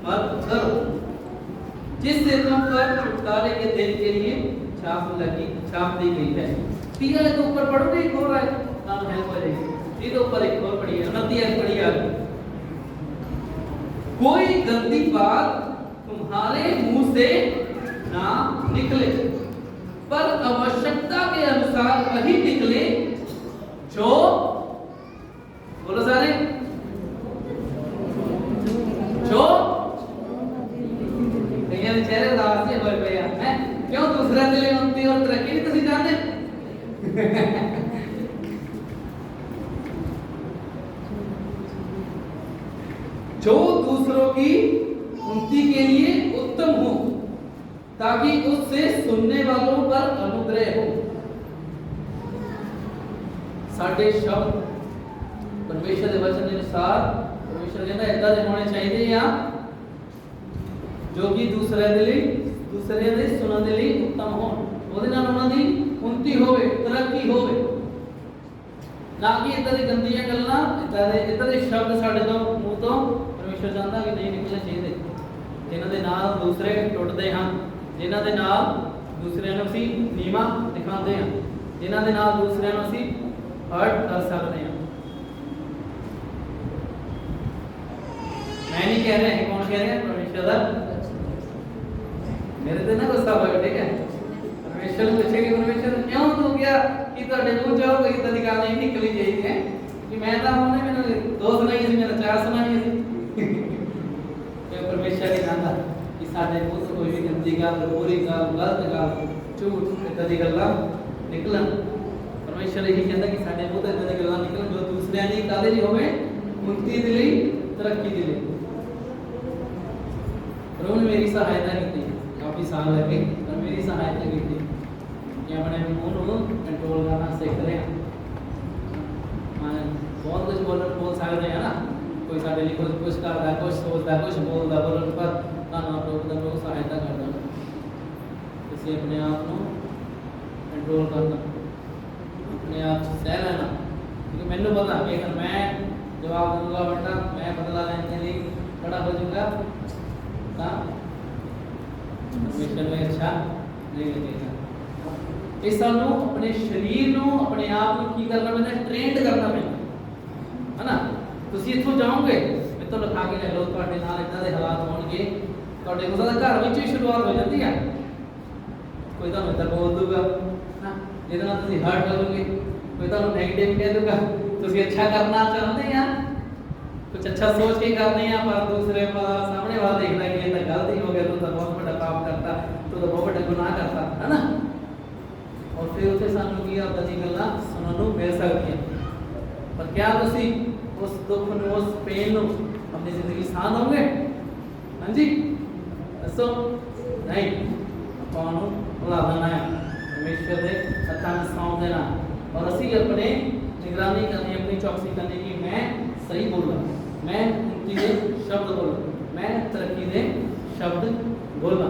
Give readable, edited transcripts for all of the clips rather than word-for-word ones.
मत करो। जिस से तुम पर छुटकारे के दिन के लिए छाप दी गई है। ठीक है, तो ऊपर पढ़ोगे एक और है नाम है पढ़ेगी, ये तो ऊपर एक और पढ़ी है 29 पढ़ी आगे। कोई गंदी बात तुम्हारे मुंह से ना निकले, पर आवश्यकता के अनुसार वही निकले जो, बोलो सारे, जो चेहरे उदास से बोल पे हैं, क्यों दूसरा दिले उन्नति और तरक्की नहीं तुसी जानते? जो दूसरों की उन्नति के लिए उत्तम हो, ताकि उससे सुनने वालों पर अनुग्रह हो। साढ़े शब्द परमेश्वर के वचन के अनुसार परमेश्वर कहता है इतना होने चाहिए या जो कि दूसरे दे सुनने ਲਈ उत्तम हो, ਉਹਦੇ ਨਾਲ ਉਹਨਾਂ ਦੀ ਉન્નਤੀ ਹੋਵੇ, ਤਰੱਕੀ ਹੋਵੇ। ਨਾ ਕਿ ਇਦਾਂ ਦੀ ਗੰਦੀਆਂ ਗੱਲਾਂ, ਇਦਾਂ ਦੇ ਸ਼ਬਦ ਸਾਡੇ ਤੋਂ ਮੂੰਹ ਤੋਂ ਪਰਮੇਸ਼ਰ ਚਾਹੁੰਦਾ ਕਿ ਨਹੀਂ ਨਿਕਲਣੇ ਚਾਹੀਦੇ, ਜਿਨ੍ਹਾਂ ਦੇ ਨਾਲ ਦੂਸਰੇ ਟੁੱਟਦੇ ਹਨ, ਜਿਨ੍ਹਾਂ ਦੇ ਨਾਲ ਦੂਸਰਿਆਂ ਨੂੰ ਅਸੀਂ ਨੀਵਾਂ ਦਿਖਾਉਂਦੇ ਹਾਂ, ਜਿਨ੍ਹਾਂ ਦੇ ਨਾਲ ਦੂਸਰਿਆਂ ਨੂੰ ਅਸੀਂ ਹਰਟ ਕਰ ਸਕਦੇ ਹਾਂ। मैं नहीं कह रहा है, कौन कह रहे हैं? परमेश्वर। मेरे तो ना गुस्सा होगा, ठीक है? परमेश्वर पूछे कि परमेश्वर क्यों तू क्या कि ਤੁਹਾਡੇ ਮੂੰਹ ਚੋਂ ਕੋਈ ਤਾਂ ਗੱਲ ਨਹੀਂ ਨਿਕਲੀ ਚਾਹੀਦੀ ਹੈ ਕਿ ਮੈਂ ਤਾਂ ਉਹਨੇ ਮੈਨੂੰ ਦੋ ਸੁਣਾਈ ਸੀ, ਮੇਰਾ ਚਾਰ ਸੁਣਾਈ ਸੀ। ਕਿ परमेश्वर ਨੇ ਕਹਿੰਦਾ ਕਿ ਸਾਡੇ ਮੂੰਹ ਤੋਂ ਕੋਈ ਵੀ ਗੰਦੀ ਗੱਲ, ਬੁਰੀ ਗੱਲ, ਗਲਤ ਗੱਲ, ਝੂਠ ਇਦਾਂ ਦੀ ਗੱਲਾਂ ਨਿਕਲਣ। परमेश्वर ਇਹ ਕਹਿੰਦਾ ਕਿ ਸਾਡੇ ਮੂੰਹ ਤੋਂ ਇਦਾਂ ਦੀ ਗੱਲਾਂ ਨਿਕਲਣ ਜੋ ਦੂਸਰਿਆਂ ਦੀ ਕਾਹਦੇ ਲਈ ਹੋਵੇ, ਉन्नति ਦੇ ਲਈ, तरक्की के लिए। प्रभु ने मेरी सहायता की, काफी साल लगे पर मेरी सहायता की थी कि अपने मुंह को कंट्रोल करना सीख रहे हैं। बहुत कुछ बोल सकते हैं ना, कोई साढ़े लिए कुछ करता है, कुछ सोचता है, कुछ बोलता है, बोलने पर प्रभु सहायता करता है। इसे अपने आप को कंट्रोल करना, अपने आप से सह लेना, क्योंकि मैंने पता कि अगर मैं जवाब दूंगा बेटा, मैं बदला लेने के लिए खड़ा हो जाऊंगा, परमेश्वर में अच्छा नहीं लगेगा। इस सानू अपने शरीर नु, अपने आप को की करना पैंदा, ट्रेंड करना पैंदा है ना। तुसी इथों जाओगे, मैं तो लिखा के ले लो, ਤੁਹਾਡੇ ਨਾਲ ਇਦਾਂ ਦੇ ਹਾਲਾਤ ਹੋਣਗੇ, ਤੁਹਾਡੇ ਕੋਲ ਤਾਂ ਘਰ ਵਿੱਚ ਹੀ ਸ਼ੁਰੂਆਤ ਹੋ ਜਾਂਦੀ ਹੈ। ਕੋਈ ਤੁਹਾਨੂੰ ਇਦਾਂ ਬੋਲ ਦੂਗਾ ਨਾ, ਜਿਹਦੇ ਨਾਲ ਤੁਸੀਂ ਹਰਟ ਕਰੋਗੇ, ਕੋਈ ਤੁਹਾਨੂੰ ਨੈਗੇਟਿਵ ਕਹਿ ਦੂਗਾ। ਤੁਸੀਂ ਅੱਛਾ ਕਰਨਾ ਚਾਹੁੰਦੇ ਆ, कुछ अच्छा सोच के करने हैं, पर दूसरे सामने वाला देखना कि ये तो गलती हो गया, तो बहुत बड़ा पाप करता, तो बहुत बड़ा गुनाह करता है ना। और फिर उसे सानू की आप दी गल्लां सुनन नूं मिल सकदियां, पर क्या तुसी उस दुख नूं, उस पेन नूं अपनी जिंदगी सहन होंगे? हां जी दसो नहीं। ਆਪਾਂ ਨੂੰ ਭੁਲਾ ਦੇਣਾ ਹੈ, परमेश्वर के हत्थां में सौंप देना, और ਅਸੀਂ अपने निगरानी करनी, अपनी चौकसी करनी कि मैं सही बोलना, मैं उन्नति दे शब्द बोलना, मैं तरक्की दे शब्द बोलना।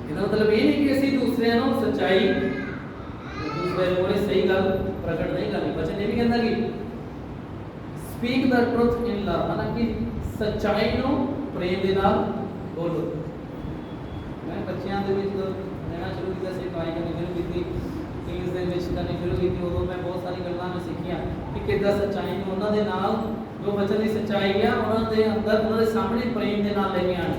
इसका मतलब ये नहीं कि ਅਸੀਂ दूसरे ਨੂੰ सच्चाई, दूसरे को सही गल प्रकट नहीं करनी। बच्चे ये भी कहता कि speak the truth in love, है ना, कि सच्चाई ਨੂੰ प्रेम ਦੇ ਨਾਲ बोलो। मैं बच्चों ਦੇ ਵਿੱਚ रहना शुरू किया, सिखाई करनी शुरू की, इंग्लिश ਦੇ ਵਿੱਚ ਕਰਨੀ ਸ਼ੁਰੂ ਕੀਤੀ। ਉਦੋਂ ਮੈਂ ਬਹੁਤ ਸਾਰੀ ਗੱਲਾਂ ਮੈਂ ਸਿੱਖੀਆਂ ਕਿ ਕਿੱਦਾਂ ਸੱਚਾਈ ਨੂੰ ਉਹਨਾਂ ਦੇ ਨਾਲ, ਜੋ ਵਚਨ ਦੀ ਸੱਚਾਈ ਆ ਉਹਨਾਂ ਦੇ ਅੰਦਰ, ਉਹਨਾਂ ਦੇ ਸਾਹਮਣੇ ਪ੍ਰੇਮ ਦੇ ਨਾਲ ਲੈ ਕੇ ਆਣੀ।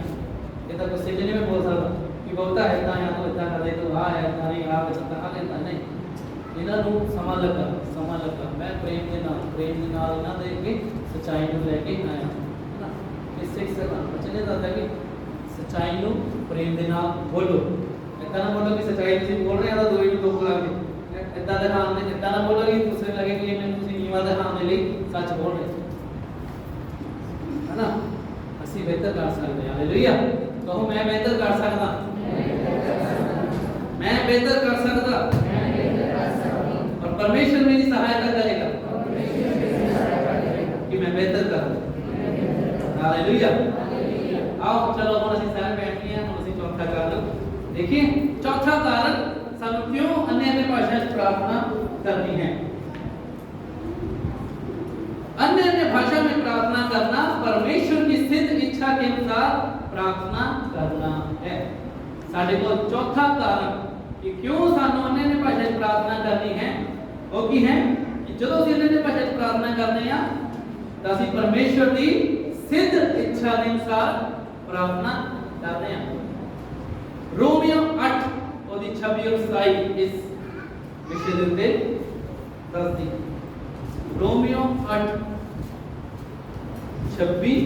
ਇਹ ਤਾਂ ਗੁੱਸੇ 'ਚ ਨਹੀਂ ਮੈਂ ਬੋਲ ਸਕਦਾ ਕਿ ਬਹੁਤਾ ਇਦਾਂ ਆ, ਤੂੰ ਇਦਾਂ ਕਰਦੇ, ਤੂੰ ਆ ਹੈ ਇਦਾਂ ਨਹੀਂ, ਆ ਵਿੱਚ ਤਾਂ ਲੈਂਦਾ ਨਹੀਂ। ਇਹਨਾਂ ਨੂੰ ਸਮਾਂ ਲੱਗਾ। ਮੈਂ ਪ੍ਰੇਮ ਦੇ ਨਾਲ ਇਹਨਾਂ ਦੇ ਅੱਗੇ ਸੱਚਾਈ ਨੂੰ ਲੈ ਕੇ ਆਇਆ ਨਾ। ਇਸ ਸਿੱਖ ਸਕਦਾ ਵਚਨ ਇਹ ਦੱਸਦਾ ਕਿ ਸੱਚਾਈ ਨੂੰ ਪ੍ਰੇਮ ਦੇ ਨਾਲ ਬੋਲੋ। इतना ना बोलो कि सच्चाई तुसी बोल रहे हैं तो दोई दुख लगे, इतना दिखाने, इतना ना बोलो कि दूसरे लगे कि मैं तुसी नीवा दिखाने लिए सच बोल रहे, है ना। ਅਸੀਂ बेहतर कर सकते हैं। हालेलुया कहो, मैं बेहतर कर सकता, मैं बेहतर कर सकता, और परमेश्वर मेरी सहायता करेगा कि मैं बेहतर करूं। हालेलुया। आओ चलो हम ਅਸੀਂ ਸਾਰੇ ਬੈਠ ਗਏ ਹਾਂ, ਹੁਣ ਅਸੀਂ ਚੌਥਾ ਕਾਰਨ देखिए। चौथा कारण सानू क्यों अन्य अन्य भाषा में प्रार्थना करनी है। अन्य अन्य भाषा में प्रार्थना करना परमेश्वर की सिद्ध इच्छा के अनुसार प्रार्थना करना है। साडे को चौथा कारण कि क्यों सानू अन्य भाषा च प्रार्थना करनी है वो की है कि जदों ਅਸੀਂ अन्य भाषा च प्रार्थना करते हैं तो ਅਸੀਂ परमेश्वर की सिद्ध इच्छा के अनुसार प्रार्थना करते हैं। रोमियो 8 और 26 और 27 इस विषय के उत्ते दसदी। रोमियो 8 26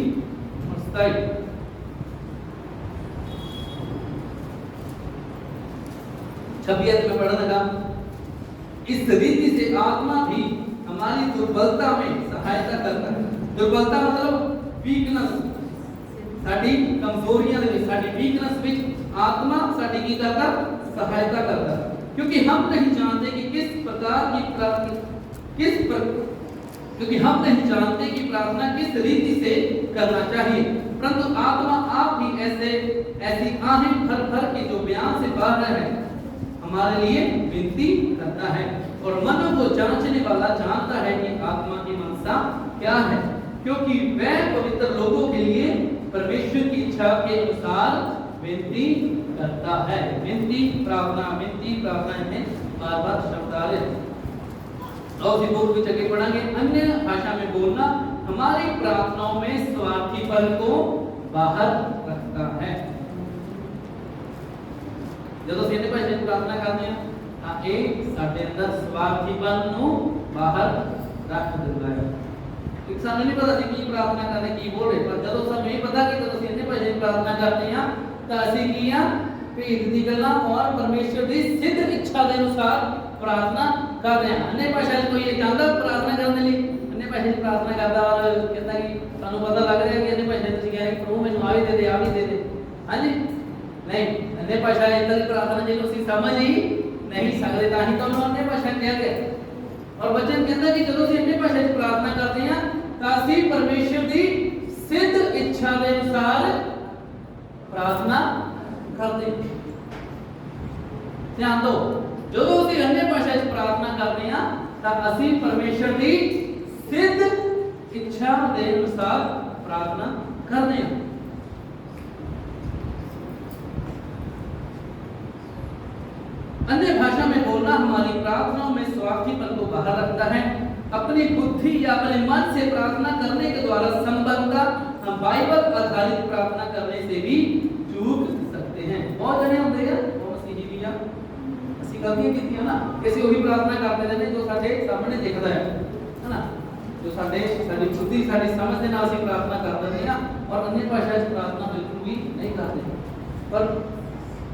और 27 छब्बीस में पढ़ा लगा, इस रीति से आत्मा भी हमारी दुर्बलता में सहायता करता है। दुर्बलता मतलब वीकनेस, साडी कमजोरियां दे विच साडी वीकनेस विच आत्मा साडी की करता सहायता करता है, क्योंकि हम नहीं जानते कि किस प्रकार की प्रार्थना क्योंकि हम नहीं जानते कि प्रार्थना किस रीति से करना चाहिए, परंतु आत्मा आप ही ऐसी आहें भर भर के जो बयान से बाहर है हमारे लिए विनती करता है। और मनों को जांचने वाला जानता है कि आत्मा की मनसा क्या है, क्योंकि वह पवित्र लोगों के लिए परमेश्वर की इच्छा के अनुसार विनती करता है। विनती प्रार्थना में बार-बार शब्द आ रहे हैं। और इसी बुक में आगे पढ़ेंगे, अन्य भाषा में बोलना हमारी प्रार्थनाओं में स्वार्थीपन को बाहर रखता है। जब ਅਸੀਂ ਇਹਦੇ ਭਾਸ਼ਾ प्रार्थना करते हैं ਤਾਂ ਇਹ ਸਾਡੇ ਅੰਦਰ स्वार्थीपन ਨੂੰ ਬਾਹਰ ਰੱਖ ਦਿੰਦਾ ਹੈ। ਇੱਕ ਸਾਨੂੰ ਨਹੀਂ ਪਤਾ ਸੀ ਕੀ प्रार्थना करने की बोल रहे, पर ਜਦੋਂ ਸਾਨੂੰ ਇਹ ਪਤਾ ਕਿ ਜਦੋਂ ਅਸੀਂ ਇਹਦੇ ਭਾਸ਼ਾ प्रार्थना करते हैं ਤਾਂ ਅਸੀਂ ਕੀ ਆ ਭੇਦ ਦੀ ਗੱਲਾਂ और परमेश्वर ਦੀ ਸਿੱਧ ਇੱਛਾ ਦੇ ਅਨੁਸਾਰ प्रार्थना करते हैं। अन्य भाषा कोई ये चाहता प्रार्थना करने लिए अन्य भाषा प्रार्थना करता और कहता कि सानू पता लग रहा है कि अन्य भाषा तुसी कह रहे प्रभु मैनू आ भी दे दे, आ भी दे दे। हां जी, नहीं अन्य भाषा इतना प्रार्थना जिन्हों ਅਸੀਂ समझ ही नहीं सकते, ताही तो उन्होंने अन्य भाषा कहा गया। और वचन कहता कि जब ਅਸੀਂ अन्य भाषा च प्रार्थना करते हैं तो ਅਸੀਂ परमेश्वर की सिद्ध इच्छा के अनुसार प्रार्थना करते हैं। ध्यान दो, जो ਅਸੀਂ अन्य भाषा च प्रार्थना करते हैं तो ਅਸੀਂ परमेश्वर की सिद्ध इच्छा के अनुसार प्रार्थना करते हैं। अन्य भाषा में बोलना हमारी प्रार्थनाओं में स्वार्थीपन को बाहर रखता है। अपनी बुद्धि या अपने मन से प्रार्थना करने के द्वारा संबंधता हम बाइबल आधारित प्रार्थना करने से भी चूक सकते हैं। बहुत जने होते हैं वो मसीही भी या ਅਸੀਂ ਗਲਤੀਆਂ ਕੀਤੀਆਂ ਨਾ, ਕਿਸੇ ਉਹੀ ਪ੍ਰਾਰਥਨਾ ਕਰਦੇ ਨੇ ਜੋ ਸਾਡੇ ਸਾਹਮਣੇ ਦਿਖਦਾ ਹੈ ਨਾ, ਜੋ ਸਾਡੀ ਬੁੱਧੀ ਸਾਡੀ ਸਮਝ ਦੇ ਨਾਲ ਅਸੀਂ ਪ੍ਰਾਰਥਨਾ ਕਰ ਦਿੰਦੇ ਹਾਂ और अन्य भाषा च प्रार्थना बिल्कुल भी नहीं करते। पर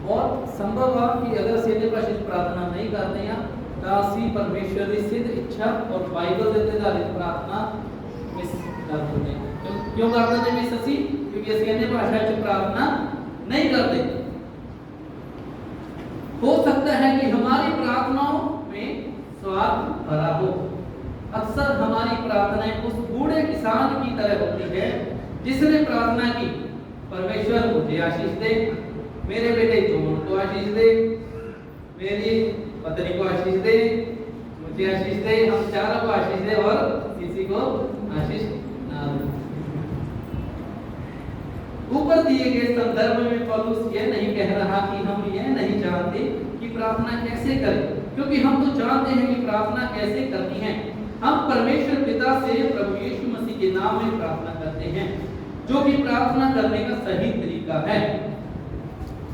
बहुत संभव है कि अगर ਅਸੀਂ अन्य भाषा च प्रार्थना नहीं करते हैं तो ਅਸੀਂ परमेश्वर की सिद्ध इच्छा और बाइबल के आधारित प्रार्थना मिस कर देते हैं। क्यों करते हैं मिस ਅਸੀਂ? क्योंकि ਅਸੀਂ अन्य भाषा च प्रार्थना नहीं करते। हो सकता है कि हमारी प्रार्थनाओं में स्वार्थ भरा हो। अक्सर हमारी प्रार्थनाएं उस बूढ़े किसान की तरह होती है जिसने प्रार्थना की, परमेश्वर मुझे आशीष दे, मेरे बेटे जॉन को आशीष दे, मेरी पत्नी को आशीष दे, मुझे आशीष दे, हम चारों को आशीष दे और किसी को आशीष ना दे। ऊपर दिए गए संदर्भ में पौलुस यह नहीं कह रहा कि हम यह नहीं जानते कि प्रार्थना कैसे करें, क्योंकि हम तो जानते हैं कि प्रार्थना कैसे करनी है। हम परमेश्वर पिता से प्रभु यीशु मसीह के नाम में प्रार्थना करते हैं, जो कि प्रार्थना करने का सही तरीका है।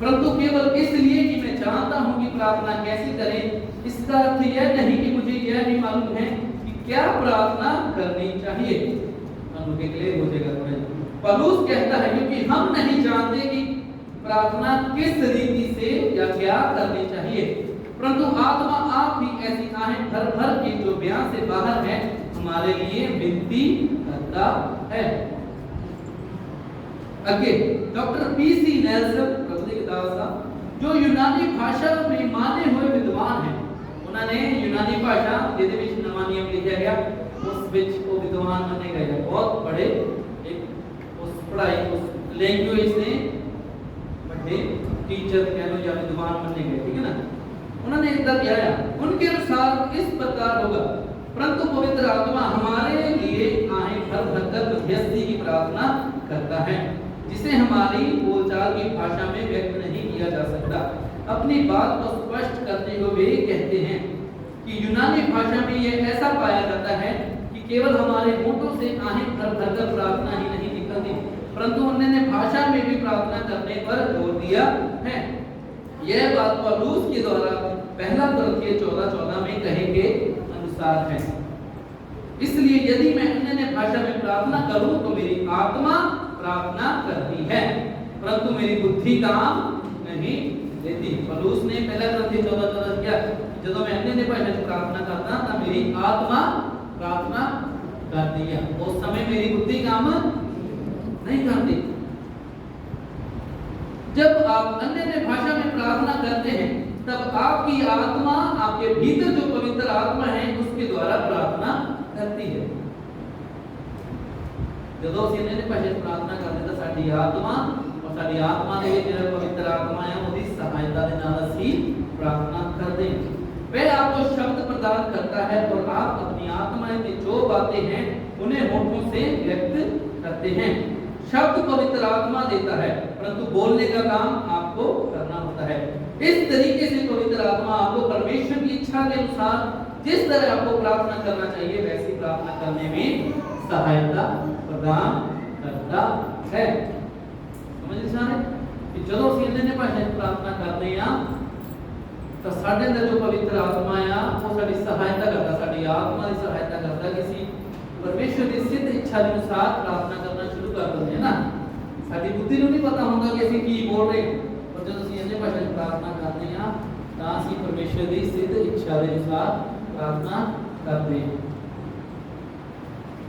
परंतु केवल इसलिए कि मैं जानता हूं कि प्रार्थना कैसे करें, इसका अर्थ यह नहीं कि मुझे यह भी मालूम है कि क्या प्रार्थना करनी चाहिए। अनुके क्लियर हो जाएगा थोड़ा। पौलुस कहता है क्योंकि हम नहीं जानते कि प्रार्थना किस रीति से या क्या करनी चाहिए, परंतु आत्मा आप ही ऐसी आहें भर भर के जो बयान से बाहर है हमारे लिए विनती करता है। आगे डॉक्टर पीसी नेल्सन जो यूनानी भाषा में माने हुए विद्वान हैं, उन्होंने यूनानी भाषा जिहदे विच नवां नियम लिखा गया उस विच वो विद्वान माने गए, बहुत बड़े एक उस पढ़ाई उस लैंग्वेज ने बड़े टीचर कह लो या विद्वान माने गए, ठीक है ना। उन्होंने इतना किया है, उनके अनुसार इस प्रकार होगा, परंतु पवित्र आत्मा हमारे लिए आहें भर भर कर मध्यस्थी की प्रार्थना करता है, जिसे हमारी बोलचाल की भाषा में व्यक्त नहीं किया जा सकता। अपनी बात को स्पष्ट करते हुए वे कहते हैं कि यूनानी भाषा में यह ऐसा पाया जाता है कि केवल हमारे होठों से आहें भर भर कर प्रार्थना ही नहीं निकलती, परंतु उन्होंने भाषा में भी प्रार्थना करने पर जोर दिया है। यह बात पौलुस के द्वारा पहला कुरिन्थियों 14:14 में कहे के अनुसार है। इसलिए यदि मैं अन्य भाषा में प्रार्थना करूं तो मेरी आत्मा प्रार्थना करती है, परंतु मेरी बुद्धि काम नहीं लेती। पौलुस ने पहला कुरिन्थियों 14:14 किया, जब मैं अन्य भाषा में प्रार्थना करता तब मेरी आत्मा प्रार्थना करती है, उस समय मेरी बुद्धि काम नहीं करती। जब आप अन्य भाषा में प्रार्थना करते हैं तब आपकी आत्मा, आपके भीतर जो पवित्र आत्मा है उसके द्वारा प्रार्थना करती है। ਜਦੋਂ ਅਸੀਂ अन्य भाषा में प्रार्थना करते ਤਾਂ ਸਾਡੀ ਆਤਮਾ और ਸਾਡੀ ਆਤਮਾ ਦੇ ਵਿੱਚ ਜਿਹੜਾ ਪਵਿੱਤਰ ਆਤਮਾ ਹੈ ਉਹਦੀ ਸਹਾਇਤਾ ਦੇ ਨਾਲ ਅਸੀਂ प्रार्थना करते हैं। वह आपको शब्द प्रदान करता है और आप अपनी आत्मा में जो बातें हैं उन्हें होठों से व्यक्त करते हैं। शब्द पवित्र आत्मा देता है, परंतु बोलने का काम आपको करना होता है। इस तरीके से पवित्र आत्मा आपको परमेश्वर की इच्छा के अनुसार जिस तरह आपको प्रार्थना करना चाहिए वैसी प्रार्थना करने में सहायता प्रदान करता है। समझ रहे कि जो अन्य भाषा में प्रार्थना करते हैं तो साडे अंदर जो पवित्र आत्मा है वो साडी सहायता करता, साडी आत्मा की सहायता करता कि ਅਸੀਂ परमेश्वर की सिद्ध इच्छा के अनुसार प्रार्थना करना शुरू कर देते हैं ना। साडी बुद्धि ਨੂੰ नहीं पता ਹੁੰਦਾ कि ਅਸੀਂ ਕੀ बोल रहे हैं, पर जब ਅਸੀਂ अन्य भाषा में प्रार्थना करते हैं ਤਾਂ ਅਸੀਂ परमेश्वर की सिद्ध इच्छा के अनुसार प्रार्थना करते हैं।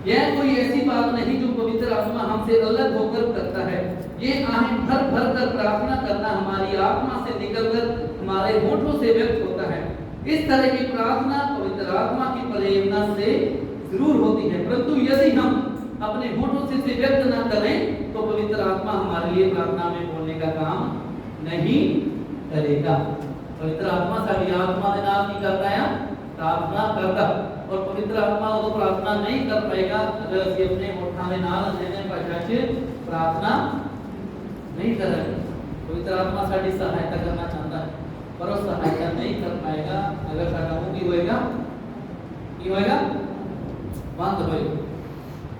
यह कोई ऐसी बात नहीं जो पवित्र आत्मा हमसे अलग होकर करता है। ये आहें भर भर कर प्रार्थना करना हमारी आत्मा से निकलकर हमारे होठों से व्यक्त होता है। इस तरह की प्रार्थना पवित्र आत्मा की प्रेरणा से जरूर होती है, परंतु यदि हम अपने होठों से व्यक्त न करें तो पवित्र आत्मा हमारे लिए प्रार्थना में बोलने का काम नहीं करेगा। पवित्र आत्मा सारी आत्मा के नाम की करता है प्रार्थना करता, और पवित्र आत्मा वो प्रार्थना नहीं कर पाएगा अगर ਅਸੀਂ अपने होठों के नाल अन्य भाषा से प्रार्थना नहीं करेंगे। पवित्र आत्मा साडी सहायता करना चाहता है पर वो सहायता नहीं कर पाएगा अगर साडा मुंह की होएगा बंद होएगा।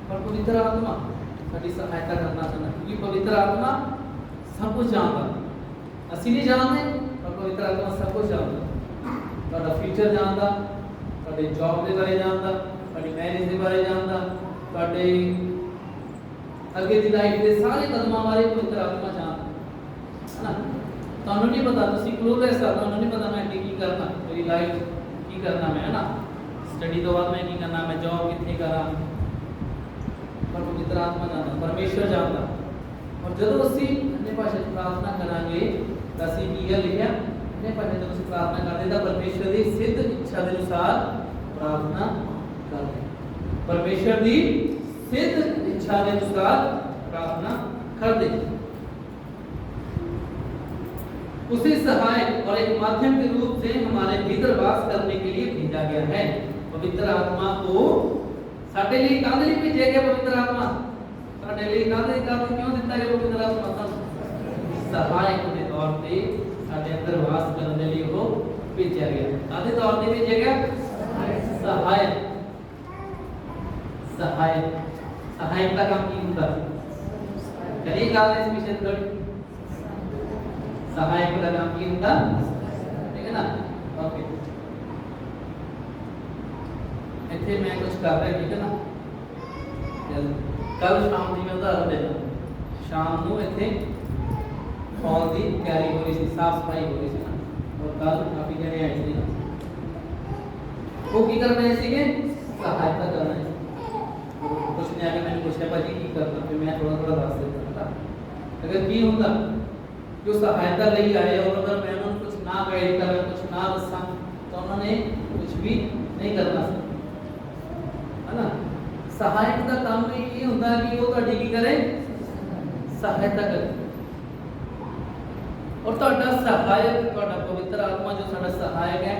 पर पवित्र आत्मा साडी सहायता करना चाहता है, क्योंकि पवित्र आत्मा सब कुछ जानता। ਅਸੀਂ नहीं जानते पर पवित्र आत्मा सब कुछ जानता। ਤੁਹਾਡਾ फ्यूचर जानता, ਤੁਹਾਡੇ जॉब ਦੇ ਬਾਰੇ जानता, ਤੁਹਾਡੀ मैरिज ਦੇ ਬਾਰੇ जानता, ਤੁਹਾਡੇ ਅੱਗੇ ਦੀ ਲਾਈਫ ਦੇ ਸਾਰੇ ਕਦਮਾਂ ਬਾਰੇ ਪਵਿੱਤਰ ਆਤਮਾ ਜਾਣਦਾ ਹੈ ਨਾ। ਤੁਹਾਨੂੰ ਨਹੀਂ ਪਤਾ, ਤੁਸੀਂ ਕਲੂਲੈਸ ਆ, ਤੁਹਾਨੂੰ ਨਹੀਂ ਪਤਾ ਮੈਂ ਕੀ ਕਰਨਾ, ਮੇਰੀ ਲਾਈਫ ਕੀ ਕਰਨਾ ਮੈਂ, ਹੈ ਨਾ। ਸਟੱਡੀ ਤੋਂ ਬਾਅਦ ਮੈਂ ਕੀ ਕਰਨਾ, ਮੈਂ ਜੌਬ ਕਿੱਥੇ ਕਰਾਂ, ਪਰ ਪਵਿੱਤਰ ਆਤਮਾ ਜਾਣਦਾ, ਪਰਮੇਸ਼ਰ ਜਾਣਦਾ। और ਜਦੋਂ ਅਸੀਂ अन्य भाषा में प्रार्थना करांगे ਤਾਂ ਅਸੀਂ ਕੀ ਲਿਖਿਆ, अन्य भाषा में ਅਸੀਂ प्रार्थना ਕਰਦੇ ਤਾਂ परमेश्वर ਦੀ सिद्ध इच्छा ਦੇ ਅਨੁਸਾਰ प्रार्थना ਕਰਦੇ। परमेश्वर ਦੀ सिद्ध इच्छा के अनुसार प्रार्थना कर दे। उसे सहायक और एक माध्यम के रूप से हमारे भीतर वास करने के लिए भेजा गया है। पवित्र आत्मा को साडे लिए काहे लिए भेजा गया? पवित्र आत्मा साडे लिए काहे क्यों दिता गया? पवित्र आत्मा सहायक के तौर पे साडे अंदर वास करने के लिए वो भेजा गया। काहे तौर पे भेजा गया? सहायक। सहायक सहायक का काम की होता है। कहीं काल इस विषय पर सहायक का काम की होता, ठीक है ना। ओके, इतने मैं कुछ कर रहा है, ठीक है ना। कल शाम की मैं उदाहरण देता, शाम को इतने हॉल की तैयारी हो रही थी, साफ सफाई हो रही थी ना, और कल काफी जने आए थे ना, वो की कर रहे थे, सहायता कर रहे हैं। कुछ ने आके मैंने पूछा भाजी की करना, फिर मैं थोड़ा थोड़ा दस देता था। अगर की होता जो सहायता ले आए और अगर मैं उन्होंने कुछ ना गाइड करा, कुछ ना दसा, तो उन्होंने कुछ भी नहीं करना, है ना। सहायक का काम भी ये होता है कि वो ਤੁਹਾਡੀ ਕੀ करे, सहायता करे। और ਤੁਹਾਡਾ सहायक, ਤੁਹਾਡਾ पवित्र आत्मा जो ਸਾਡਾ सहायक है,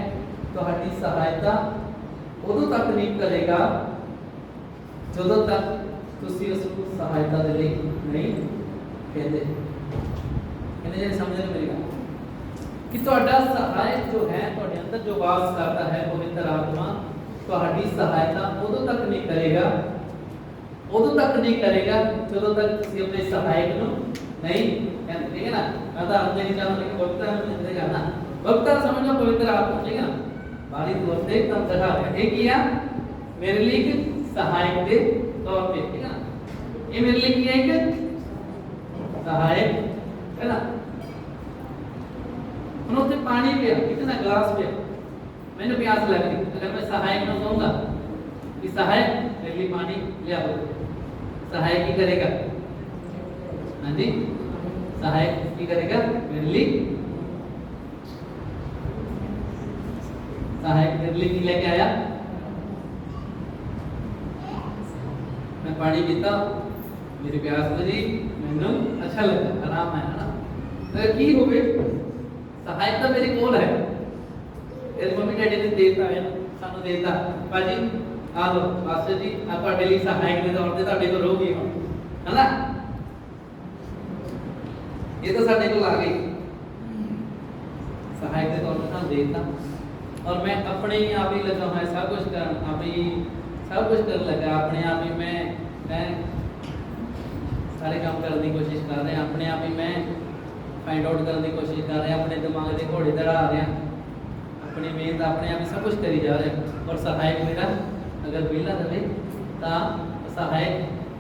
ਤੁਹਾਡੀ सहायता उदों तक नहीं करेगा ਜਦੋਂ तक ਤੁਸੀਂ ਉਸ ਨੂੰ ਸਹਾਇਤਾ ਦੇ ਲਈ ਨਹੀਂ ਕਹਿੰਦੇ। ਕਹਿੰਦੇ ਜੇ ਸਮਝਦੇ ਮੇਰੀ ਗੱਲ ਕਿ ਤੁਹਾਡਾ ਸਹਾਇਕ ਜੋ ਹੈ ਤੁਹਾਡੇ ਅੰਦਰ ਜੋ ਵਾਸ ਕਰਦਾ ਹੈ ਪਵਿੱਤਰ ਆਤਮਾ ਤੁਹਾਡੀ ਸਹਾਇਤਾ ਉਦੋਂ ਤੱਕ ਨਹੀਂ ਕਰੇਗਾ ਜਦੋਂ ਤੱਕ ਤੁਸੀਂ ਆਪਣੇ ਸਹਾਇਕ ਨੂੰ नहीं कहते ठीक है ना मैं तो आपने नहीं जाना लेकिन पवित्र आत्मा नहीं करना पवित्र समझो पवित्र आत्मा ठीक है ना बारी तौर पे तब दिखा रहे हैं किया मेरे लिए एक सहायक के तौर पे ठीक है ना ये मेरे लिए किया एक सहायक है ना उन्होंने पानी पिया कितना गिलास पिया मैंने प्यास लग रही अगर मैं सहायक ना कहूँगा कि सहायक मेरे लिए पानी ले आओ सहायक ही करेगा हाँ जी सहायक की करेगा मेरे लिए सहायक मेरे लिए लेके आया मैं पानी पीता मेरी प्यास बुझी मैंने अच्छा लगा आराम आया ना तो की हो गए सहायक तो मेरी कोल है मेरे मम्मी डैडी ने देता है सानू देता पाजी आ लो मास्टर जी आपका डेली सहायक ने तौर ते ਤੁਹਾਡੇ ਕੋਲ ਰਹੂਗੀ है ना ये तो साढ़े को आ गई सहायक के तौर पर देता और मैं अपने ही आप ही लगा मैं सब कुछ कर आप ही सब कुछ कर लगा अपने आप ही मैं सारे काम करने की कोशिश कर रहे हैं अपने आप ही मैं फाइंड आउट करने की कोशिश कर रहे हैं अपने दिमाग के घोड़े दड़ा रहे हैं अपनी मेहनत अपने आप ही सब कुछ करी जा रहे हैं और सहायक मेरा अगर विला रहे तो सहायक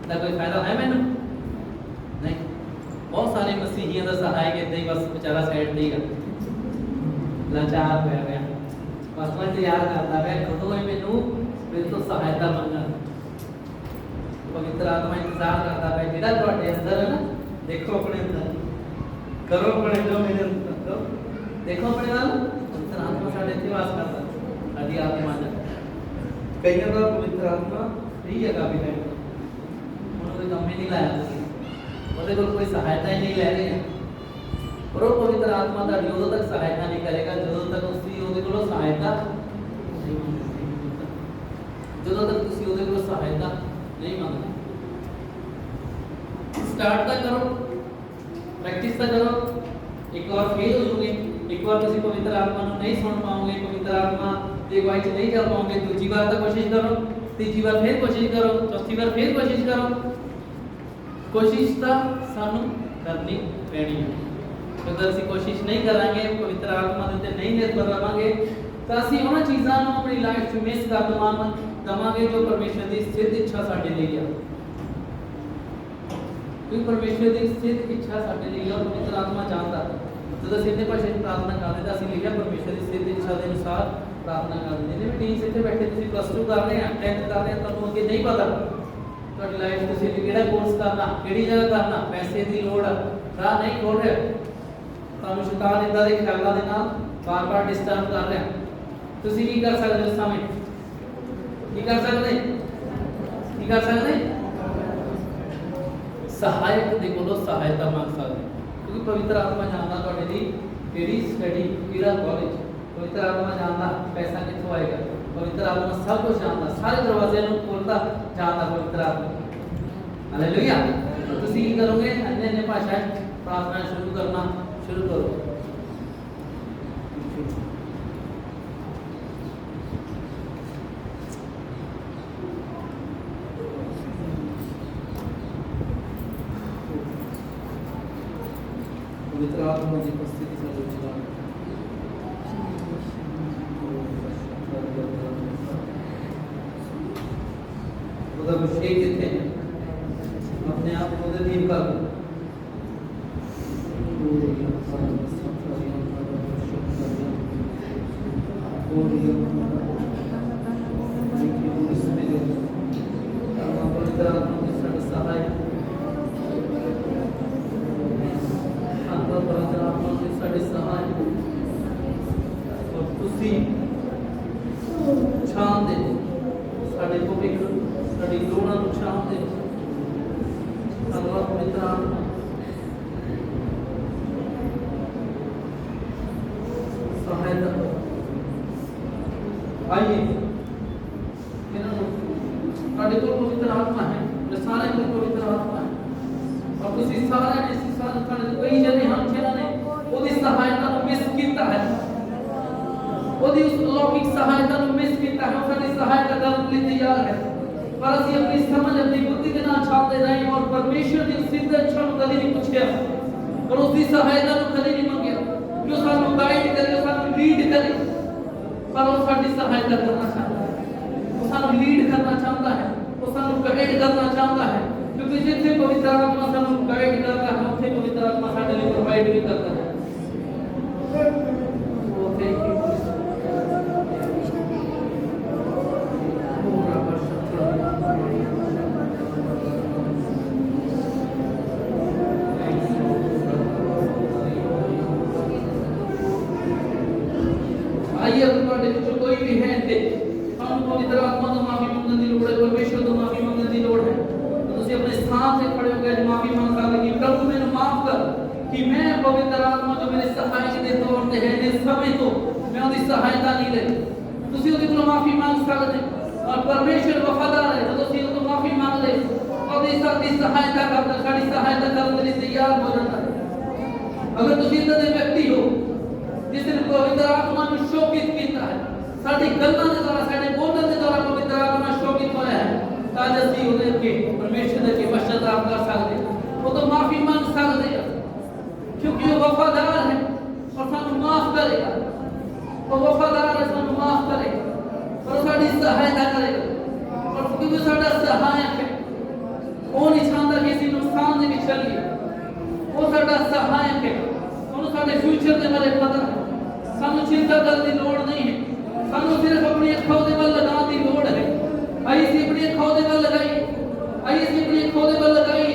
का कोई फायदा है मैंने नहीं बहुत सारे मसीहियों का सहायक इतना ही बस बेचारा साइड नहीं कर लाचार पै गया बस मैं तैयार करता है कदों ही मैनू मेरे तो सहायता मंगना पवित्र आत्मा इंतजार करता है जेड़ा ਤੁਹਾਡੇ अंदर है ना देखो अपने अंदर करो अपने जो मेरे अंदर करो देखो अपने नाल पवित्र आत्मा साडे इत्थे वास करता साडी आत्मा च कईयां दा पवित्र आत्मा फ्री है काफी टाइम उन्होंने कोई काम ही नहीं लाया ਉਹਦੇ ਕੋਲ ਕੋਈ ਸਹਾਇਤਾ ਹੀ ਨਹੀਂ ਲੈ ਰਹੇ ਹੈ ਪਰ ਉਹ ਪਵਿੱਤਰ ਆਤਮਾ ਤੁਹਾਡੀ ਉਦੋਂ ਤੱਕ ਸਹਾਇਤਾ ਨਹੀਂ ਕਰੇਗਾ ਜਦੋਂ ਤੱਕ ਤੁਸੀਂ ਉਹਦੇ ਕੋਲੋਂ ਸਹਾਇਤਾ ਨਹੀਂ ਮੰਗਦੇ ਜਦੋਂ ਤੱਕ ਤੁਸੀਂ ਉਹਦੇ ਕੋਲੋਂ ਸਹਾਇਤਾ ਨਹੀਂ ਮੰਗਦੇ ਸਟਾਰਟ ਤਾਂ ਕਰੋ ਪ੍ਰੈਕਟਿਸ ਤਾਂ ਕਰੋ ਇੱਕ ਵਾਰ ਫੇਲ ਹੋ ਜਾਓਗੇ ਇੱਕ ਵਾਰ ਤੁਸੀਂ ਪਵਿੱਤਰ ਆਤਮਾ ਨੂੰ ਨਹੀਂ ਸੁਣ ਪਾਓਗੇ ਪਵਿੱਤਰ ਆਤਮਾ ਦੀ ਅਗਵਾਈ 'ਚ ਨਹੀਂ ਚੱਲ ਪਾਓਗੇ ਦੂਜੀ ਵਾਰ ਤਾਂ ਕੋਸ਼ਿਸ਼ ਕਰੋ ਤੀਜੀ ਵਾਰ ਫੇਰ ਕੋਸ਼ਿਸ਼ ਕਰੋ ਚੌਥੀ ਵਾਰ ਫੇਰ ਕੋਸ਼ਿਸ਼ ਕਰੋ कोशिश तो सानू करनी पैनी है अगर ਅਸੀਂ कोशिश नहीं करांगे पवित्र आत्मा ਦੇ ਉੱਤੇ नहीं निर्भर रहांगे ਤਾਂ ਅਸੀਂ ਉਹਨਾਂ ਚੀਜ਼ਾਂ ਨੂੰ ਆਪਣੀ ਲਾਈਫ 'ਚ ਮਿਸ ਕਰ ਦਵਾਂਗੇ ਜੋ ਪਰਮੇਸ਼ਰ ਦੀ ਸਿੱਧ ਇੱਛਾ ਸਾਡੇ ਲਈ ਹੈ ਕਿਉਂਕਿ ਪਰਮੇਸ਼ਰ ਦੀ ਸਿੱਧ ਇੱਛਾ ਸਾਡੇ ਲਈ ਹੈ ਪਵਿੱਤਰ ਆਤਮਾ ਜਾਣਦਾ ਜਦੋਂ ਅਸੀਂ ਇਹਦੇ ਭਾਸ਼ਾ 'ਚ ਪ੍ਰਾਰਥਨਾ ਕਰਦੇ ਤਾਂ ਅਸੀਂ ਲਿਖਿਆ ਪਰਮੇਸ਼ਰ ਦੀ ਸਿੱਧ ਇੱਛਾ ਦੇ ਅਨੁਸਾਰ ਪ੍ਰਾਰਥਨਾ ਕਰਦੇ ਜਿਹਨੇ ਵੀ ਟੀਮ ਇੱਥੇ ਬੈਠੇ ਤੁਸੀਂ ਪਲੱਸ 2 ਕਰ ਰਹੇ ਆ 10th ਕਰ ਰਹੇ ਆ ਤੁਹਾਨੂੰ ਅੱਗੇ ਨਹੀਂ ਪਤਾ ਤੁਹਾਡੀ ਲਾਈਫ ਤੁਸੀਂ ਕਿਹੜਾ ਕੋਰਸ ਕਰਨਾ ਕਿਹੜੀ ਜਗ੍ਹਾ ਕਰਨਾ ਪੈਸੇ ਦੀ ਲੋੜ ਰਾਹ ਨਹੀਂ ਖੋਲ ਰਿਹਾ ਤੁਹਾਨੂੰ ਸ਼ੈਤਾਨ ਇਦਾਂ ਦੇ ਖਿਆਲਾਂ ਦੇ ਨਾਲ ਬਾਰ-ਬਾਰ ਡਿਸਟਰਬ ਕਰ ਰਿਹਾ ਤੁਸੀਂ ਕੀ ਕਰ ਸਕਦੇ ਉਸ ਸਮੇਂ ਕੀ ਕਰ ਸਕਦੇ ਸਹਾਇਕ ਦੇ ਕੋਲੋਂ ਸਹਾਇਤਾ ਮੰਗ ਸਕਦੇ क्योंकि पवित्र आत्मा जानता ਤੁਹਾਡੇ ਲਈ ਕਿਹੜੀ ਸਟੱਡੀ ਕਿਹੜਾ ਕਾਲਜ पवित्र आत्मा जानता पैसा कित्थों आएगा पवित्र आत्मा सब कुछ जानता सारे दरवाजे ਨੂੰ ਖੋਲਦਾ जानता पवित्र आत्मा हालेलुया तो ਤੁਸੀਂ ਕੀ ਕਰੋਗੇ अन्य भाषा प्रार्थना शुरू करना शुरू करो पवित्र आत्मा की उपस्थिति से जुड़ा उधर अभिषेक देते हैं अपने आप को उधर धीम कर पवित्र आत्मा की सहाय पवित्र आत्मा के साढ़े सहाय और तुसी छान दे साढ़े भविख साड़ी लोड़ा नु छान दे अल्लाह पवित्र आत्मा सहायता आइए साढ़े को पवित्र आत्मा है जो सारे को पवित्र आत्मा है और तुसी सारे ने सारे खाने कई जने हम जिन्हां ने ओदी सहायता को मिस कीता है ओदी उस अलौकिक सहायता को मिस कीता है साडी सहायता करने के लिए तैयार है पर असि अपनी समझ अपनी बुद्धि के नाल चाहते रहे और परमेश्वर दी सिद्ध इच्छा को कदी नहीं पूछया और उसकी सहायता को कदी नहीं मंगया जो सानू गाइड करे सानू लीड करे पर वो साडी सहायता करना चाहता है वो सानू लीड करना चाहता है वो सानू गाइड करना चाहता है क्योंकि जिथे पवित्र आत्मा सानू गाइड करता है उथे पवित्र आत्मा साडे लिए प्रोवाइड भी करता है वो थैंक यू आइए तुम्हारे जो कोई भी है थे हम पवित्र आत्मा तो माफी मांगने की लोड़ है परमेश्वर तो माफी मांगने की लोड़ है तो तुसी अपने स्थान से खड़े हो गए माफी मांग सकते कि प्रभु मैंने माफ कर कि मैं पवित्र आत्मा जो मेरे सहायक के तौर पे है इस समय तो मैं उसकी सहायता नहीं ले तुसी उसकी को माफी मांग सकते और परमेश्वर वफादार है तो तुसी उसको माफी मांग ले और इस साथी सहायता करता साडी सहायता करने के लिए तैयार हो जाता है अगर तुसी इतने व्यक्ति हो जिसने पवित्र आत्मा को शोकित किया है साडी गल्लां दे द्वारा साडे बोलण दे द्वारा पवित्र आत्मा शोकित होया है ताज असि उदे के परमेश्वर के पश्चाताप कर सकते वो तो माफी मांग सकते हैं क्योंकि वो वफादार है और सानू माफ करेगा वो वफादार है सानू माफ करेगा और साडी सहायता करेगा और क्योंकि साडा सहायक है वो नहीं चाहता किसी नुकसान दे विच चलिए वो साडा सहायक है उन्होंने साडे फ्यूचर दे बारे पता है सानू चिंता करने की लोड़ नहीं है सानू सिर्फ अपनी अखों दे वल लगाने की लोड़ है आई सी अपनी अखों दे वल लगाई आई सी अपनी अखों दे वल लगाई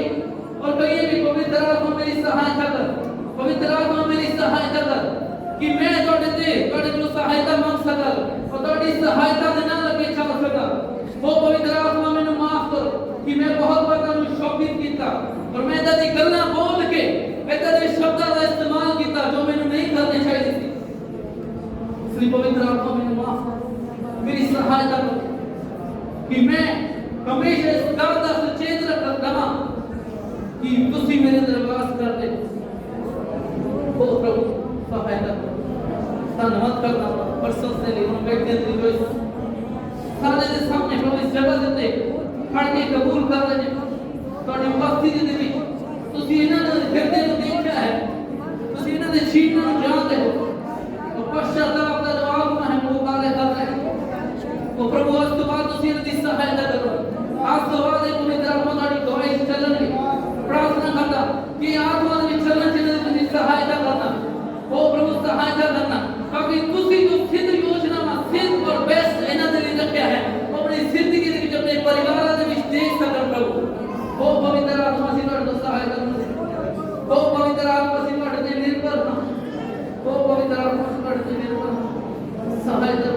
और कहिए भी पवित्र आत्मा मेरी सहायता कर पवित्र आत्मा मेरी सहायता कर कि मैं तोड़े जो सहायता मांग सका और तोड़ी सहायता दे ना लगे चल सका वो पवित्र आत्मा मैंने माफ करो कि मैं बहुत बार तनु शोकित कीता और मैं दी गल्लां बोल के ऐसे दे शब्दां दा इस्तेमाल कीता जो मैंने नहीं करने चाहिए थी इसलिए पवित्र आत्मा मैंने माफ कर मेरी सहायता करो कि मैं हमेशा इस बात का सचेत रखना कि तुसी मेरे अंदर वास कर दे ओ प्रभु सहायता करो धन्यवाद करता हूं परसों से ले हम बैठे थे जो सारे के सामने प्रभु इस जगह देते खड़ के कबूल कर ले ਤੁਹਾਡੀ ਉਪਸਥਿਤੀ ਦੇ ਵਿੱਚ ਤੁਸੀਂ ਇਹਨਾਂ ਦੇ ਹਿਰਦੇ ਨੂੰ ਦੇਖਿਆ ਹੈ ਤੁਸੀਂ ਇਹਨਾਂ ਦੇ ਸੀਨਾ ਨੂੰ ਜਾਣਦੇ ਹੋ और पश्चाताप का जो आत्मा है वो कार्य कर रहे हैं वो प्रभु आज तो बाद उसी ने सहायता करो आज तो बाद एक पवित्र आत्मा की गवाही चलने प्रार्थना करता कि आत्मा में चलने तुझे सहायता करना वो प्रभु सहायता करना क्योंकि तुसी जो सिद्ध योजना में सिद्ध और बेस्ट इन्हां दे लिए रखया है अपनी जिंदगी दे विच अपने परिवार दे विच देख सकन प्रभु वो पवित्र आत्मा से तुहाडी सहायता करना वो पवित्र आत्मा से तुहाडे ते निर्भर ना वो पवित्र आत्मा से तुहाडे ते निर्भर सहायता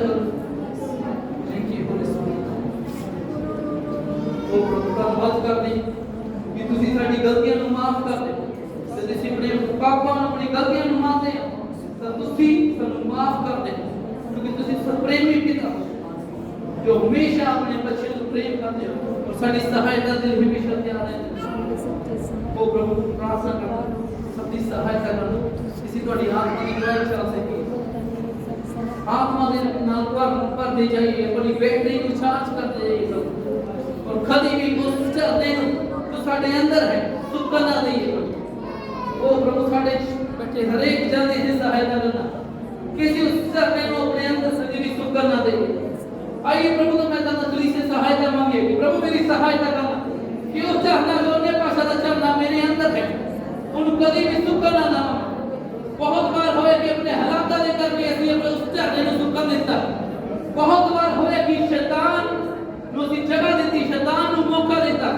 करो थैंक यू होली स्पिरिट वो प्रभु का धन्यवाद करते कि तुसी साडी गलतियां नु माफ कर दे ते तुसी अपने पापां नु अपनी गलतियां नु मानते तो तुसी सानू माफ कर दे क्योंकि तुसी प्रेमी पिता जो हमेशा अपने बच्चे को प्रेम करते हो और साडी सहायता के लिए हमेशा तैयार है वो प्रभु प्रार्थना करता सबकी सहायता करो किसी ਤੁਹਾਡੀ आत्मा की गवाही चल सके आत्मा दे नाल पर दे जाइए अपनी बैटरी को चार्ज करते जाइए प्रभु और कभी भी उस चलते जो साडे अंदर है सुक्का ना दइए वो प्रभु साडे बच्चे हर एक जल्दी से सहायता करना किसी उस चलते को अपने अंदर से भी सुक्का ना दइए आइए प्रभु तो मैं तुझी से सहायता मांगे प्रभु मेरी सहायता करना कि उस चाहना जो ने पासा दा चलना मेरे अंदर है उन कभी भी सुक्का ना बहुत बार होए कि अपने हालात दे करके असि अपने उस चाहने को सुक्का देता बहुत बार होए कि शैतान नु सी जगह देती शैतान नु मौका देता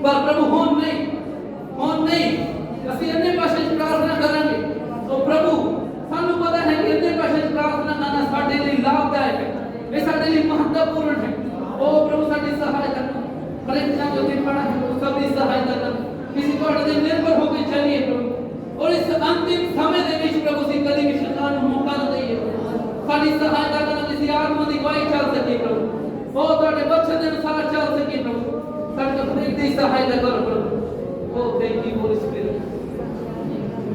पर प्रभु होन नहीं असि अन्य पासे प्रार्थना करेंगे तो प्रभु सानू पता है कि अन्य पासे प्रार्थना करना साडे लिए लाभदायक है ये साडे लिए महत्वपूर्ण है ओ प्रभु साडी सहायता कर परीक्षा जो दिन पड़ा है वो सबकी सहायता कर किसी को अड़े निर्भर होकर चलिए प्रभु और इस अंतिम समय दे विच प्रभु सी कदी भी शैतान को मौका न दइए साडी सहायता करना किसी आत्मा दी गवाही चल सके प्रभु ओ तोड़े वचन के अनुसार चल सके प्रभु साडे हरेक दी सहायता करो प्रभु ओ thank you holy spirit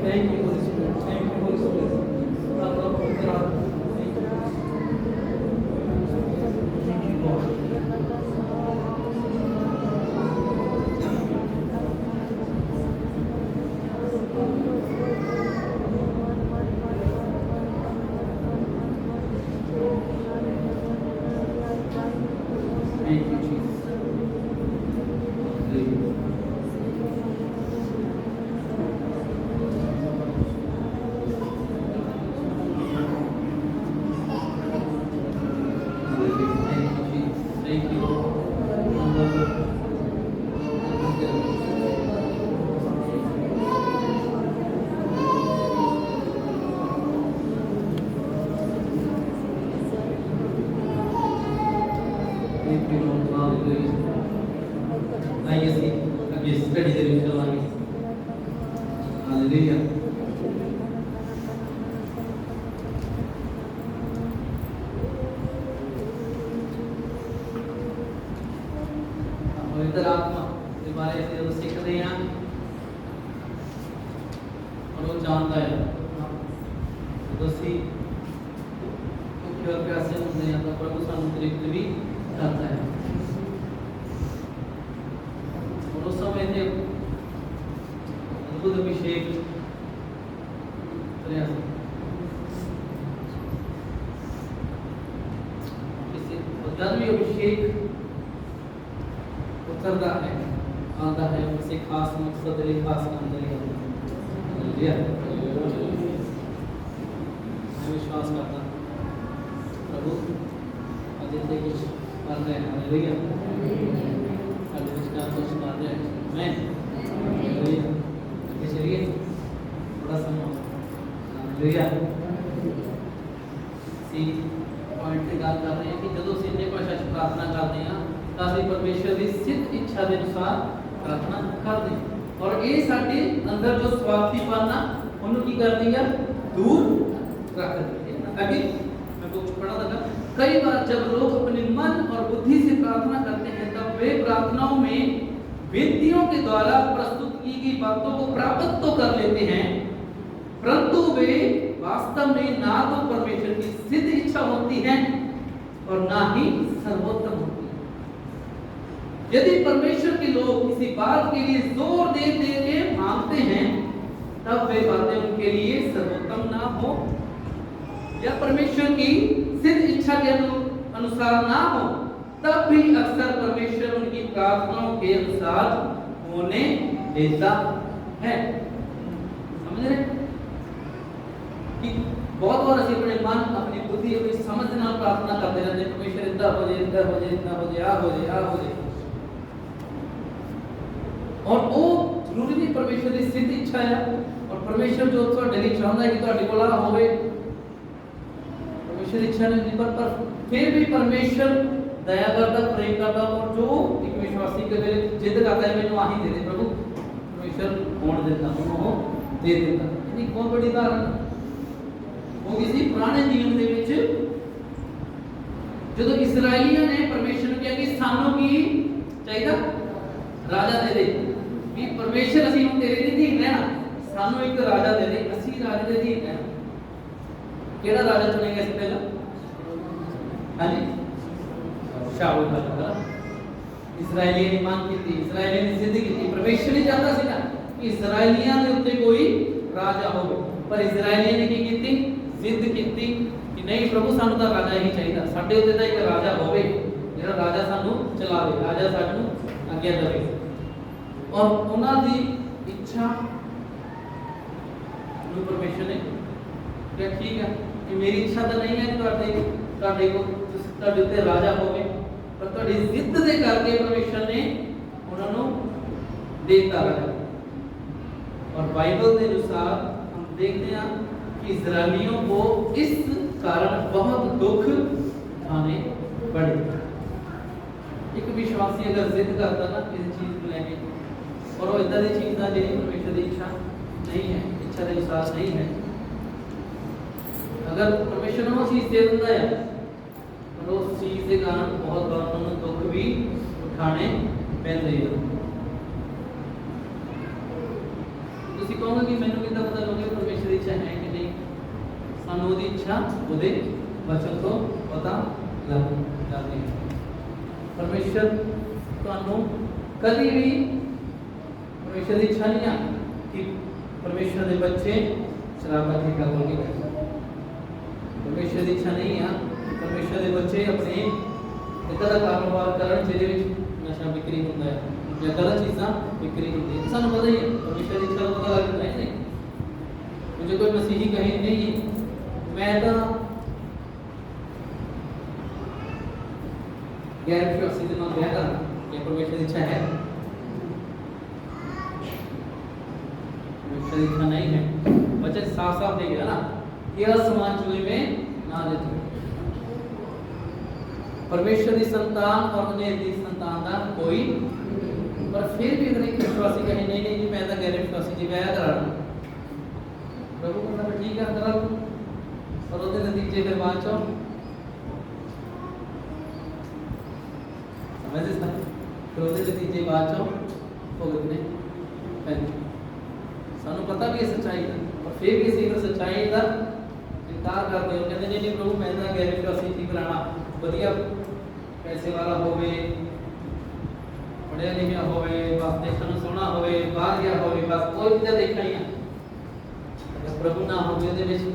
thank you holy spirit thank you holy spirit पवित्र आत्मा के बारे में जब सीखते हैं और वो जानता है तो सी और कैसे होते हैं तो प्रभु संतृप्त भी करता है और उस समय थे अद्भुत अभिषेक जब भी अभिषेक उतरता है आता है किसी खास मकसद के लिए खास काम करेगा मैं विश्वास करता प्रभु आदित्य कुछ कर रहे हैं हालेलुया आदित्य कुछ कर रहे हैं मैं हालेलुया चलिए थोड़ा समय हालेलुया सी पॉइंट की बात कर रहे हैं कि जब सीधे भाषा च प्रार्थना करते हैं ਤਾਂ ਅਸੀਂ ਪਰਮੇਸ਼ਰ ਦੀ ਸਿੱਧ ਇੱਛਾ ਦੇ ਅਨੁਸਾਰ ਪ੍ਰਾਰਥਨਾ ਕਰਦੇ ਔਰ ਇਹ ਸਾਡੇ ਅੰਦਰ ਜੋ ਸਵਾਰਥੀਪਨ ਆ ਉਹਨੂੰ ਕੀ ਕਰਦੀ ਆ दूर रखती है। अभी मैं कुछ पढ़ा था कई बार जब लोग अपने मन और बुद्धि से प्रार्थना करते हैं तब वे प्रार्थनाओं में विनतियों के द्वारा प्रस्तुत की गई बातों को प्राप्त तो कर लेते हैं परंतु वे वास्तव में ना तो परमेश्वर की सिद्ध इच्छा होती है और ना ही सर्वोत्तम होती है। यदि परमेश्वर के लोग किसी बात के लिए जोर दे दे के मांगते हैं तब वे बातें उनके लिए सर्वोत्तम ना हो या परमेश्वर की सिद्ध इच्छा के अनुसार ना हो तब भी अक्सर परमेश्वर उनकी प्रार्थनाओं के अनुसार होने देता है। समझ रहे कि बहुत बार असि अपने मन अपनी बुद्धि अपनी समझ नाल प्रार्थना करते रहते परमेश्वर इतना हो जाए इतना हो जाए इतना हो जाए आ हो जाए आ हो जाए और वो जरूरी नहीं परमेश्वर की सिद्ध इच्छा है और परमेश्वर जो ਤੁਹਾਡੇ ਲਈ ਚਾਹੁੰਦਾ ਹੈ ਕਿ ਤੁਹਾਡੇ ਕੋਲ ਆ ਹੋਵੇ परमेश्वर इच्छा नहीं पर फिर भी परमेश्वर दया करता प्रेम करता और जो एक विश्वासी के लिए जिद करता है मैंने आही दे दे प्रभु परमेश्वर होने देता उन्होंने दे देता ये बहुत बड़ी उदाहरण वो किसी पुराने नियम ਦੇ ਵਿੱਚ ਜਦੋਂ ਇਸਰਾਈਲੀਆਂ ਨੇ परमेश्वर ਨੂੰ ਕਿਹਾ ਕਿ ਸਾਨੂੰ ਕੀ ਚਾਹੀਦਾ ਰਾਜਾ ਦੇ ਦੇ ਵੀ परमेश्वर ਅਸੀਂ ਹੁਣ ਤੇਰੇ ਦੀ ਧੀ ਰਹਿਣਾ ਸਾਨੂੰ ਇੱਕ ਰਾਜਾ ਦੇ ਦੇ ਅਸੀਂ ਰਾਜੇ ਦੇ ਧੀ ਰਹਿਣਾ ਕਿਹੜਾ ਰਾਜਾ ਚੁਣੇਗਾ ਇਸ ਪਹਿਲਾਂ ਹਾਂਜੀ शाऊल का इस्राएलियों ने मांग की थी इस्राएलियों ने जिद की थी परमेश्वर ने चाहता सी ना कि इस्राएलियों के उत्ते कोई राजा हो पर इस्राएलियों ने की थी जिद की थी कि नहीं प्रभु सानू तो राजा ही चाहिए साडे उत्ते दा एक राजा होवे जेड़ा राजा सानू चलावे राजा सानू आज्ञा देवे और उन्हां दी इच्छा जो परमेश्वर ने क्या ठीक है कि मेरी इच्छा तो नहीं है ਤੁਹਾਡੇ को ਤੁਹਾਡੇ ਉੱਤੇ ਰਾਜਾ ਹੋਵੇ पर ਤੁਹਾਡੀ जिद ਦੇ ਕਰਕੇ परमेश्वर ने ਉਹਨਾਂ ਨੂੰ देता राजा और बाइबल के अनुसार हम देखते हैं कि इस्राएलियों को इस कारण बहुत दुख उठाने पड़े। एक विश्वासी अगर जिद करता ना किसी चीज को लेके और वो इतना दी चीज ना जी परमेश्वर की इच्छा नहीं है इच्छा के अनुसार नहीं है अगर परमेश्वर वो चीज दे देता है तो उस चीज के कारण बहुत बार उन्हें दुख भी खाने पैंदे हैं। ਤੁਸੀਂ ਕਹੋਗੇ ਕਿ ਮੈਨੂੰ ਕਿੱਦਾਂ ਪਤਾ ਲੱਗਿਆ ਪਰਮੇਸ਼ਰ ਦੀ ਇੱਛਾ ਹੈ ਕਿ ਨਹੀਂ? ਸਾਨੂੰ ਉਹਦੀ ਇੱਛਾ ਉਹਦੇ ਵਚਨ ਤੋਂ ਪਤਾ ਲੱਗ ਜਾਂਦੀ ਹੈ। ਪਰਮੇਸ਼ਰ ਤੁਹਾਨੂੰ ਕਦੀ ਵੀ ਪਰਮੇਸ਼ਰ ਦੀ ਇੱਛਾ ਨਹੀਂ ਆ ਕਿ ਪਰਮੇਸ਼ਰ ਦੇ ਬੱਚੇ ਸ਼ਰਾਬਾਂ ਦੀ ਗੱਲ ਹੋਗੀ। ਪਰਮੇਸ਼ਰ ਦੀ ਇੱਛਾ ਨਹੀਂ ਆ ਪਰਮੇਸ਼ਰ ਦੇ ਬੱਚੇ ਆਪਣੇ ਇਦਾਂ ਦਾ ਕਾਰੋਬਾਰ ਕਰਨ ਜਿਹਦੇ ਵਿੱਚ ਨਸ਼ਾ ਵਿਕਰੀ ਹੁੰਦਾ ਹੈ ਜਾਂ ਗਲਤ ਚੀਜ਼ਾਂ ਵਿਕਰੀ ਹੁੰਦੀ ਹੈ। ਸਾਨੂੰ ਪਤਾ ਹੀ ਹੈ ਪਰਮੇਸ਼ਰ ਦੀ ਇੱਛਾ ਦਾ ਪਤਾ ਲੱਗ ਜਾਂਦਾ ਹੈ ਨਹੀਂ। ਜੇ ਕੋਈ ਮਸੀਹੀ ਕਹੇ ਨਹੀਂ ਮੈਂ ਤਾਂ गैर विश्वासी के नाम क्या करना ये परमेश्वर की इच्छा है? परमेश्वर की इच्छा नहीं है। वचन साफ साफ देखेगा ना कि असमान चूल्हे में ना देते। परमेश्वर की संतान और अन्य की संतान का कोई पर फिर भी अगर एक विश्वासी कहे नहीं नहीं जी मैं तो गैर विश्वासी जी ब्याह करा प्रभु कहता है ठीक है करा और उसके नतीजे फिर बाद चो समझे सर फिर उसके नतीजे बाद चो भुगतने पैंदे। सानू पता भी है सच्चाई का और फिर भी इसी सच्चाई का इनकार करते हो कहते नहीं प्रभु मैं तो गैर विश्वासी जी कराना बढ़िया पैसे वाला होवे पढ़िया लिखा होवे बस देखने सोना होवे बाहर गया होवे बस कोई चीज़ देखना ही है अगर प्रभु ना हो दे विच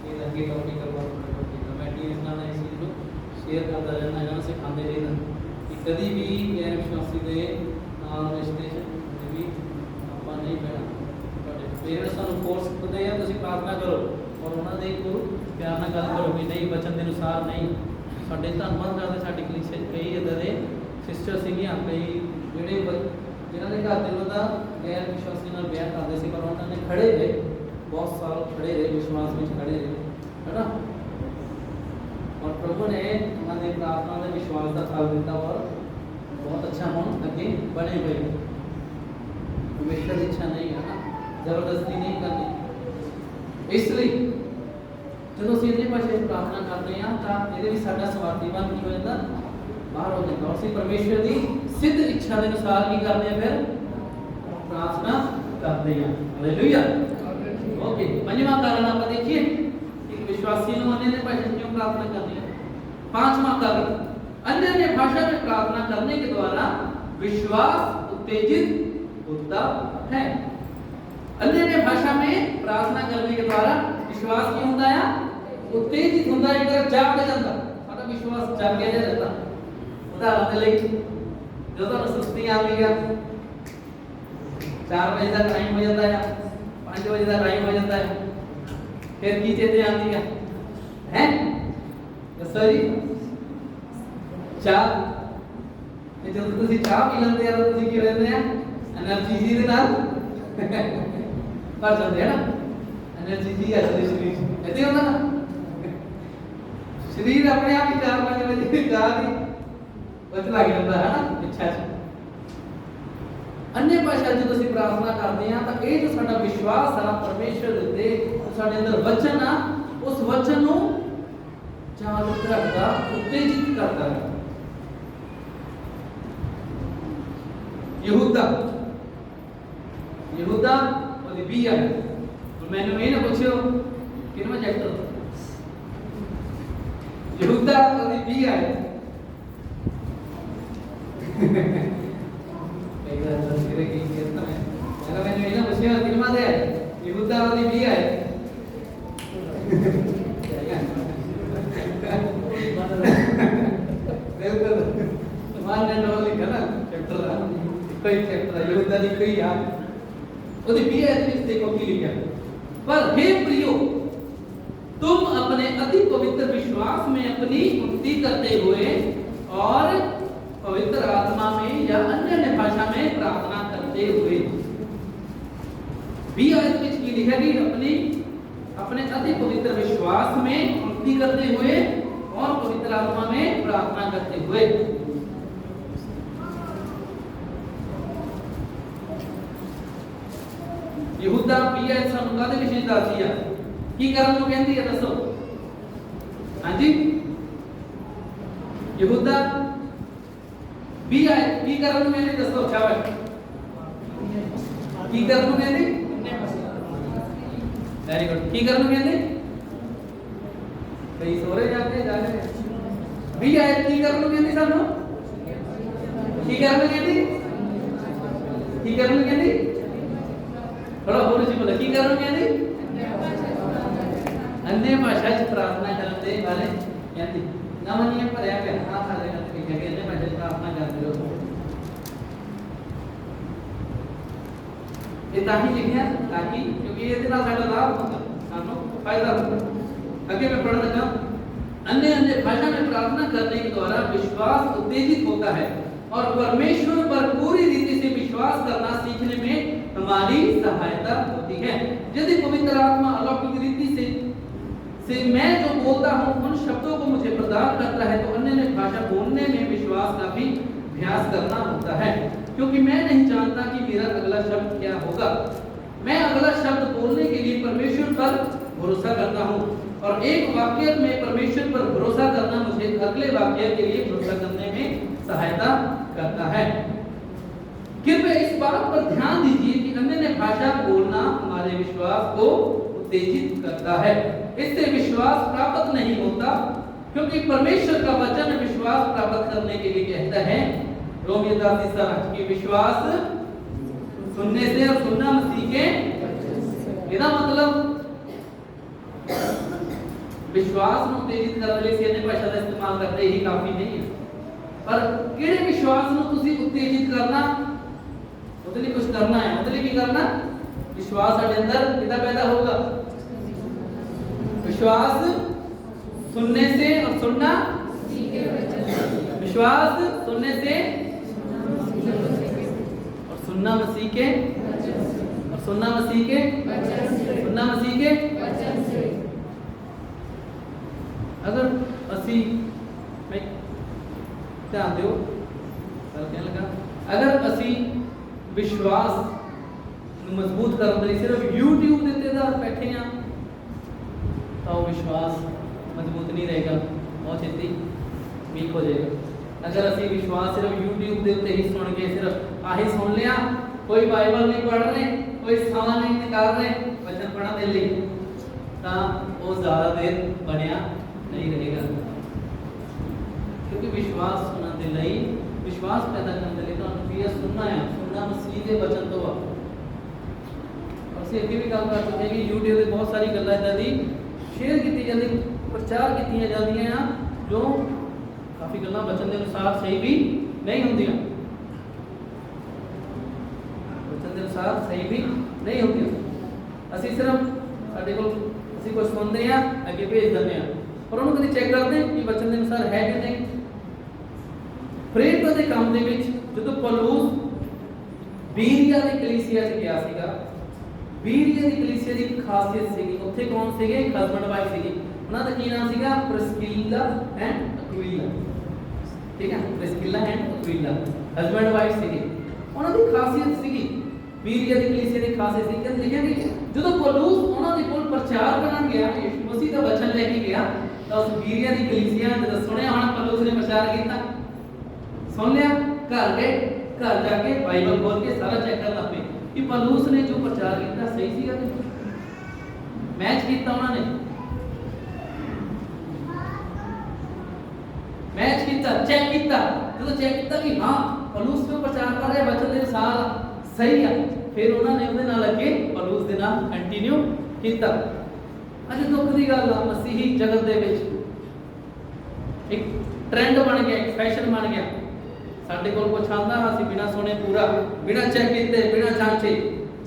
ये लगी टॉपिक का बहुत टॉपिक मैं टीवी में इस चीज को शेयर करता रहना है से खाते रहना कि कभी भी गैर विश्वासी के नाल रिश्ते च भी आपा नहीं पैना पेरेंट्स ਨੂੰ ਫੋਰਸ ਕਰਦੇ ਆ ਤੁਸੀਂ ਪ੍ਰਾਰਥਨਾ ਕਰੋ और उन्होंने को प्यार ना गल करो कि नहीं वचन के अनुसार नहीं साढ़े धन्यवाद करते साड़ी कलीसिया कई इदा के सिस्टर सीगियां कई जोड़े जिन्होंने घर दिलों का गैर विश्वासी नाल ब्याह करते सी पर उन्होंने खड़े रहे बहुत साल खड़े रहे विश्वास में खड़े रहे है ना और प्रभु ने उन्होंने प्रार्थना के विश्वास का फल दिता और बहुत अच्छा हम अगे बने हुए परमेश्वर की इच्छा नहीं है ना जबरदस्ती नहीं करनी इसलिए जो ਅਸੀਂ ਇਹਦੇ ਭਾਸ਼ਾ ਪ੍ਰਾਰਥਨਾ ਕਰਦੇ ਹਾਂ ਤਾਂ ਇਹਦੇ ਵਿੱਚ ਸਾਡਾ ਸਵਾਰਥੀਪਨ ਕੀ ਹੋ ਜਾਂਦਾ ਬਾਹਰ ਹੋ ਜਾਂਦਾ। ਅਸੀਂ ਪਰਮੇਸ਼ਰ ਦੀ ਸਿੱਧ ਇੱਛਾ ਦੇ ਅਨੁਸਾਰ ਕੀ ਕਰਦੇ ਹਾਂ ਫਿਰ ਪ੍ਰਾਰਥਨਾ ਕਰਦੇ ਹਾਂ। ਹਾਲੇਲੂਇਆ ओके पंजवां कारण आप देखिए एक विश्वासी ने अन्य भाषा में क्यों प्रार्थना करनी है। पांचवां कारण अन्य भाषा में प्रार्थना करने के द्वारा विश्वास उत्तेजित होता है। अन्य भाषा में प्रार्थना करने के द्वारा विश्वास की होता है उत्तेजित होता है एक तरफ जाग जाता सारा विश्वास जाग जाता। उदाहरण के लिए जो तो सुस्ती आ गई 4 बजे का टाइम हो जाता है 5 बजे का टाइम हो जाता है फिर की चेते आती है सॉरी चाह ये जो तुसी चाह पी लेंदे आ तुसी की लेंदे आ एनर्जी जी दे नाल कर जाते हैं ना एनर्जी जी आ जाती शरीर ऐसे होता ना शरीर अपने आप ही 4-5 बजे जाग बच लग जाता है ना इच्छा से। अन्य भाषा जो ਅਸੀਂ प्रार्थना करते हैं तो ये जो साडा विश्वास है परमेश्वर दे साडे अंदर वचन आ उस वचन ਨੂੰ ਜਾਗਰੂਕ ਰੱਖਦਾ उत्तेजित करता है। यहूदा ਉਹਦੀ ਵੀ ਹੈ ਮੈਨੂੰ ਇਹ ਨਾ ਪੁੱਛਿਓ ਕਿਹੜਾ ਚੈਪਟਰ यहूदा ਉਹਦੀ ਵੀ ਹੈ कई बार तस्वीरें की कहता है अगर मैंने ये ना पूछा कितना दे यहूदा वाली भी है बिल्कुल तुम्हारे नाम लिखा ना चैप्टर कोई चैप्टर यहूदा की कोई याद वो भी है इस देखो की लिखा पर हे प्रियो तुम अपने अति पवित्र विश्वास में अपनी उन्नति करते हुए और पवित्र आत्मा में या अन्य भाषा में प्रार्थना करते हुए भी आयत में की लिखा कि अपने अति पवित्र विश्वास में उन्नति करते हुए और पवित्र आत्मा में प्रार्थना करते हुए। यहूदा भी है सानू कादे विशेष दासी है की करन नु कहंदी है दसो जी यहूदा भी आए की करन में नहीं दसो शाबाश की करन में नहीं वेरी गुड की करन में नहीं कई सोरे जाते जा रहे भी आए की करन में नहीं सानू की करन में नहीं की करन में नहीं थोड़ा और जी बोला की करन में नहीं अन्य भाषा च प्रार्थना करते वाले कहते ना मनिए पर है हां सारे करते हैं अन्य भाषा च प्रार्थना करते रहो ये ताकि लिखिया ताकि क्योंकि ये दिन साडा लाभ होता सानू फायदा होता आगे मैं पढ़ लगा अन्य अन्य भाषा में प्रार्थना करने के द्वारा विश्वास उत्तेजित होता है और परमेश्वर पर पूरी रीति से विश्वास करना सीखने में हमारी सहायता होती है। यदि पवित्र आत्मा अलौकिक रीति से मैं जो बोलता हूँ उन शब्दों को मुझे प्रदान करता है तो अन्य भाषा बोलने में विश्वास का भी अभ्यास करना होता है, क्योंकि मैं नहीं जानता कि मेरा अगला शब्द क्या होगा। मैं अगला शब्द बोलने के लिए परमेश्वर पर भरोसा करता हूँ और एक वाक्य में परमेश्वर पर भरोसा करना मुझे अगले वाक्य के लिए भरोसा करने में सहायता करता है। कृपया इस बात पर ध्यान दीजिए कि अन्य भाषा बोलना हमारे विश्वास को उत्तेजित करता है। इससे विश्वास प्राप्त नहीं होता, क्योंकि परमेश्वर का वचन विश्वास प्राप्त करने के लिए कहता है रोमियो 10:7 कि विश्वास सुनने से और सुनना मसीह के इसका मतलब विश्वास ਨੂੰ उत्तेजित ਕਰਨ ਲਈ अन्य भाषा ਦਾ इस्तेमाल करते ही काफी नहीं है, पर किहड़े विश्वास ਨੂੰ ਤੁਸੀਂ उत्तेजित करना ਉਹਦੇ ਲਈ ਕੁਝ ਕਰਨਾ ਹੈ। ਉਹਦੇ ਲਈ ਕੀ ਕਰਨਾ? विश्वास ਸਾਡੇ अंदर कितना पैदा होगा? विश्वास सुनने से और सुनना विश्वास सुनने से और सुनना मसीह के और सुनना मसीह के सुनना मसीह के अगर असी मैं ध्यान दो कहने लगा अगर असी विश्वास मजबूत करने लिए सिर्फ YouTube ਦੇ ਉੱਤੇ ਆਧਾਰ ਬੈਠੇ ਆ ਤਾਂ ਉਹ ਵਿਸ਼ਵਾਸ ਮਜ਼ਬੂਤ ਨਹੀਂ ਰਹੇਗਾ, ਬਹੁਤ ਛੇਤੀ ਵੀਕ ਹੋ ਜਾਏਗਾ। अगर ਅਸੀਂ ਵਿਸ਼ਵਾਸ ਸਿਰਫ YouTube ਦੇ ਉੱਤੇ ਹੀ ਸੁਣ ਕੇ ਸਿਰਫ ਆਹੀ ਸੁਣ ਲਿਆ, ਕੋਈ ਬਾਈਬਲ ਨਹੀਂ ਪੜ੍ਹ ਰਹੇ, ਕੋਈ ਸਮਾਂ ਨਹੀਂ ਨਿਕਾਲ ਰਹੇ ਵਚਨ ਪੜ੍ਹਨ ਦੇ ਲਈ, ਤਾਂ ਉਹ ਜ਼ਿਆਦਾ ਦੇਰ ਬਣਿਆ नहीं रहेगा। क्योंकि विश्वास सुनने ਦੇ ਲਈ विश्वास पैदा करने ਦੇ ਲਈ ਤੁਹਾਨੂੰ ਕੀ ਸੁਣਨਾ ਹੈ? ਸੁਣਨਾ ਮਸੀਹ ਦੇ ਵਚਨ ਤੋਂ ਆ। ਅਸੀਂ ਅੱਗੇ ਵੀ ਗੱਲ ਕਰ ਚੁੱਕੇ ਕਿ YouTube ਤੇ ਬਹੁਤ ਸਾਰੀ ਗੱਲਾਂ ਇਦਾਂ ਦੀ ਸ਼ੇਅਰ ਕੀਤੀ ਜਾਂਦੀ, ਪ੍ਰਚਾਰ ਕੀਤੀਆਂ ਜਾਂਦੀਆਂ ਆ ਜੋ ਕਾਫੀ ਗੱਲਾਂ ਵਚਨ ਦੇ ਅਨੁਸਾਰ ਸਹੀ ਵੀ ਨਹੀਂ ਹੁੰਦੀਆਂ, ਵਚਨ ਦੇ ਅਨੁਸਾਰ ਸਹੀ ਵੀ ਨਹੀਂ ਹੁੰਦੀਆਂ। ਅਸੀਂ ਸਿਰਫ ਸਾਡੇ ਕੋਲ ਅਸੀਂ ਕੁਝ ਸੁਣਦੇ ਆ ਅੱਗੇ ਭੇਜ ਦਿੰਦੇ ਆ, ਪਰ ਉਹਨੂੰ ਕਦੀ ਚੈੱਕ ਕਰਦੇ ਕਿ ਵਚਨ ਦੇ ਅਨੁਸਾਰ ਹੈ ਕਿ ਨਹੀਂ। ਪ੍ਰੇਰਿਤ ਦੇ ਕੰਮ ਦੇ ਵਿੱਚ ਜਦੋਂ ਪੌਲੁਸ ਬੀਰੀਆ ਦੀ ਕਲੀਸਿਆ 'ਚ ਗਿਆ ਸੀਗਾ, ਬੀਰੀਆ ਦੀ ਕਲੀਸਿਆ ਦੀ ਇੱਕ ਖਾਸੀਅਤ ਸੀਗੀ, ਉੱਥੇ ਕੌਣ ਸੀਗੇ? ਹਸਬੈਂਡ ਵਾਈਫ ਸੀਗੀ। ਉਹਨਾਂ ਦਾ ਕੀ ਨਾਮ ਸੀਗਾ? ਪ੍ਰਿਸਕਿਲਾ ਐਂਡ ਅਕਵਿਲਾ। ਠੀਕ ਹੈ, ਪ੍ਰਿਸਕਿਲਾ ਐਂਡ ਅਕਵਿਲਾ ਹਸਬੈਂਡ ਵਾਈਫ ਸੀਗੇ। ਉਹਨਾਂ ਦੀ ਖਾਸੀਅਤ ਸੀਗੀ, ਬੀਰੀਆ ਦੀ ਕਲੀਸਿਆ ਦੀ ਖਾਸੀਅਤ ਸੀ ਕਿ ਲਿਖਿਆ ਕਿ ਜਦੋਂ ਪੌਲੁਸ ਉਹਨਾਂ ਦੇ ਕੋਲ ਪ੍ਰਚਾਰ ਕਰਨ ਗਿਆ, ਯਿਸੂ ਮਸੀਹ ਦਾ ਵਚਨ ਲੈ ਕੇ ਗਿਆ, ਤਾਂ ਉਸ ਬੀਰੀਆ ਦੀ ਕਲੀਸਿਆ ਜਦੋਂ ਸੁਣਿਆ ਹੁਣ ਪੌਲੁਸ ਨੇ ਪ੍ਰਚਾਰ ਕੀਤਾ, ਸੁਣ ਲਿਆ, ਘਰ ਗਏ, ਘਰ ਜਾ ਕੇ ਬਾਈਬਲ ਖੋਲ ਕੇ ਸਾਰਾ ਚੈੱਕ ਕਰਨ ਲੱਗ ਪਏ ਕਿ ਪੌਲੁਸ ਨੇ ਜੋ ਪ੍ਰਚਾਰ ਕੀਤਾ ਸਹੀ ਸੀਗਾ ਕਿ ਨਹੀਂ। ਮੈਚ ਕੀਤਾ ਉਹਨਾਂ ਨੇ, मैच किया, चेक किया, जो चेक किया कि हाँ पौलुस जो प्रचार कर रहे वचन के अनुसार सही है, फिर उन्होंने उहदे नाल अगे पौलुस दे नाल कंटिन्यू किया। अज दुख की गल आ, मसीही जगत दे विच एक ट्रेंड बन गया, एक फैशन बन गया। साडे कोल कुछ आंदा, असीं बिना सुने पूरा बिना चेक कीते बिना जांचे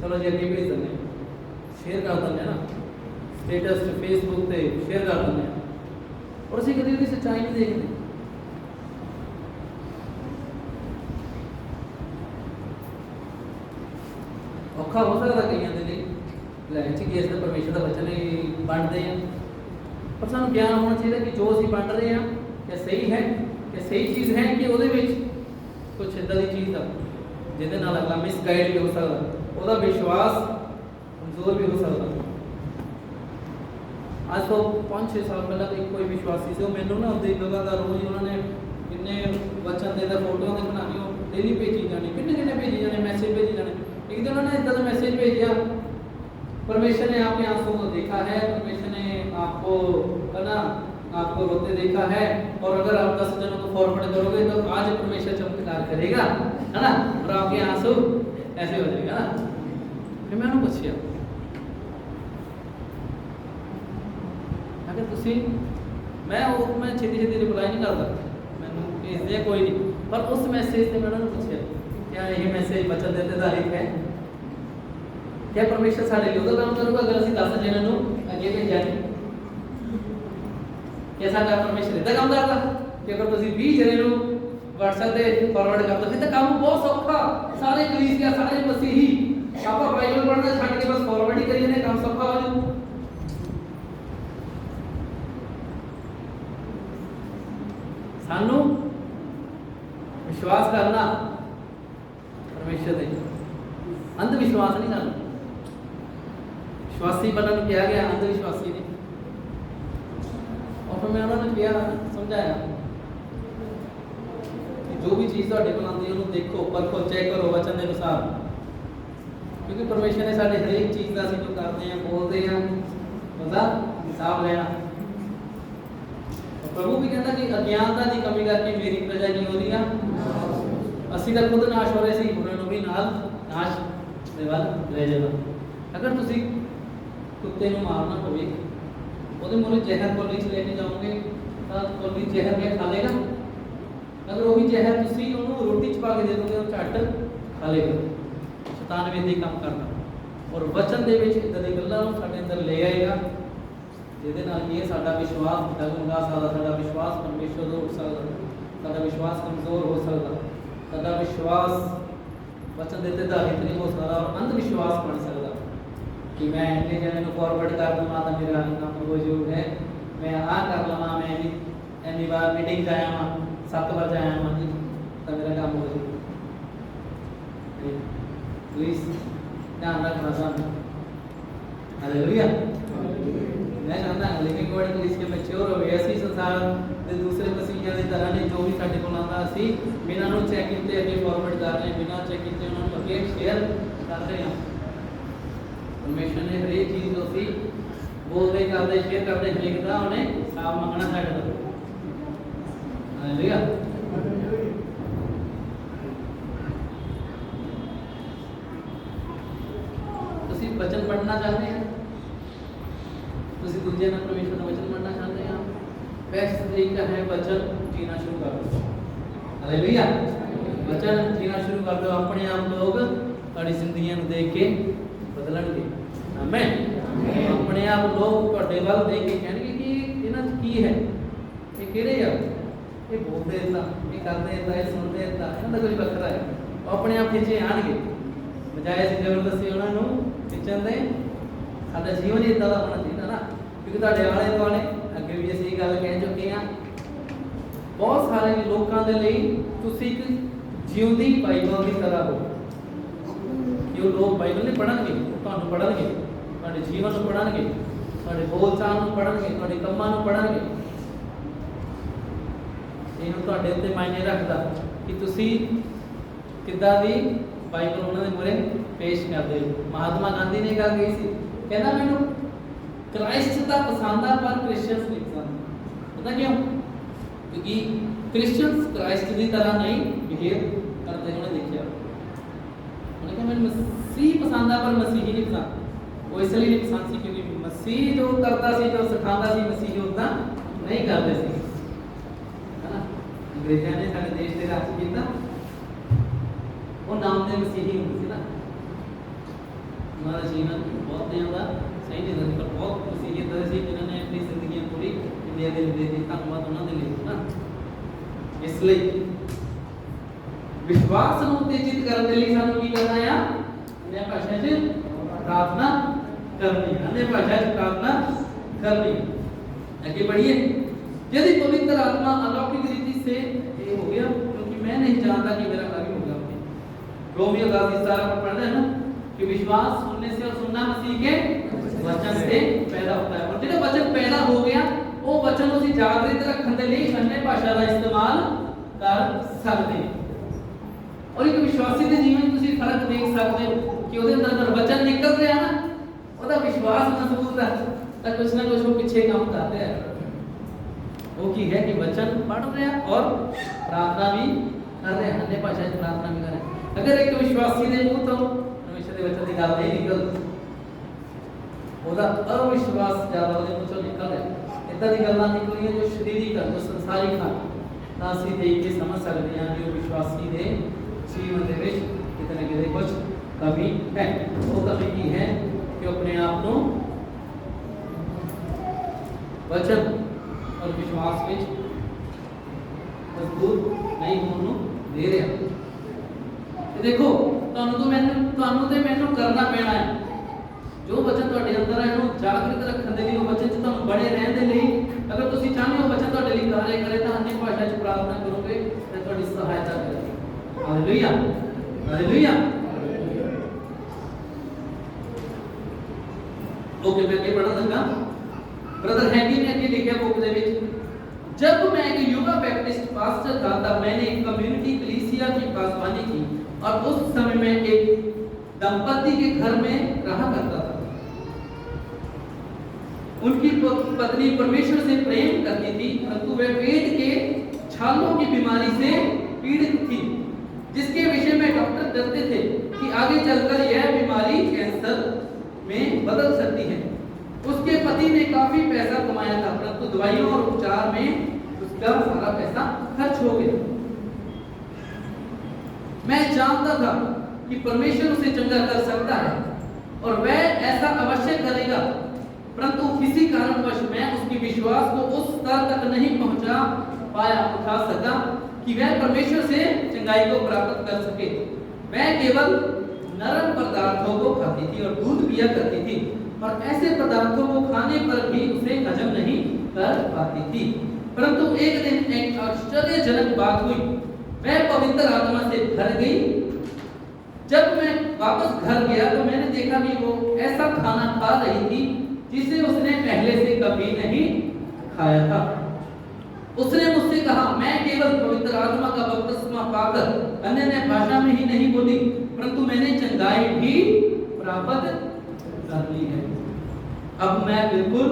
चलो जी अगे भेज दिंदे, शेयर कर दिंदे ना स्टेटस ते फेसबुक ते शेयर कर दिंदे, और असीं कदी उहदी सच्चाई नहीं देखदे। औखा हो सकता कईयां दे लई लाइन च कि असीं परमेश्वर का वचन ही पढ़ते हैं, पर सानूं ज्ञान होना चाहिए कि जो असीं पढ़ रहे हैं क्या सही है, क्या सही चीज़ है कि उहदे विच कुछ इदां दी चीज़ आ जिहदे नाल अगला मिसगाइड भी हो सकदा, उहदा विश्वास कमज़ोर भी हो सकदा। आज तो 5-6 साल पहले तो एक कोई विश्वासी से मैंने ना उनके लगातार रोज उन्होंने किन्ने वचन देता फोटो के बनानी डेली भेजी जानी किन्ने भेजी जाने मैसेज भेजी जाने। एक दिन उन्होंने इतना का मैसेज भेजा, परमेश्वर ने आपके आंसू को देखा है, परमेश्वर ने आपको है ना आपको रोते देखा है, और अगर आप 10 जनों को फॉरवर्ड करोगे तो आज परमेश्वर चमत्कार करेगा, है ना, और आपके आंसू ऐसे हो जाएगा ना। फिर मैंने पूछा अगर तुसी मैं छेती रिप्लाई नहीं करता, मैंने भेज दिया कोई नहीं, पर उस मैसेज से मैंने पूछा क्या ये मैसेज वचन देते तारीख है, क्या परमेश्वर साढ़े लिए काम करूँगा अगर असं 10 जनों अगे भेजा नहीं, क्या साडा परमेश्वर इतना काम करता कि अगर तुसी 20 जनों व्हाट्सएप पे फॉरवर्ड करते फिर तो काम बहुत सौखा, सारे कलीसिया सारे मसीही आप बाइबल पढ़ना छड़ के बस फॉरवर्ड ही करिए ने काम सौखा हो जाए। सानू विश्वास करना परमेश्वर दे, अंधविश्वास नहीं करना। विश्वासी बनने को कहा गया, अंधविश्वासी नहीं। और फिर मैं उन्होंने कहा समझाया कि जो भी चीज़ तुहाडे कोल आंदी उन्होंने देखो परखो चेक करो वचन के अनुसार, क्योंकि परमेश्वर ने साडे हर एक चीज़ का असीं जो करते हैं बोलते हैं उसका हिसाब लेना। प्रभु भी कहता कि अज्ञानता की कमी करके मेरी प्रजा नहीं हो रही है, असी तो खुद नाश हो रहे सी, उन्होंने भी नाश दे वाल ले जाना। अगर तुसी कुत्ते को मारना होवे ਉਹਦੇ ਮੂਹਰੇ ਜ਼ਹਿਰ ਕੋਲੀ ਚ ਲੈ ਕੇ ਜਾਓਗੇ ਤਾਂ ਕੋਲੀ ਜ਼ਹਿਰ ਕੇ ਖਾ ਲੇਗਾ। ਅਗਰ ਉਹੀ ਜ਼ਹਿਰ ਤੁਸੀਂ ਉਹਨੂੰ ਰੋਟੀ ਚ ਪਾ ਕੇ ਦੇ ਦੋਗੇ ਉਹ ਝੱਟ ਖਾ ਲੇਗਾ। ਸ਼ੈਤਾਨ ਵੀ ਇਹੀ ਕੰਮ ਕਰਦਾ, ਔਰ ਵਚਨ ਦੇ ਵਿੱਚ ਇਦਾਂ ਦੀ ਗੱਲਾਂ ਨੂੰ ਸਾਡੇ ਅੰਦਰ ਲੈ ਆਏਗਾ ਜਿਹਦੇ ਨਾਲ ਇਹ ਸਾਡਾ ਵਿਸ਼ਵਾਸ ਡਗਮਗਾ ਸਕਦਾ, ਸਾਡਾ ਵਿਸ਼ਵਾਸ ਪਰਮੇਸ਼ਵਰ ਤੋਂ ਉੱਠ ਸਕਦਾ, ਸਾਡਾ ਵਿਸ਼ਵਾਸ ਕਮਜ਼ੋਰ ਹੋ ਸਕਦਾ, ਸਾਡਾ ਵਿਸ਼ਵਾਸ ਵਚਨ ਦੇ ਤੇ ਆਧਾਰਿਤ ਨਹੀਂ ਹੋ ਸਕਦਾ ਔਰ ਅੰਧ ਵਿਸ਼ਵਾਸ ਬਣ ਸਕਦਾ कि मैं इतने जने को फॉरवर्ड कर दूँगा तो मेरा काम हो जो है मैं आ कर लवा, मैं एनी बार मीटिंग जाया वहाँ 7 बार जाया वहाँ जी तो मेरा काम हो जाए। प्लीज ध्यान रखना साहब, हालेलुया। मैं चाहता हूँ लिविंग वर्ड पुलिस के मैच्योर हो गए ऐसी संसार के दूसरे मसीहियां की तरह नहीं, जो भी साढ़े को आंदा असी बिना नु चेक किए अगे फॉरवर्ड कर रहे हैं, बिना चेक किए उन्होंने अगे शेयर कर रहे हैं। परमेश्वर ने हर एक चीज़ जो सी बोलते करते शेयर करते लिखता उन्हें साफ मंगना साढ़े तो हालेलुया। तुसी वचन पढ़ना चाहते हैं, तुसी दूसरे ना परमेश्वर का वचन पढ़ना चाहते हैं, बेस्ट तरीका है वचन जीना शुरू कर दो। हालेलुया, वचन जीना शुरू कर दो, अपने आप लोग तुम्हारी जिंदगी देख के बदलणगे। आमीन। अपने आप लोग ਤੁਹਾਡੇ ਵੱਲ ਦੇਖ ਕੇ ਕਹਿਣਗੇ ਕਿ ਇਹਨਾਂ 'ਚ ਕੀ ਹੈ, ਇਹ ਕਿਹੜੇ ਆ, ਇਹ ਬੋਲਦੇ ਇਦਾਂ, ਇਹ ਕਰਦੇ ਇਦਾਂ, ਇਹ ਸੁਣਦੇ ਇਦਾਂ, ਇਹਨਾਂ ਦਾ ਕੁਝ ਵੱਖਰਾ ਹੈ। ਉਹ ਆਪਣੇ ਆਪ ਖਿੱਚੇ ਆਣਗੇ, ਬਜਾਏ ਅਸੀਂ ਜ਼ਬਰਦਸਤੀ ਉਹਨਾਂ ਨੂੰ ਖਿੱਚਣ ਦੇ। ਸਾਡਾ ਜੀਵਨ ਹੀ ਇਦਾਂ ਦਾ ਹੋਣਾ ਚਾਹੀਦਾ ਨਾ, ਕਿਉਂਕਿ ਤੁਹਾਡੇ ਆਲੇ ਦੁਆਲੇ ਅੱਗੇ ਵੀ ਅਸੀਂ ਇਹ ਗੱਲ ਕਹਿ ਚੁੱਕੇ ਹਾਂ, ਬਹੁਤ ਸਾਰੇ ਲੋਕਾਂ ਦੇ ਲਈ ਤੁਸੀਂ ਇੱਕ ਜਿਉਂਦੀ ਬਾਈਬਲ ਦੀ ਤਰ੍ਹਾਂ ਹੋ। ਜੋ ਲੋਕ ਬਾਈਬਲ ਨਹੀਂ ਪੜ੍ਹਨਗੇ ਤੁਹਾਨੂੰ ਪੜ੍ਹਨਗੇ, ਤੁਹਾਡੇ ਜੀਵਨ ਨੂੰ ਪੜ੍ਹਨਗੇ, ਤੁਹਾਡੇ ਬੋਲਚਾਲ ਨੂੰ ਪੜ੍ਹਨਗੇ, ਤੁਹਾਡੇ ਕੰਮਾਂ ਨੂੰ ਪੜ੍ਹਨਗੇ। ਇਹਨੂੰ ਤੁਹਾਡੇ ਉੱਤੇ ਮਾਇਨੇ ਰੱਖਦਾ ਕਿ ਤੁਸੀਂ ਕਿੱਦਾਂ ਦੀ ਬਾਈਬਲ ਉਹਨਾਂ ਦੇ ਮੂਹਰੇ ਪੇਸ਼ ਕਰਦੇ ਹੋ। ਮਹਾਤਮਾ ਗਾਂਧੀ ਨੇ ਗੱਲ ਕਹੀ ਸੀ, ਕਹਿੰਦਾ ਮੈਨੂੰ ਕ੍ਰਾਈਸਟ ਦਾ ਪਸੰਦ ਆ ਪਰ ਕ੍ਰਿਸਚੀਅਨਸ ਨਹੀਂ ਪਸੰਦ। ਪਤਾ ਕਿਉਂ? क्योंकि क्रिश्चियंस क्राइस्ट की तरह नहीं बिहेव करते। उन्होंने देखा, उन्होंने कहा मैंने मसीह पसंद है पर मसीही नहीं पसंद। वो इसलिए नहीं पसंद सी क्योंकि मसीह जो करता सी, जो सिखाता सी, मसीह उतना नहीं करते सी, है ना। अंग्रेजों ने सारे देश के राज किया, वो नाम के मसीही होंगे सी ना। हमारा जीवन बहुत ज़्यादा सही नहीं था, पर बहुत मसीहियत सी जिन्होंने अपनी जिंदगी पूरी इंडिया के लिए दी। धन्यवाद उन्होंने लिए ना। इसलिए विश्वास ਨੂੰ ਉਤੇਜਿਤ ਕਰਨ ਦੇ ਲਈ ਸਾਨੂੰ ਕੀ ਕਰਨਾ ਹੈ? अन्य भाषा से प्रार्थना करनी, अन्य भाषा से प्रार्थना करनी। आगे बढ़िए। यदि पवित्र आत्मा अलौकिक रीति से ये हो गया, क्योंकि मैं नहीं जानता कि मेरा कार्य होगा। रोमियो 10:17 पर पढ़ते हैं ना कि विश्वास सुनने से और सुनना मसीह के वचन से पैदा होता है। और जो वचन पैदा हो गया वो वचन उसी जागृत रखने के लिए अन्य भाषा का इस्तेमाल कर सकते हैं। और एक विश्वासी के जीवन में तुसी फर्क देख सकते हो कि ਉਹਦੇ अंदर वचन निकल रहा ना, ਉਹਦਾ विश्वास मजबूत है तो कुछ ना कुछ वो पीछे काम करते हैं। वो की है कि वचन पढ़ रहे हैं और प्रार्थना भी कर रहे हैं, अन्य भाषा में प्रार्थना भी कर रहे हैं। अगर एक विश्वासी ने मुंह तो परमेश्वर के वचन की गल नहीं निकल, ਉਹਦਾ अविश्वास ज्यादा ਉਹਦੇ ਮੂੰਹ ਚੋਂ ਨਿਕਲ ਰਿਹਾ। इतना दी गल्लां निकलियां जो शरीरिक जो संसारिक ਹਨ ਤਾਂ ਅਸੀਂ ਦੇਖ ਕੇ ਸਮਝ ਸਕਦੇ ਹਾਂ ਕਿ ਉਹ ਵਿਸ਼ਵਾसी ਦੇ जीवन ਦੇ ਵਿੱਚ ਕਿਤੇ ਨਾ ਕਿਤੇ ਕੁਝ कमी है। वो कमी की है कि अपने आप को वचन और विश्वास में मजबूत नहीं होने दे रहा। देखो ਤੁਹਾਨੂੰ ਤੇ ਮੈਨੂੰ ਕਰਨਾ ਪੈਣਾ ਹੈ जो वचन ਤੁਹਾਡੇ ਅੰਦਰ ਹੈ ਉਹਨੂੰ ਜਾਗਰਿਤ ਰੱਖਣ ਦੇ ਲਈ, ਉਹ वचन 'ਚ ਤੁਹਾਨੂੰ ਬਣੇ ਰਹਿਣ ਦੇ ਲਈ अगर ਤੁਸੀਂ ਚਾਹੁੰਦੇ ਹੋ वचन ਤੁਹਾਡੇ ਲਈ कार्य करे तो अन्य भाषा 'ਚ प्रार्थना करोगे तो ਤੁਹਾਡੀ सहायता करेगी। Hallelujah hallelujah. ओके मैं आगे पढ़ना लगा। ब्रदर हैगी ने आगे लिखा बुक दे विच, जब मैं एक युवा बैप्टिस्ट पास्टर था तब मैंने एक कम्युनिटी कलीसिया की पासवानी की और उस समय में एक दंपति के घर में रहा करता था। उनकी पत्नी परमेश्वर से प्रेम करती थी परंतु वह पेट के छालों की बीमारी से पीड़ित थी, जिसके विषय में डॉक्टर डरते थे कि आगे चलकर यह बीमारी कैंसर में बदल सकती है। उसके पति ने काफी पैसा कमाया था परंतु दवाइयों और उपचार में उसका सारा पैसा खर्च हो गया। मैं जानता था कि परमेश्वर उसे चंगा कर सकता है और वह ऐसा अवश्य करेगा, परंतु किसी कारणवश मैं उसके विश्वास को उस स्तर तक नहीं उठा सका कि वह परमेश्वर से चंगाई को प्राप्त कर सके। मैं केवल नरम पदार्थों को खाती थी और दूध पिया करती थी और ऐसे पदार्थों को खाने पर भी उसे हजम नहीं कर पाती थी। परंतु एक दिन एक आश्चर्यजनक बात हुई, मैं पवित्र आत्मा से भर गई। जब मैं वापस घर गया तो मैंने देखा कि वो ऐसा खाना खा रही थी जिसे उसने पहले से कभी नहीं खाया था। उसने मुझसे कहा, मैं केवल पवित्र आत्मा का बपतिस्मा पाकर अन्य भाषा में ही नहीं बोली परंतु मैंने चंगाई भी प्राप्त कर ली है। अब मैं बिल्कुल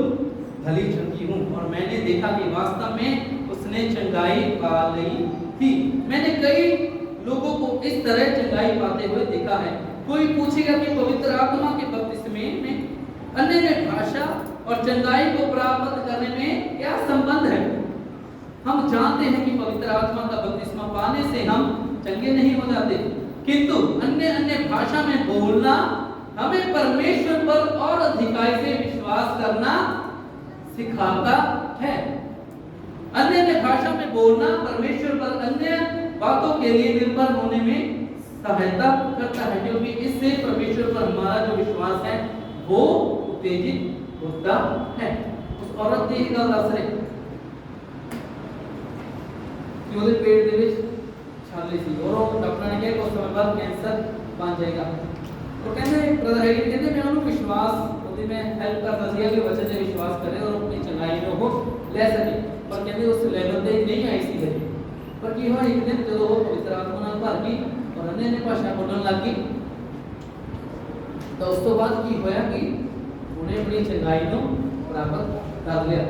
भली चुकी हूँ। और मैंने देखा कि वास्तव में उसने चंगाई पा ली थी। मैंने कई लोगों को इस तरह चंगाई पाते हुए देखा है। कोई पूछेगा कि पवित्र आत्मा के बपतिस्मे में अन्य भाषा और चंगाई को प्राप्त करने में क्या संबंध है? हम जानते हैं कि पवित्र आत्मा का बपतिस्मा पाने से हम चंगे नहीं हो जाते, किंतु अन्य भाषा में बोलना हमें परमेश्वर पर और अधिकाई से विश्वास करना सिखाता है। अन्य भाषा में बोलना परमेश्वर पर अन्य बातों के लिए निर्भर होने में सहायता करता है, क्योंकि इससे परमेश्वर पर हमारा जो विश्वास है वो उत्तेजित होता है। उस औरत ने गल दस रहे कि ਉਹਦੇ पेट ਦੇ ਵਿੱਚ ਛਾਲੇ ਸੀ और डॉक्टर ने कहा कि उस समय बाद कैंसर बन जाएगा। तो कहते ब्रदर है कहते मैं ਉਹਨੂੰ विश्वास ਉਹਦੀ मैं हेल्प करता ਸੀ कि बच्चे ने विश्वास करे और अपनी चंगाई ਨੂੰ ਉਹ ਲੈ सके, पर कहते उस लेवल ਤੇ नहीं आई सी है। पर ਕੀ ਹੋਇਆ, ਇੱਕ ਦਿਨ ਜਦੋਂ ਉਹ ਪਵਿੱਤਰ ਆਤਮਾ ਨਾਲ ਭਰ ਗਈ और अन्य भाषा बोलने लग गई तो उस तो बाद की होया कि उन्हें अपनी चंगाई को प्राप्त कर लिया।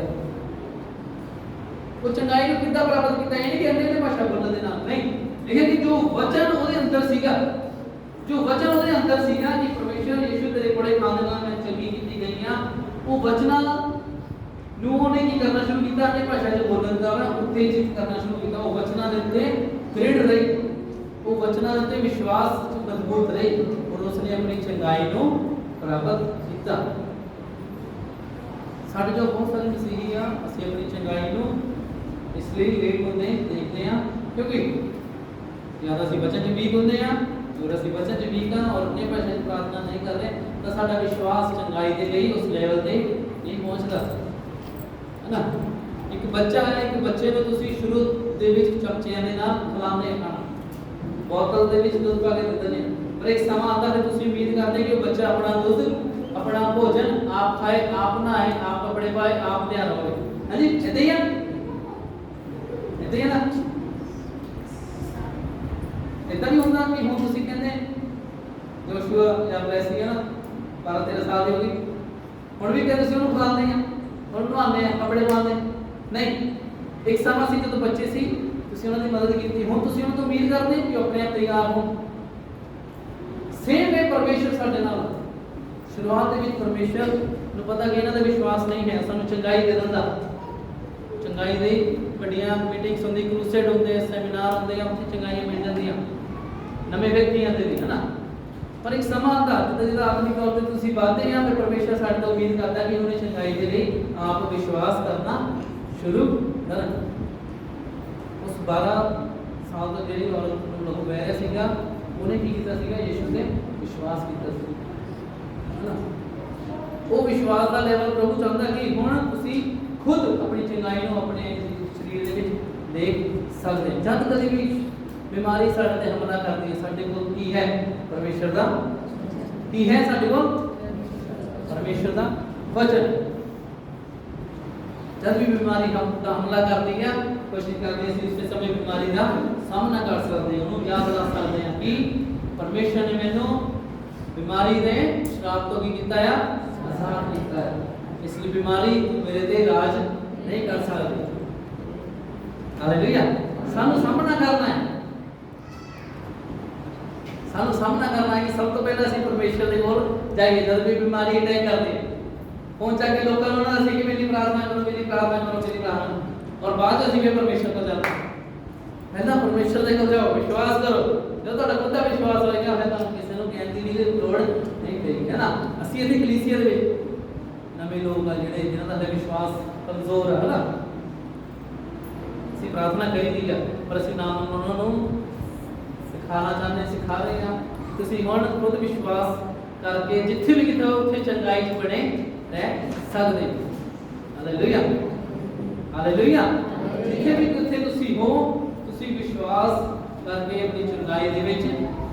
वो चंगाई को कितना प्राप्त किया है कि अन्य भाषा बोलने के नाम नहीं, लेकिन कि जो वचन ਉਹਦੇ अंदर सीगा, जो वचन ਉਹਦੇ अंदर सीगा कि परमेश्वर यीशु तेरे बड़े काम ਨਾਲ मैं चंगी की गई हां, वो वचना ਨੂੰ ਉਹਨੇ ਕੀ ਕਰਨਾ ਸ਼ੁਰੂ ਕੀਤਾ, अन्य भाषा जो बोलਣ ਦਾ उत्तेजित करना शुरू किया। वो वचना ਦੇ ਉੱਤੇ दृढ़ रही, वो वचना ਦੇ ਉੱਤੇ विश्वास मजबूत रही और उसने अपनी चंगाई को प्राप्त किया। साडे जो बहुत सारे मसीही आ ਅਸੀਂ अपनी चंगाई को इसलिए लेट होते देखते हैं क्योंकि ज्यादा ਅਸੀਂ वचन ਚ ਵੀਕ ਹੁੰਦੇ ਆ, जो ਅਸੀਂ वचन ਚ ਵੀਕ ਆ और अपने भाषा ਚ प्रार्थना नहीं कर रहे ਤਾਂ ਸਾਡਾ विश्वास चंगाई ਦੇ ਲਈ उस ਲੈਵਲ ਤੇ ਨਹੀਂ ਪਹੁੰਚਦਾ है ना। एक बच्चा है, एक बच्चे ਨੂੰ ਤੁਸੀਂ ਸ਼ੁਰੂ ਦੇ ਵਿੱਚ ਚਮਚਿਆਂ ਦੇ ਨਾਲ ਖਿਲਾਉਂਦੇ ਖਾਣਾ, बोतल ਦੇ ਵਿੱਚ ਦੁੱਧ ਪਾ ਕੇ ਦਿੰਦੇ ਨੇ, पर एक समा आता है ਤੁਸੀਂ उम्मीद करते कि वो बच्चा अपना दूध अपना भोजन आप खाए, आप नहाए, आप कपड़े पाए, आप तैयार हो गए। हाँ जी, ऐसे ही है, ऐसे ही है ना। इतना नहीं होता कि हम तुसी कहते जोशुआ या ब्लेसी है ना 12-13 साल की होगी, ਹੁਣ ਵੀ ਕਹਿੰਦੇ ਸੀ ਉਹਨੂੰ ਖਿਲਾਉਂਦੇ ਆ, ਉਹਨੂੰ ਨਹਾਉਂਦੇ ਆ, ਕੱਪੜੇ ਪਾਉਂਦੇ ਨਹੀਂ। ਇੱਕ ਸਮਾਂ ਸੀ ਜਦੋਂ ਬੱਚੇ ਸੀ, ਤੁਸੀਂ ਉਹਨਾਂ ਦੀ ਮਦਦ ਕੀਤੀ, ਹੁਣ ਤੁਸੀਂ ਉਹਨਾਂ ਤੋਂ ਉਮੀਦ ਕਰਦੇ ਕਿ ਉਹ ਆਪਣੇ ਆਪ ਤਿਆਰ ਹੋਣ। ਸੇਮ ਹੈ ਪਰਮੇਸ਼ਰ ਸਾਡੇ ਨਾਲ। ਸ਼ੁਰੂਆਤ ਦੇ ਵਿੱਚ ਪਰਮੇਸ਼ਰ ਨੂੰ ਪਤਾ ਕਿ ਇਹਨਾਂ ਦਾ ਵਿਸ਼ਵਾਸ ਨਹੀਂ ਹੈ, ਸਾਨੂੰ ਚੰਗਾਈ ਦੇ ਦਿੰਦਾ। ਚੰਗਾਈ ਦੀ ਵੱਡੀਆਂ ਮੀਟਿੰਗਸ ਹੁੰਦੀ, ਕਰੂਸੇਡ ਹੁੰਦੇ, ਸੈਮੀਨਾਰ ਹੁੰਦੇ ਆ, ਉੱਥੇ ਚੰਗਾਈਆਂ ਮਿਲ ਜਾਂਦੀਆਂ ਨਵੇਂ ਵਿਅਕਤੀਆਂ ਦੇ ਵੀ, ਹੈ ਨਾ। पर एक समा आता जिदा आत्मिक तौर पर तुसी बातें हैं, फिर परमेश्वर साडे तो उम्मीद करता है कि उन्हें चंगाई के लिए आप विश्वास करना शुरू करें। उस 12 साल तक जेडी औरत ਨੂੰ ਲਹੂ ਵਹਿ ਰਿਹਾ ਸੀਗਾ, ਉਹਨੇ ਕੀ ਕੀਤਾ ਸੀਗਾ? ਯਿਸੂ ਤੇ ਵਿਸ਼ਵਾਸ ਕੀਤਾ ਸੀ, ਹੈ ਨਾ। ਉਹ ਵਿਸ਼ਵਾਸ ਦਾ ਲੈਵਲ ਪ੍ਰਭੂ ਚਾਹੁੰਦਾ ਕਿ ਹੁਣ ਤੁਸੀਂ ਖੁਦ ਆਪਣੀ ਚੰਗਾਈ ਨੂੰ ਆਪਣੇ ਸਰੀਰ ਦੇ ਵਿੱਚ ਦੇਖ ਸਕਦੇ। ਜਦ ਕਦੇ ਵੀ बीमारी साढ़े ते हमला करती है, साढ़े को की है? परमेश्वर दा की है, साढ़े को परमेश्वर दा वचन। जब भी बीमारी हम हमला करती है, कोशिश करते हैं इस समय बीमारी का सामना कर सकते हैं, उन्होंने याद रख सकते हैं कि परमेश्वर ने मैनू बीमारी दे श्राप तो की कीता है, आजाद कीता है, इसलिए बीमारी मेरे ते राज नहीं कर सकती। हालेलुया। सानू सामना करना है, सानू सामना करना है कि सब तो पहले ਅਸੀਂ परमेश्वर ਦੇ ਕੋਲ ਜਾਈਏ। जब भी बीमारी अटैक करते हैं, पहुंचा के लोगों ने ਅਸੀਂ कि मेरी प्रार्थना करो, मेरी प्रार्थना करो, मेरी प्रार्थना, और बाद ਅਸੀਂ भी परमेश्वर को जाते हैं। पहला परमेश्वर ਦੇ ਕੋਲ ਜਾਓ, विश्वास करो। जो ਤੁਹਾਡਾ ਖੁਦ ਦਾ ਵਿਸ਼ਵਾਸ ਹੋਏਗਾ, ਫਿਰ ਤੁਹਾਨੂੰ ਕਿਸੇ ਨੂੰ ਕਹਿਣ ਦੀ ਲੋੜ ਨਹੀਂ ਪਏਗੀ, ਹੈ ਨਾ। ਅਸੀਂ ਇਹਦੀ ਕਲੀਸਿਆ ਦੇ ਵਿੱਚ ਨਵੇਂ ਲੋਕ ਆ ਜਿਹੜੇ ਜਿਨ੍ਹਾਂ ਦਾ ਵਿਸ਼ਵਾਸ ਕਮਜ਼ੋਰ ਹੈ ਨਾ, ਅਸੀਂ ਪ੍ਰਾਰਥਨਾ ਕਰੀਦੀ ਆ, ਪਰ ਅਸੀਂ ਨਾਮ ਉਹਨਾਂ ਨੂੰ सिखाना चाहते, सिखा रहे हैं। तुसी हुण खुद विश्वास करके जिथे भी किते उत्थे चंगाई च बने रह सकदे। Hallelujah, hallelujah. जिथे भी किते तुसी हो, तुसी विश्वास करके अपनी चंगाई दे विच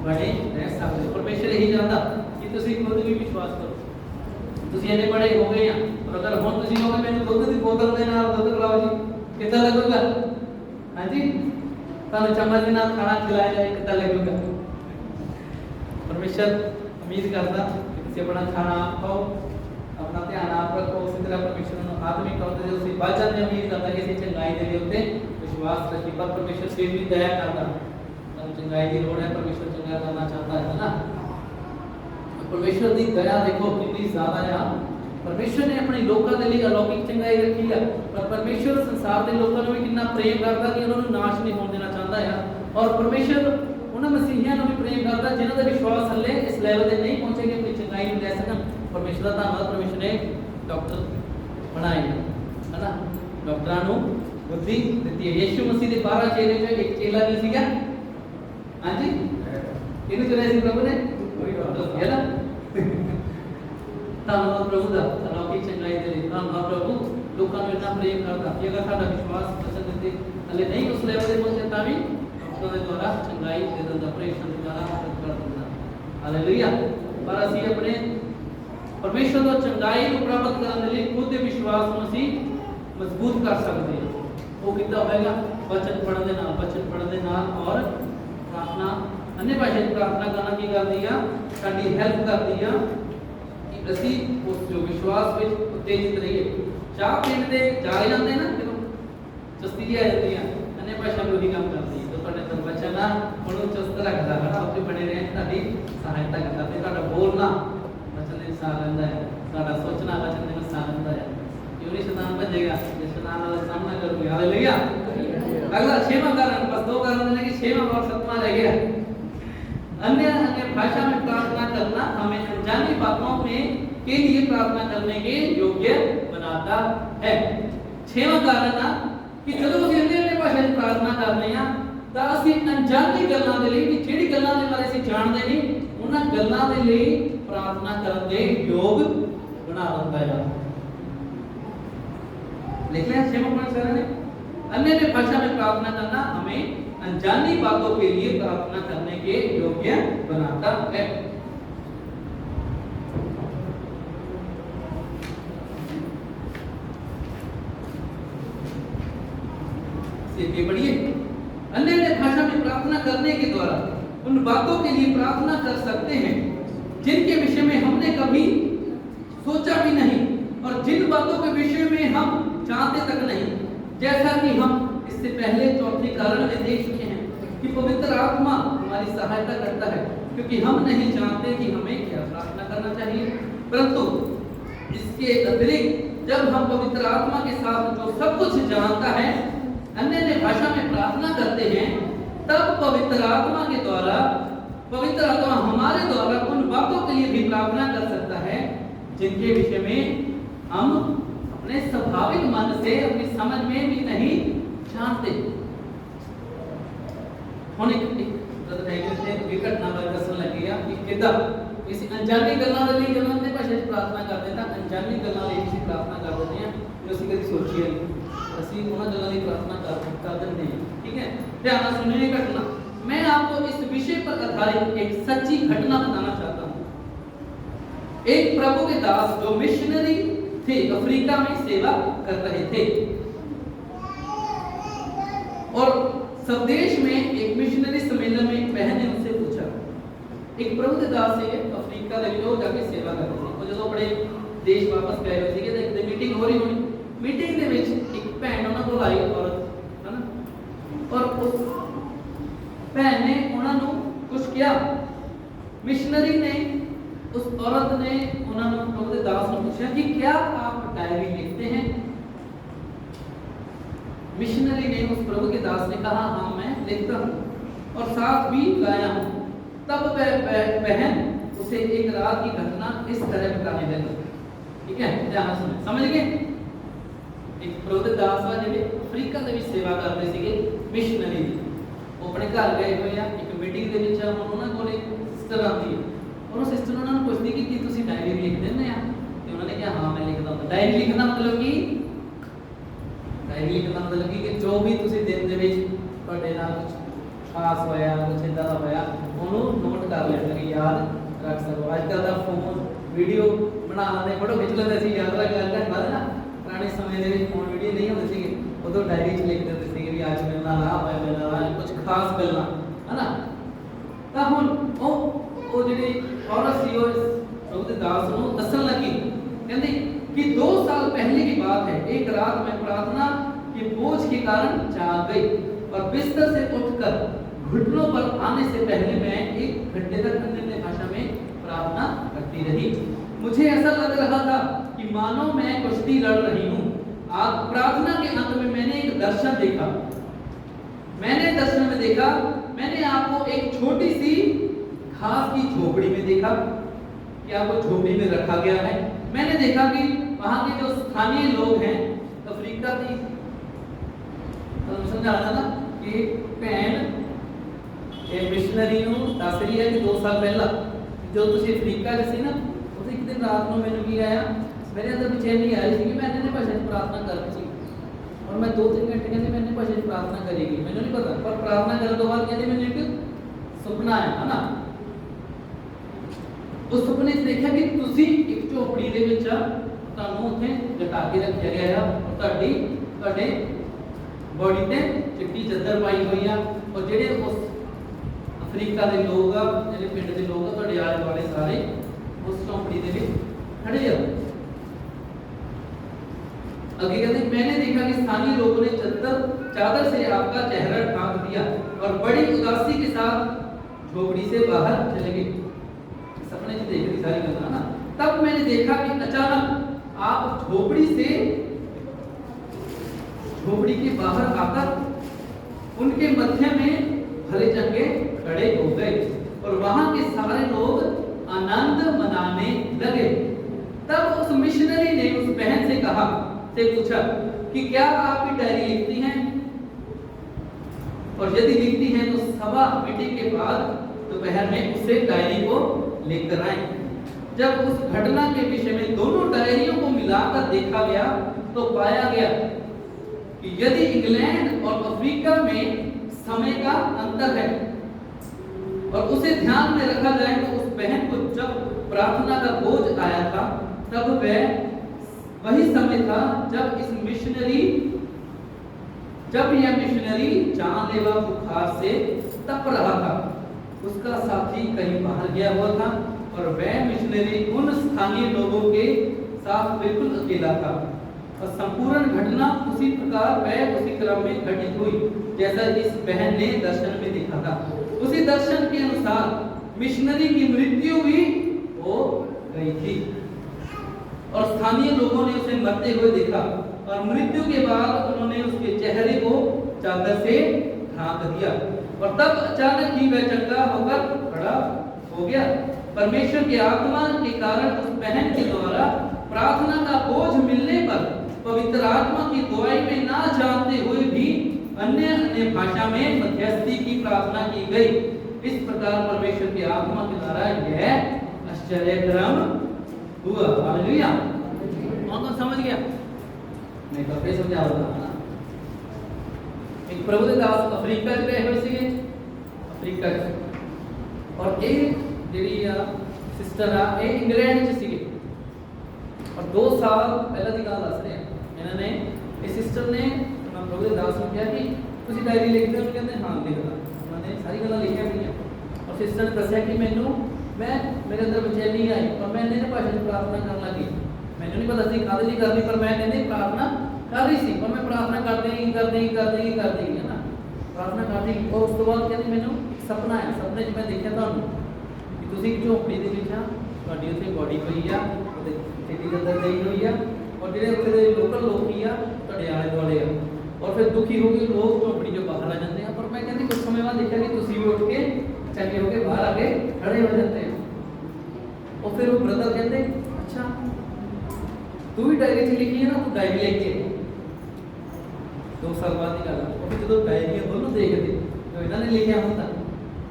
बने रह सकदे। परमेश्वर यही चाहता कि तुसी खुद भी विश्वास करो। तुसी इन्ने बड़े हो गए हैं, और अगर हुण तुसी कहोगे मैनूं दुध दी बोतल दे नाल दुध पिलाओ जी, कितना लगेगा? हां जी, तानू चम्मच के नाल खाना खिलाया जाए, कितना लगेगा? परमेश्वर उम्मीद करता कि तुसी अपना खाना आप खाओ, अपना ध्यान आप रखो। उसी तरह परमेश्वर ने आत्मिक तौर पर तुसी बच जाते, उम्मीद करता कि इसी चंगाई दे उत्ते विश्वास रखिए। पर परमेश्वर फिर भी दया करता, तानू चंगाई की लोड़ है, परमेश्वर चंगा करना चाहता है ना। परमेश्वर की दया देखो कितनी ज्यादा है। परमेश्वर ने अपने लोगों के लिए अलौकिक चंगाई रखी है, पर परमेश्वर संसार के लोगों को भी कितना प्रेम करता कि उन्होंने नाश नहीं होने देना चाहता है। और परमेश्वर उन्होंने मसीहियां को भी प्रेम करता जिन्हों का विश्वास हले इस लेवल पे नहीं पहुंचे कि अपनी चंगाई में ले सकन। परमेश्वर का धन्यवाद, परमेश्वर ने डॉक्टर बनाए, है ना, डॉक्टरां नूं बुद्धि दी है। यीशु मसीह के 12 चेले जो एक चेला भी सीगा, हां जी, इन्हें चुने सी प्रभु ने, है ना। धन्यवाद प्रभु का अलौकिक चंगाई दे लिए। धन्यवाद प्रभु लोगों को इतना प्रेम करता कि अगर साडा विश्वास पसंद दे हले नहीं उस लेवल पे पहुंचे ता भी डॉक्टर के द्वारा चंगाई दे दिंदा, ऑपरेशन के द्वारा मदद कर दिंदा। हालेलुया। पर ਅਸੀਂ अपने परमेश्वर ਤੋਂ ਚੰਗਾਈ ਨੂੰ ਪ੍ਰਾਪਤ ਕਰਨ ਦੇ ਲਈ ਖੁਦ ਦੇ ਵਿਸ਼ਵਾਸ ਨੂੰ ਅਸੀਂ ਮਜ਼ਬੂਤ ਕਰ ਸਕਦੇ ਹਾਂ। ਉਹ ਕਿੱਦਾਂ ਹੋਵੇਗਾ? ਵਚਨ ਪੜ੍ਹਨ ਦੇ ਨਾਲ, ਵਚਨ ਪੜ੍ਹਨ ਦੇ ਨਾਲ, ਔਰ ਪ੍ਰਾਰਥਨਾ, अन्य भाषा में प्रार्थना करना की करती है, साडी हेल्प करती है कि ਅਸੀਂ उस जो विश्वास ਵਿੱਚ उत्तेजित रहिए। चाह पीने ਦੇ ਜਾ ਜਾਂਦੇ ਨਾ ਜਦੋਂ ਚਸਤੀ ਜੀ ਆ ਜਾਂਦੀ ਹੈ, अन्य भाषा में वही काम करती है। तो ਤੁਹਾਡੇ ਤੋਂ ਬਚਣਾ ਉਹਨੂੰ ਚਸਤ ਰੱਖਦਾ ਹੈ ਨਾ, ਉੱਥੇ ਬਣੇ ਰਹਿਣ ਤੁਹਾਡੀ ਸਹਾਇਤਾ ਕਰਦਾ ਤੇ ਤੁਹਾਡਾ ਬੋਲਣਾ ਵਚਨ ਦੇ ਅਨੁਸਾਰ ਰਹਿੰਦਾ ਹੈ, ਤੁਹਾਡਾ ਸੋਚਣਾ ਵਚਨ ਦੇ ਅਨੁਸਾਰ ਰਹਿੰਦਾ ਹੈ। क्यों नहीं शैतान बचेगा? ये शैतान वाला सामना करोगे। हालेलुया। अगला 6वां कारण, बस 2 कारण देने की 6वां और 7वां रह गया। अन्य भाषा में प्रार्थना करना हमें अनजानी बातों में के लिए प्रार्थना करने के योग्य बनाता है। 6वां कारण है कि ਜਦੋਂ ਅਸੀਂ अन्य भाषा में प्रार्थना करते हैं ਤਾਂ ਅਸੀਂ ਅਣਜਾਣੀ ਗੱਲਾਂ ਦੇ ਲਈ, ਜਿਹੜੀ ਗੱਲਾਂ ਦੇ ਬਾਰੇ ਅਸੀਂ ਜਾਣਦੇ ਨਹੀਂ, ਉਹਨਾਂ ਗੱਲਾਂ ਦੇ ਲਈ ਪ੍ਰਾਰਥਨਾ ਕਰਨ ਦੇ ਯੋਗ ਬਣਾ ਦਿੰਦਾ ਹੈ। लिख लिया 6वां पॉइंट सर ने, अन्य भाषा में प्रार्थना करना हमें अनजानी बातों के लिए प्रार्थना करने के योग्य बनाता है। से पढ़िए। अन्य भाषा में प्रार्थना करने के द्वारा उन बातों के लिए प्रार्थना कर सकते हैं जिनके विषय में हमने कभी सोचा भी नहीं और जिन बातों के विषय में हम जानते तक नहीं। जैसा कि हम इससे पहले चौथे कारण में देख चुके हैं कि पवित्र आत्मा हमारी सहायता करता है, क्योंकि हम नहीं जानते कि हमें क्या प्रार्थना करना चाहिए। परंतु इसके अतिरिक्त जब हम पवित्र आत्मा के साथ जो सब कुछ जानता है अन्य भाषा में प्रार्थना करते हैं, तब पवित्र आत्मा के द्वारा पवित्र आत्मा हमारे द्वारा उन बातों के लिए भी प्रार्थना कर सकता है जिनके विषय में हम अपने स्वाभाविक मन से अपनी समझ में भी नहीं जानते। घटना दसन लगी कि किदा इस अनजानी गल्लां दे लई जदों अपने भाषा च प्रार्थना करते हैं तां अनजानी गल्लां लई ਅਸੀਂ प्रार्थना कर देते हैं जो ਅਸੀਂ कभी सोची नहीं, ਅਸੀਂ ਉਹਨਾਂ गल्लां ਦੀ प्रार्थना कर देते हैं। ठीक है, ध्यान से सुनिए घटना। मैं आपको इस विषय पर आधारित एक सच्ची घटना बताना चाहता हूं। एक प्रभु के दास जो मिशनरी थे, अफ्रीका में सेवा कर रहे थे और स्वदेश में एक मिशनरी सम्मेलन में एक बहन ने उनसे पूछा। एक प्रभु के दास से अफ्रीका ਦੇ ਵਿੱਚ जाके सेवा कर रहे थे। ਉਹ ਜਦੋਂ ਆਪਣੇ ਦੇਸ਼ ਵਾਪਸ ਗਏ ਹੋਏ ਸੀਗੇ ਤੇ ਇੱਕ ਮੀਟਿੰਗ ਹੋ ਰਹੀ ਹੋਣੀ। ਮੀਟਿੰਗ ਦੇ ਵਿੱਚ ਇੱਕ ਭੈਣ ਉਹਨਾਂ ਕੋਲ ਆਈ ਔਰਤ ਹਨਾ, ਔਰ ਉਸ ਭੈਣ ਨੇ ਉਹਨਾਂ ਨੂੰ ਕੁਝ ਕਿਹਾ। मिशनरी ने उस औरत ने उन्होंने प्रभु के दास ने पूछा कि क्या आप डायरी लिखते हैं? मिशनरी ने उस प्रभु के दास ने कहा हाँ मैं लिखता हूँ और साथ भी गाया हूँ। तब वह बहन उसे एक रात की घटना इस तरह बताने लगी। ठीक है, ध्यान से समझ गए। एक प्रभु के दास वा जिहड़े अफ्रीका दे विच सेवा करदे सीगे मिशनरी, वो अपने घर गए हुए हैं। एक मीटिंग दे विच उन्होंने कोल एक सिस्टर आती है और उस सिस्टर उन्होंने पूछती कि तुसी डायरी लिख देंगे आ? तो उन्होंने कहा हाँ मैं लिखता हूँ। डायरी लिखना मतलब कि डायरी लिखना मतलब कि जो भी तुसी दिन दे विच तुहाडे नाल कुछ खास होया, कुछ इदां दा होया, उन्होंने नोट कर लेना कि याद रख सको। आजकल दा फोन वीडियो बना लेंदे, फोटो खिंच लेंदे सी, याद रख गल बाद ना पुराने समय दे विच फोन वीडियो नहीं होंदे सीगे, उदों डायरी च लिख दिंदे सी कि आज मेरे नाल आ होया, मेरे नाल कुछ खास गल्लां है ना। तां हुण ਉਹ ਜਿਹੜੀ औरत सी वो प्रभु के दास ਨੂੰ ਦੱਸਣ ਲੱਗੀ, ਕਹਿੰਦੀ कि 2 साल पहले की बात है। एक रात में प्रार्थना के बोझ के कारण जाग गई और बिस्तर से उठकर घुटनों पर आने से पहले मैं 1 घंटे तक अन्य भाषा में प्रार्थना करती रही। मुझे ऐसा लग रहा था कि मानो मैं कुश्ती लड़ रही हूँ। आज प्रार्थना के अंत में मैंने एक दर्शन देखा। मैंने दर्शन में देखा, मैंने आपको एक छोटी सी घास की झोपड़ी में देखा कि आपको झोपड़ी में रखा गया है। मैंने देखा कि वहां के जो स्थानीय लोग हैं अफ्रीका की, तो समझ आ रहा था कि भैन मिशनरी ਨੂੰ ਦੱਸ ਰਹੀ है कि 2 साल पहला जो ਤੁਸੀਂ ਅਫਰੀਕਾ 'ਚ ਸੀ ਨਾ, ਉਸ ਇੱਕ ਦਿਨ ਰਾਤ ਨੂੰ ਮੈਨੂੰ ਕੀ ਆਇਆ, ਮੇਰੇ ਅੰਦਰ ਬੇਚੈਨੀ ਆ ਰਹੀ ਸੀ कि मैं अन्य भाषा 'ਚ प्रार्थना कर रही थी और मैं 2-3 घंटे कहते मैं अन्य भाषा 'ਚ प्रार्थना करेगी, मैंने नहीं पता, पर प्रार्थना करने के बाद कहते मैंने एक सुपना आया है ना। उस सुपने से देखा कि तुसी एक झोपड़ी दे विच ਤੁਹਾਨੂੰ ਉੱਥੇ ਲਟਾ ਕੇ ਰੱਖਿਆ ਗਿਆ ਆ और ਤੁਹਾਡੇ ਬੋਡੀ ਤੇ ਚਿੱਟੀ ਚੱਦਰ ਪਾਈ ਹੋਈ ਆ और ਜਿਹੜੇ ਉਸ ਅਫਰੀਕਾ ਦੇ ਲੋਕ ਆ, ਜਿਹੜੇ ਪਿੰਡ ਦੇ ਲੋਕ ਆ, ਤੁਹਾਡੇ ਆਲੇ ਦੁਆਲੇ ਸਾਰੇ ਉਸ ਝੋਪੜੀ ਦੇ ਵਿੱਚ खड़े आ। आगे कहते मैंने देखा कि स्थानीय लोगों ने चादर से आपका चेहरा ढांक दिया और बड़ी उदासी के साथ झोपड़ी से बाहर चले गए। सपने से देख रही सारी गल्लां ना। तब मैंने देखा कि अचानक आप झोपड़ी के बाहर आकर उनके मध्य में भले चंगे खड़े हो गए और वहां के सारे लोग आनंद मनाने लगे। तब उस मिशनरी ने उस बहन से पूछा कि क्या आप भी डायरी लिखती हैं और यदि लिखती हैं तो सभा मीटिंग के बाद दोपहर में उसे डायरी को लेकर आए। जब उस घटना के विषय में दोनों डायरियों को मिलाकर देखा गया तो पाया गया कि यदि इंग्लैंड और अफ्रीका में समय का अंतर है और उसे ध्यान में रखा जाए तो उस बहन को जब प्रार्थना का बोझ आया था तब वह वही समय था जब जब यह मिशनरी जानलेवा बुखार से तप रहा था, उसका साथी कहीं बाहर गया हुआ था और वह मिशनरी उन स्थानीय लोगों के साथ बिल्कुल अकेला था। और संपूर्ण घटना उसी प्रकार वह उसी क्रम में घटित हुई जैसा इस बहन ने दर्शन में देखा था। उसी दर्शन के अनुसार मिशनरी की मृत्यु भी हो गई थी और स्थानीय लोगों ने उसे मरते हुए देखा और मृत्यु के बाद उन्होंने उसके चेहरे को चादर से ढांक दिया और तब अचानक ही वह चंगा होकर खड़ा हो गया। परमेश्वर की आत्मा के कारण उस बहन के द्वारा प्रार्थना का बोझ मिलने पर पवित्र आत्मा की दुआई में ना जानते हुए भी अन्य अन्य भाषा में मध्यस्थी की प्रार्थना की गई। इस प्रकार परमेश्वर की आत्मा के द्वारा यह आश्चर्यक्रम हुआ। हालेलुया। कौन समझ गया? नहीं तो फिर समझा होगा। एक प्रभु ਦੇ ਦਾਸ ਅਫਰੀਕਾ 'ਚ ਗਏ ਹੋਏ ਸੀਗੇ, ਅਫਰੀਕਾ 'ਚ, ਔਰ ਇਹ ਜਿਹੜੀ ਆ ਸਿਸਟਰ ਆ ਇਹ ਇੰਗਲੈਂਡ 'ਚ ਸੀਗੇ ਔਰ 2 ਸਾਲ ਪਹਿਲਾਂ ਦੀ ਗੱਲ ਦੱਸ ਰਹੇ ਆ। ਇਹਨਾਂ ਨੇ ਇਹ ਸਿਸਟਰ ਨੇ ਪ੍ਰਭੂ ਦੇ ਦਾਸ ਨੂੰ ਕਿਹਾ ਕਿ ਤੁਸੀਂ ਡਾਇਰੀ ਲਿਖਦੇ ਹੋ? ਕਹਿੰਦੇ ਹਾਂ ਲਿਖਦਾ। ਉਹਨਾਂ ਨੇ ਸਾਰੀ ਗੱਲਾਂ ਲਿਖੀਆਂ ਹੋਈਆਂ ਔਰ ਸਿਸਟਰ ਨੇ ਦੱਸਿਆ ਕਿ ਮੈਂ ਮੇਰੇ ਅੰਦਰ ਬੇਚੈਨੀ ਆਈ ਔਰ ਮੈਂ ਇਹਨੇ ਭਾਸ਼ਾ 'ਚ ਪ੍ਰਾਰਥਨਾ ਕਰਨ ਲੱਗੀ। ਮੈਨੂੰ ਨਹੀਂ ਪਤਾ ਸੀ ਕਾਹਦੇ ਲਈ ਕਰਨੀ, ਪਰ ਮੈਂ ਕਹਿੰਦੇ ਪ੍ਰਾਰਥਨਾ कर रही थी और मैं प्रार्थना करते ही है ना, प्रार्थना करती और उस तो बाद कहती मैंने एक सपना है, सपने 'ਚ मैं देखा ਤੁਹਾਨੂੰ ਕਿ ਤੁਸੀਂ ਇੱਕ ਝੋਪੜੀ ਦੇ ਵਿੱਚ ਆ, ਤੁਹਾਡੀ ਉੱਥੇ ਬੋਡੀ ਪਈ ਆ, ਉਹਦੇ ਚਿੱਟੀ ਅੰਦਰ ਗਈ ਹੋਈ ਆ ਔਰ ਜਿਹੜੇ ਉੱਥੇ ਦੇ ਲੋਕਲ ਲੋਕੀ ਆ ਤੁਹਾਡੇ ਆਲੇ ਦੁਆਲੇ ਆ ਔਰ ਫਿਰ ਦੁਖੀ ਹੋ ਕੇ ਲੋਕ ਝੋਪੜੀ 'ਚੋਂ ਬਾਹਰ ਆ ਜਾਂਦੇ ਆ। ਪਰ ਮੈਂ ਕਹਿੰਦੀ ਕੁਝ ਸਮੇਂ ਬਾਅਦ ਦੇਖਿਆ ਕਿ ਤੁਸੀਂ ਵੀ ਉੱਠ ਕੇ ਚੱਕੇ ਹੋ ਕੇ ਬਾਹਰ ਆ ਕੇ ਖੜੇ ਹੋ ਜਾਂਦੇ ਆ। और फिर वो ब्रदर कहते अच्छा तू भी डायरी 'ਚ लिखी है ना, तू डायरी लेके 2 साल बाद की गल है। फिर जो डायरियां दोनों देखते जो इन्होंने लिखा होता,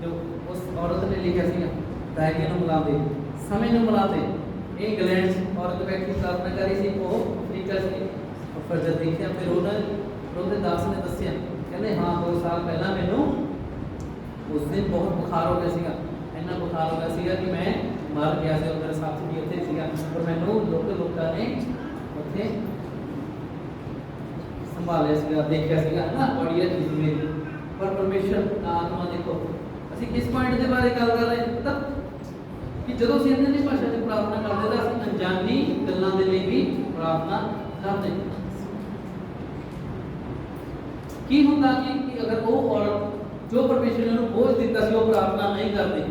जो उस औरत ने लिखा सीगा डायरियां ਨੂੰ ਮਿਲਾਉਂਦੇ ਸਮੇਂ ਨੂੰ ਮਿਲਾਉਂਦੇ। ਇਹ ਇੰਗਲੈਂਡ 'ਚ ਔਰਤ ਬੈਠੀ ਪ੍ਰਾਰਥਨਾ ਕਰ ਰਹੀ ਸੀ, ਉਹ ਅਫਰੀਕਾ 'ਚ और फिर जब देखिया फिर ਉਹਦੇ ਦਾਸ ਨੇ ਦੱਸਿਆ ਕਹਿੰਦੇ ਹਾਂ 2 ਸਾਲ ਪਹਿਲਾਂ ਮੈਨੂੰ ਉਸ ਦਿਨ ਬਹੁਤ ਬੁਖਾਰ ਹੋ ਗਿਆ ਸੀਗਾ, ਇੰਨਾ ਬੁਖਾਰ ਹੋ ਗਿਆ ਸੀਗਾ ਕਿ ਮੈਂ ਮਰ ਗਿਆ ਸੀ ਔਰ ਮੇਰਾ ਸਾਥੀ ਵੀ ਉੱਥੇ ਸੀਗਾ ਪਰ ਮੈਨੂੰ ਲੋਕਾਂ ਨੇ ਉੱਥੇ ਸੰਭਾਲਿਆ ਸੀਗਾ, ਦੇਖਿਆ ਸੀਗਾ ਹੈ ਨਾ, ਬੜੀ ਅੱਛੀ ਸੀ ਮੇਰੀ। ਪਰ ਪਰਮੇਸ਼ਰ ਆਤਮਾ ਦੇਖੋ ਅਸੀਂ ਕਿਸ ਪੁਆਇੰਟ ਦੇ ਬਾਰੇ ਗੱਲ ਕਰ ਰਹੇ ਹਾਂ ਪਤਾ ਕਿ ਜਦੋਂ ਅਸੀਂ ਇਹਨਾਂ ਦੀ ਭਾਸ਼ਾ 'ਚ ਪ੍ਰਾਰਥਨਾ ਕਰਦੇ ਤਾਂ ਅਸੀਂ ਅਣਜਾਣੀ ਗੱਲਾਂ ਦੇ ਲਈ ਵੀ ਪ੍ਰਾਰਥਨਾ ਕਰਦੇ। ਕੀ ਹੁੰਦਾ ਕਿ ਅਗਰ ਉਹ ਔਰਤ ਜੋ ਪਰਮੇਸ਼ਰ ਨੇ ਉਹਨੂੰ ਬੋਝ ਦਿੱਤਾ ਸੀ ਉਹ ਪ੍ਰਾਰਥਨਾ ਨਹੀਂ ਕਰਦੀ ਹੈ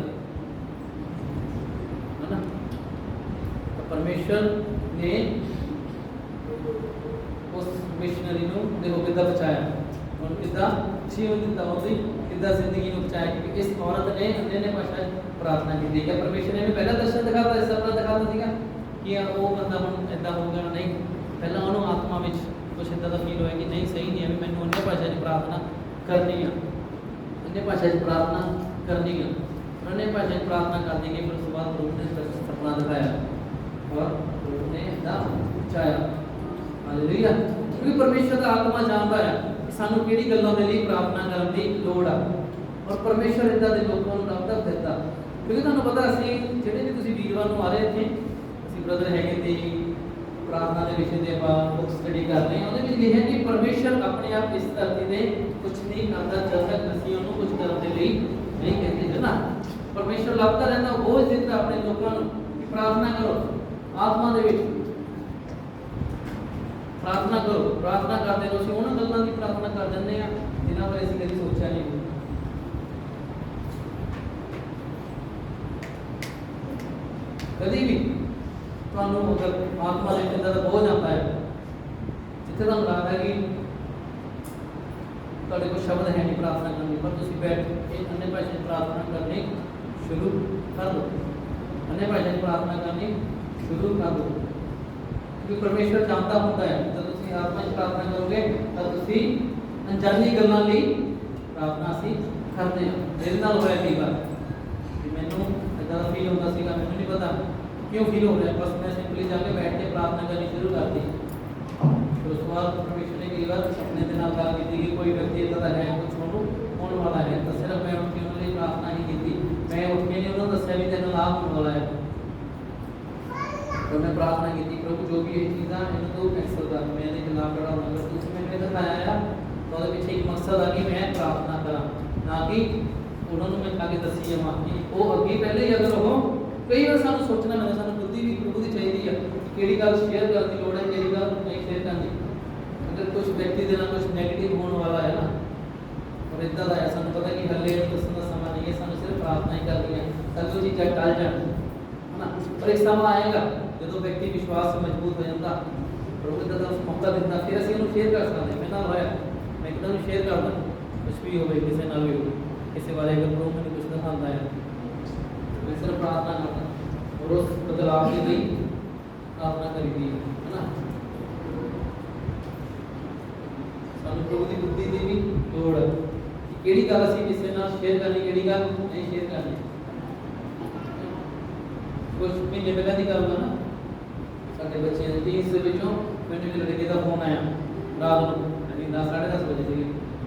ਨਾ, ਤਾਂ ਪਰਮੇਸ਼ਰ ਨੇ ਉਸ ਮਿਸ਼ਨਰੀ ਨੂੰ ਦੇਖੋ ਕਿੱਦਾਂ ਬਚਾਇਆ, ਉਹਨੂੰ ਕਿੱਦਾਂ ਜੀਵਨ ਦਿੱਤਾ, ਉਹਦੀ ਕਿੱਦਾਂ ਜ਼ਿੰਦਗੀ ਨੂੰ ਬਚਾਇਆ ਕਿਉਂਕਿ ਇਸ ਔਰਤ ਨੇ ਅੰਨੇ ਭਾਸ਼ਾ 'ਚ ਪ੍ਰਾਰਥਨਾ ਕੀਤੀ। ਕਿ ਪਰਮੇਸ਼ਰ ਨੇ ਪਹਿਲਾਂ ਦਰਸ਼ਨ ਦਿਖਾਤਾ, ਸਪਨਾ ਦਿਖਾਤਾ ਸੀਗਾ ਕਿ ਉਹ ਬੰਦਾ ਹੁਣ ਇੱਦਾਂ ਹੋ ਗਿਆ ਨਹੀਂ, ਪਹਿਲਾਂ ਉਹਨੂੰ ਆਤਮਾ ਵਿੱਚ ਕੁਛ ਇੱਦਾਂ ਦਾ ਫੀਲ ਹੋਇਆ ਕਿ ਨਹੀਂ ਸਹੀ ਨਹੀਂ ਹੈ ਵੀ ਮੈਨੂੰ ਅੰਨੇ ਭਾਸ਼ਾ 'ਚ ਪ੍ਰਾਰਥਨਾ ਕਰਨੀ ਆ, ਅੰਨੇ ਭਾਸ਼ਾ 'ਚ ਪ੍ਰਾਰਥਨਾ ਕਰਨੀ ਆ। ਉਹਨੇ ਭਾਸ਼ਾ 'ਚ ਪ੍ਰਾਰਥਨਾ ਕਰਦੀ ਗਈ, ਫਿਰ ਉਸ ਤੋਂ ਬਾਅਦ ਪ੍ਰਭੂ ਨੇ ਸਪਨਾ ਦਿਖਾਇਆ ਔਰ ਪ੍ਰਭੂ ਨੇ ਇੱਦਾਂ ਬਚਾਇਆ। ਹਾਲੇਲੂਇਆ। ਕਿਉਂਕਿ ਪਰਮੇਸ਼ਰ ਦਾ ਆਤਮਾ ਜਾਣਦਾ ਹੈ ਕਿ ਸਾਨੂੰ ਕਿਹੜੀ ਗੱਲਾਂ ਦੇ ਲਈ ਪ੍ਰਾਰਥਨਾ ਕਰਨ ਦੀ ਲੋੜ ਆ ਔਰ ਪਰਮੇਸ਼ਰ ਇੱਦਾਂ ਦੇ ਲੋਕਾਂ ਨੂੰ ਰੱਬ ਦਿੱਤਾ। ਕਿਉਂਕਿ ਤੁਹਾਨੂੰ ਪਤਾ ਅਸੀਂ ਜਿਹੜੇ ਵੀ ਤੁਸੀਂ ਵੀਰਵਾਰ ਨੂੰ ਆ ਰਹੇ ਇੱਥੇ ਅਸੀਂ ਬ੍ਰਦਰ ਹੈਗੇ ਤੇ ਪ੍ਰਾਰਥਨਾ ਦੇ ਵਿਸ਼ੇ ਤੇ ਆਪਾਂ ਬੁੱਕ ਸਟੱਡੀ ਕਰ ਰਹੇ ਹਾਂ, ਉਹਦੇ ਵਿੱਚ ਲਿਖਿਆ ਕਿ ਪਰਮੇਸ਼ਰ ਆਪਣੇ ਆਪ ਇਸ ਧਰਤੀ ਤੇ ਕੁਝ ਨਹੀਂ ਕਰਦਾ ਜਦ ਤੱਕ ਅਸੀਂ ਉਹਨੂੰ ਕੁਝ ਕਰਨ ਦੇ ਲਈ ਨਹੀਂ ਕਹਿੰਦੇ ਹੈ ਨਾ। ਪਰਮੇਸ਼ਰ ਲੱਭਦਾ ਰਹਿੰਦਾ, ਉਹ ਦਿੰਦਾ ਆਪਣੇ ਲੋਕਾਂ ਨੂੰ ਕਿ ਪ੍ਰਾਰਥਨਾ ਕਰੋ, ਆਤਮਾ ਦੇ ਵਿੱਚ ਪ੍ਰਾਰਥਨਾ ਕਰੋ, ਪ੍ਰਾਰਥਨਾ ਕਰਦੇ ਰਹੋ। ਅਸੀਂ ਉਹਨਾਂ ਗੱਲਾਂ ਦੀ ਪ੍ਰਾਰਥਨਾ ਕਰ ਦਿੰਦੇ ਆ ਜਿਨ੍ਹਾਂ ਬਾਰੇ ਅਸੀਂ ਕਦੀ ਸੋਚਿਆ ਨਹੀਂ। ਕਦੀ ਵੀ ਤੁਹਾਨੂੰ ਅਗਰ ਆਤਮਾ ਦੇ ਅੰਦਰ ਦਾ ਬੋਝ ਆਉਂਦਾ ਹੈ, ਜਿੱਥੇ ਤੁਹਾਨੂੰ ਲੱਗਦਾ ਹੈ ਕਿ ਤੁਹਾਡੇ ਕੋਲ ਸ਼ਬਦ ਹੈ ਨਹੀਂ ਪ੍ਰਾਰਥਨਾ ਕਰਨ ਲਈ, ਪਰ ਤੁਸੀਂ ਬੈਠ ਕੇ ਅੰਨੇ ਭਾਸ਼ਾ 'ਚ ਪ੍ਰਾਰਥਨਾ ਕਰਨੀ ਸ਼ੁਰੂ ਕਰ ਦਿਓ, ਅੰਨੇ ਭਾਸ਼ਾ 'ਚ ਪ੍ਰਾਰਥਨਾ ਕਰਨੀ ਸ਼ੁਰੂ ਕਰ ਦਿਓ। ਕਿਉਂਕਿ ਪਰਮੇਸ਼ਰ ਜਾਣਦਾ ਹੁੰਦਾ ਹੈ ਜਦੋਂ ਤੁਸੀਂ ਆਤਮਾ 'ਚ ਪ੍ਰਾਰਥਨਾ ਕਰੋਗੇ ਤਾਂ ਤੁਸੀਂ ਅਣਜਾਣੀ ਗੱਲਾਂ ਲਈ ਪ੍ਰਾਰਥਨਾ ਅਸੀਂ ਕਰਦੇ ਹਾਂ। ਮੇਰੇ ਨਾਲ ਹੋਇਆ ਕਈ ਵਾਰ ਕਿ ਮੈਨੂੰ ਇੱਦਾਂ ਦਾ ਫੀਲ ਹੁੰਦਾ ਸੀਗਾ, ਮੈਨੂੰ ਨਹੀਂ ਪਤਾ क्यों फील हो रहा है, बस मैं सिंपली जाके बैठ के प्रार्थना करनी शुरू कर दी। फिर उसके बाद परमेश्वर ने कई बार अपने दिन गल की कि कोई व्यक्ति इतना है कुछ होने वाला है, तो सिर्फ मैं उठ के उन्होंने प्रार्थना ही की, मैं उठ के नहीं उन्होंने दसिया भी तेन लाभ होने वाला है। तो मैं प्रार्थना की प्रभु जो भी ये चीज़ा इन्होंने तो कैंसल कर, मैं खिलाफ खड़ा होना, अगर तुम मैंने दिखाया तो पीछे एक मकसद आ कि मैं प्रार्थना करा, ना कि उन्होंने मैं आगे दसी जावा कि वो अगे पहले ही अगर हो कई बार सानू सोचना मैंने सानू बुद्धि भी प्रभु की चाहिए है किहड़ी गल शेयर करने की लोड़ है, किहड़ी गल नहीं शेयर करनी। अगर कुछ व्यक्ति के नाल कुछ नेगेटिव होने वाला है ना और इदा का है सानू पता कि हले दसण का समा नहीं है, सानू सिर्फ प्रार्थना ही करनी है ताकि वो चीज़ां टल जाण, है ना। पर एक समा आएगा जो व्यक्ति विश्वास से मजबूत हो जाता, प्रभु इदा का मौका दिता, फिर असीं उहनूं शेयर कर सकते। मेरे नाल होया मैं एकदम शेयर करदा कुछ भी होवे किसी नाल भी होवे, किसी बारे अगर प्रभु मैंने कुछ दिखाता है मैं सिर्फ प्रार्थना करता और उस बदलाव के लिए प्रार्थना करी है ना। सानू प्रभु की बुद्धि की भी लोड़ है कि किहड़ी गल असीं किसी नाल शेयर करनी, किहड़ी गल नहीं शेयर करनी। कुछ महीने पहले की गल ना साडे बच्चे ने 30 ਦੇ ਵਿੱਚੋਂ ਮੈਨੂੰ ਇੱਕ ਲੜਕੇ ਦਾ ਫੋਨ ਆਇਆ ਰਾਤ ਨੂੰ 10:30 ਵਜੇ ਸੀ।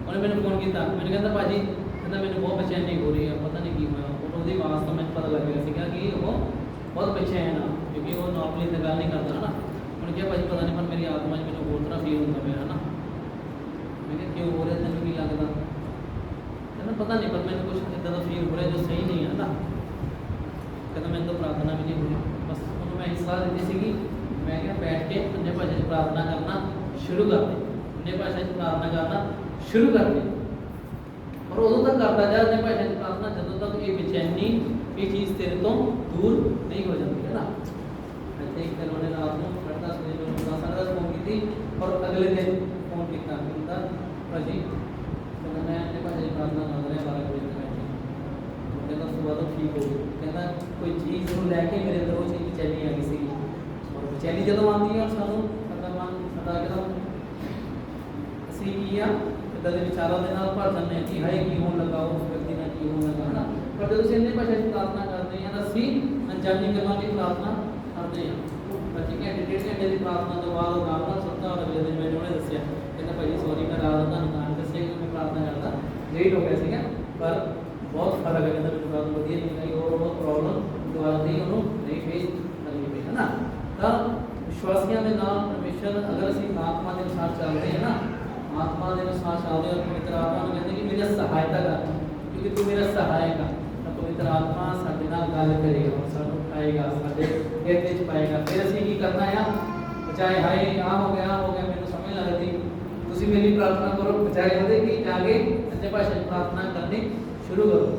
ਉਹਨੇ ਮੈਨੂੰ ਫੋਨ ਕੀਤਾ, ਮੈਨੂੰ ਕਹਿੰਦਾ ਭਾਜੀ ਕਹਿੰਦਾ ਮੈਨੂੰ ਬਹੁਤ ਬੇਚੈਨੀ ਹੋ ਰਹੀ ਹੈ, ਪਤਾ ਨਹੀਂ ਕੀ ਹੋਇਆ। ਉਹਦੀ ਆਵਾਜ਼ ਤੋਂ ਮੈਨੂੰ ਪਤਾ ਲੱਗ ਗਿਆ ਸੀਗਾ ਕਿ ਉਹ ਬਹੁਤ ਬੇਚੈਨ ਆ ਕਿਉਂਕਿ ਉਹ ਨਾਰਮਲੀ ਤਾਂ ਗੱਲ ਨਹੀਂ ਕਰਦਾ ਨਾ। ਉਹਨੇ ਕਿਹਾ ਭਾਜੀ ਪਤਾ ਨਹੀਂ ਪਰ ਮੇਰੀ ਆਤਮਾ 'ਚ ਮੈਨੂੰ ਹੋਰ ਤਰ੍ਹਾਂ ਫੀਲ ਹੁੰਦਾ ਪਿਆ ਹੈ ਨਾ। ਮੈਂ ਕਿਹਾ ਕਿਉਂ ਹੋ ਰਿਹਾ, ਤੈਨੂੰ ਕੀ ਲੱਗਦਾ? ਕਹਿੰਦਾ ਪਤਾ ਨਹੀਂ ਪਰ ਮੈਨੂੰ ਕੁਝ ਇੱਦਾਂ ਦਾ ਫੀਲ ਹੋ ਰਿਹਾ ਜੋ ਸਹੀ ਨਹੀਂ ਹੈ ਨਾ। ਕਹਿੰਦਾ ਮੈਨੂੰ ਤਾਂ ਪ੍ਰਾਰਥਨਾ ਵੀ ਨਹੀਂ ਹੋ ਰਹੀ। ਬਸ ਉਹਨੂੰ ਮੈਂ ਸਲਾਹ ਦਿੱਤੀ ਸੀਗੀ, मैं क्या बैठ के अन्य भाषा में प्रार्थना करना शुरू कर दे, अन्य भाषा में प्रार्थना करना शुरू कर दे और उदों तक करता जा अन्य भाषा में प्रार्थना जदों तक ये बेचैनी ये चीज़ तेरे तो दूर नहीं हो जाती है ना। ऐसे एक दिन उन्होंने रात को 10:30 बजे 10:30 फोन की थी और अगले दिन फोन किया कहता भाजी तो मैं अन्य भाषा में प्रार्थना कर रहा 12 बजे तक कहता सुबह तो ठीक हो गई। कहता कोई चीज़ को लैके मेरे अंदर वो चीज़ बेचैनी आ गई सी। चैनी जो आती है सानू पता एकदम असी की आ इदा के विचारों के नाल भर जाने कि हाय की होने लगा उस व्यक्ति ने की होने लगा है ना। पर जब इन्नी भाषा की प्रार्थना करते हैं असी अनजानी गल्लां की प्रार्थना करते हैं। बच्चे घंटे 1.5 घंटे की प्रार्थना तो बाद आराम नाल सुत्ता और अगले दिन मैंने उन्हें दस्सिया कहता भाई सॉरी मैं रात तुहानूं तां दस्सिया कि मैं प्रार्थना करता लेट हो गया सीगा पर बहुत फर्क है। कहता मैनूं रात वधिया नहीं आई और वो प्रॉब्लम दोबारा नहीं उन्होंने नहीं फेस करनी पई है ना। तो विश्वासियों के नाम परमेश्वर अगर असीं आत्मा के अनुसार चलते हैं ना, आत्मा के अनुसार चलते हैं पवित्र आत्मा को कहते हैं कि मेरी सहायता कर क्योंकि तू मेरा सहायक है। तो पवित्र आत्मा साडे नाल गल करेगा और सानूं उठाएगा साडे हिरदे च पाएगा। फिर असीं की करना है बचाए हाय आ हो गया मैनूं समझ लगती तुसीं मेरी प्रार्थना करो बचाए होदे कि जाके अन्य भाषा में प्रार्थना करनी शुरू करो।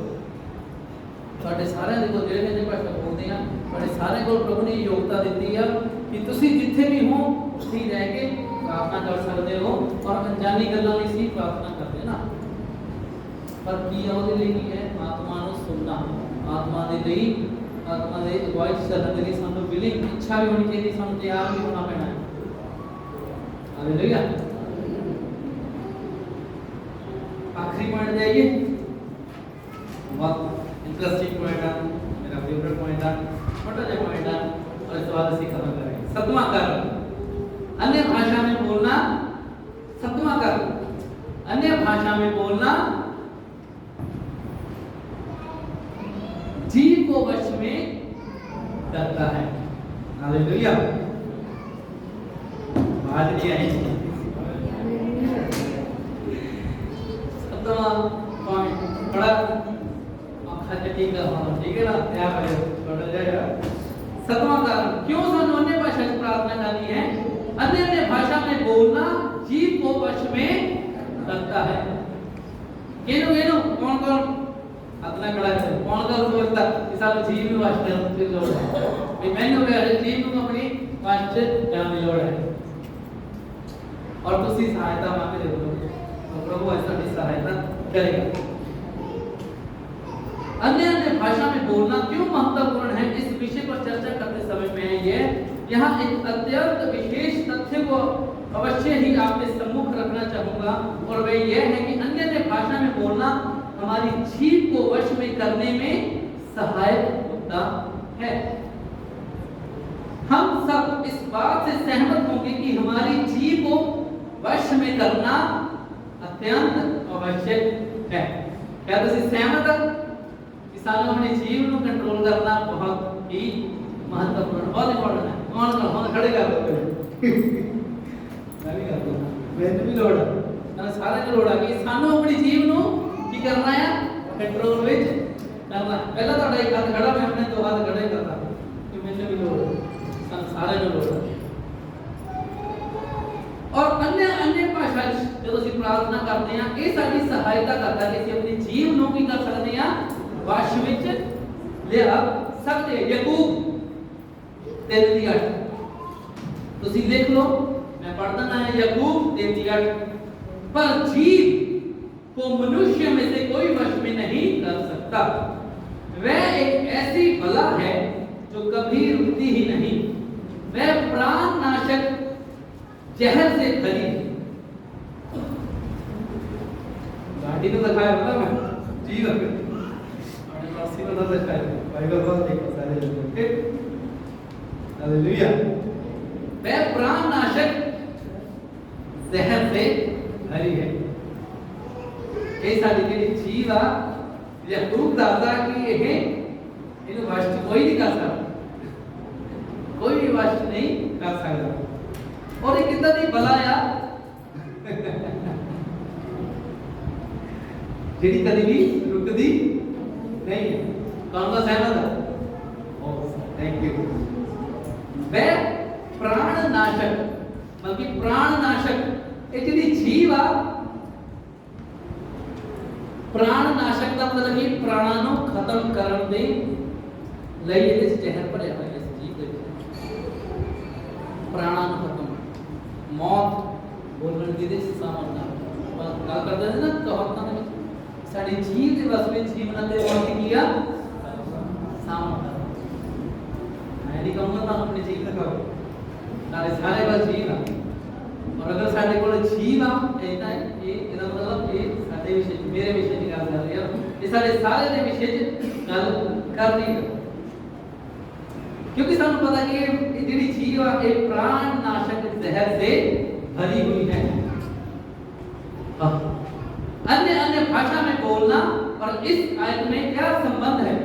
साढ़े सारे को जो अन्य भाषा बोलते हैं साढ़े सारे को प्रभु ने योग्यता दी है कि तुसी जिथे भी हो उसी रह के प्रार्थना कर सकते हो और अनजानी गल्लां नहीं सी प्रार्थना करते ना। पर की ਉਹਦੇ ਲਈ ਕੀ ਹੈ ਆਤਮਾ ਨੂੰ ਸੁਣਨਾ, ਆਤਮਾ ਦੇ ਲਈ ਆਤਮਾ ਦੇ ਅਗਵਾਈ ਕਰਨ ਦੇ ਲਈ ਸਾਨੂੰ ਵਿਲਿੰਗ ਇੱਛਾ ਵੀ ਹੋਣੀ ਚਾਹੀਦੀ, ਸਾਨੂੰ ਤਿਆਰ ਵੀ ਹੋਣਾ ਪੈਣਾ ਹੈ। ਹਾਲੇਲੂਇਆ। आखिरी पॉइंट जाइए, बहुत इंटरेस्टिंग पॉइंट है, मेरा फेवरेट पॉइंट है, छोटा सा पॉइंट है और इस बात से खत्म करेंगे। 7वां कर्म अन्य भाषा में बोलना। 7वां कर्म अन्य भाषा में बोलना जीव को वश में करता है। हालेलुया। आज नहीं आई 7वां पॉइंट बड़ा ठीक है ना, तैयार हो बढ़ जाएगा। 7वां कारण क्यों सानू अन्य भाषा में प्रार्थना करनी है। अन्य भाषा में बोलना जीव को वश में करता है। केनो केनो कौन कौन अपना खड़ा है कौन कौन बोलता कि सानू जीव में वश करने की लोड़ है भाई मैंने कहा जीव को अपनी वश करने की लोड़ है और तुसी सहायता मांगे दे दो तो प्रभु ऐसा सहायता करेगा। अन्य भाषा में बोलना क्यों महत्वपूर्ण है इस विषय पर चर्चा करते समय में ये यहाँ एक अत्यंत विशेष तथ्य को अवश्य ही आपके सम्मुख रखना चाहूंगा और वह यह है कि अन्य भाषा में बोलना हमारी जीव को वश में करने में सहायक होता है। हम सब इस बात से सहमत होंगे कि हमारी जीव को वश में करना अत्यंत आवश्यक है। क्या तुम सहमत है कि सानू अपने जीव को कंट्रोल करना बहुत ही महत्वपूर्ण बहुत इंपॉर्टेंट है। कौन कौन खड़े कर दो मैं भी कर दूंगा मैंने भी लोड़ मैं सारे को लोड़ आ गई सानू अपनी जीव नु की करना है कंट्रोल विच करना। पहला तो एक हाथ खड़ा मैं अपने दो हाथ खड़े करता कि मैंने भी लोड़ सन सारे को लोड़। और अन्य अन्य भाषा जो ਅਸੀਂ प्रार्थना करते हैं ये साडी सहायता करता है कि अपनी जीव नु की कर सकते हैं वश विच लिया सकते। याकूब 3:8 तुसी देख लो मैं पढ़ देना है। याकूब 3:8 पर जीव को मनुष्य में से कोई वश में नहीं कर सकता। वह एक ऐसी बला है जो कभी रुकती ही नहीं। वह प्राण नाशक जहर से भरी है। गाड़ी तो दिखाया होगा मैं जी लगे अपने पास ही तो दिखाया बाइबल को देखो सारे लोग ठीक। हालेलुया। वह प्राण नाशक जहर से भरी है। ये सारी जेडी चीज आ याकूब दादा कि ये इन्हें वश कोई नहीं कर सकता, कोई भी वश नहीं कर सकता। और ये कितना दी बलाया जेडी कभी भी रुकदी नहीं है। कौन सा सहमत है? Thank you. वह प्राण नाशक मतलब प्राण नाशक ये जेडी जीव आ प्राण नाशक का मतलब कि प्राणा नु खत्म करन दे ਲਈ इस जहर भरिया होया इस जीव दे प्राणा नु खत्म मौत बोलण दी दे सामर्थ गल करदे ने ना कहावतां दे विच साडी जीव दे वस विच जीवन दे मौत की आ सामर्थ। मैं नहीं कहूंगा ना अपनी जीव का करो तारे सारे बल जीव आ। और अगर साडे कोल जीव आ ऐसा है ये इदा मतलब ये साडे विषय मेरे विषय की गल कर रही है ये साडे सारे दे विषय गल कर रही है क्योंकि सानू पता कि ये जेडी जीव आ ये प्राण नाशक जहर से भरी हुई है। अन्य अन्य भाषा में बोलना और इस आयत में क्या संबंध है?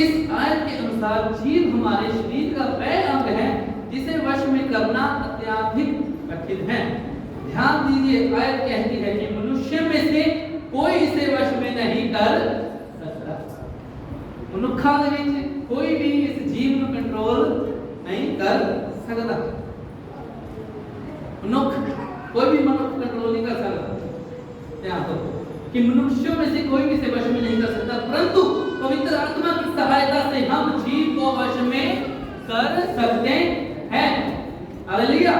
इस आयत के अनुसार जीव हमारे शरीर का वह अंग है जिसे वश में करना अत्यधिक कठिन है। ध्यान दीजिए आयत कहती है कि मनुष्य में से कोई इसे वश में नहीं कर सकता। मनुष्यों दे विच कोई भी इस जीव को कंट्रोल नहीं कर सकता। मनुष्य कोई भी मनुष्य कंट्रोल नहीं कर सकता। ध्यान दो कि मनुष्यों में से कोई इसे वश में नहीं कर सकता परंतु पवित्र आत्मा की सहायता से हम जीव को वश में कर सकते हैं। हालेलुया।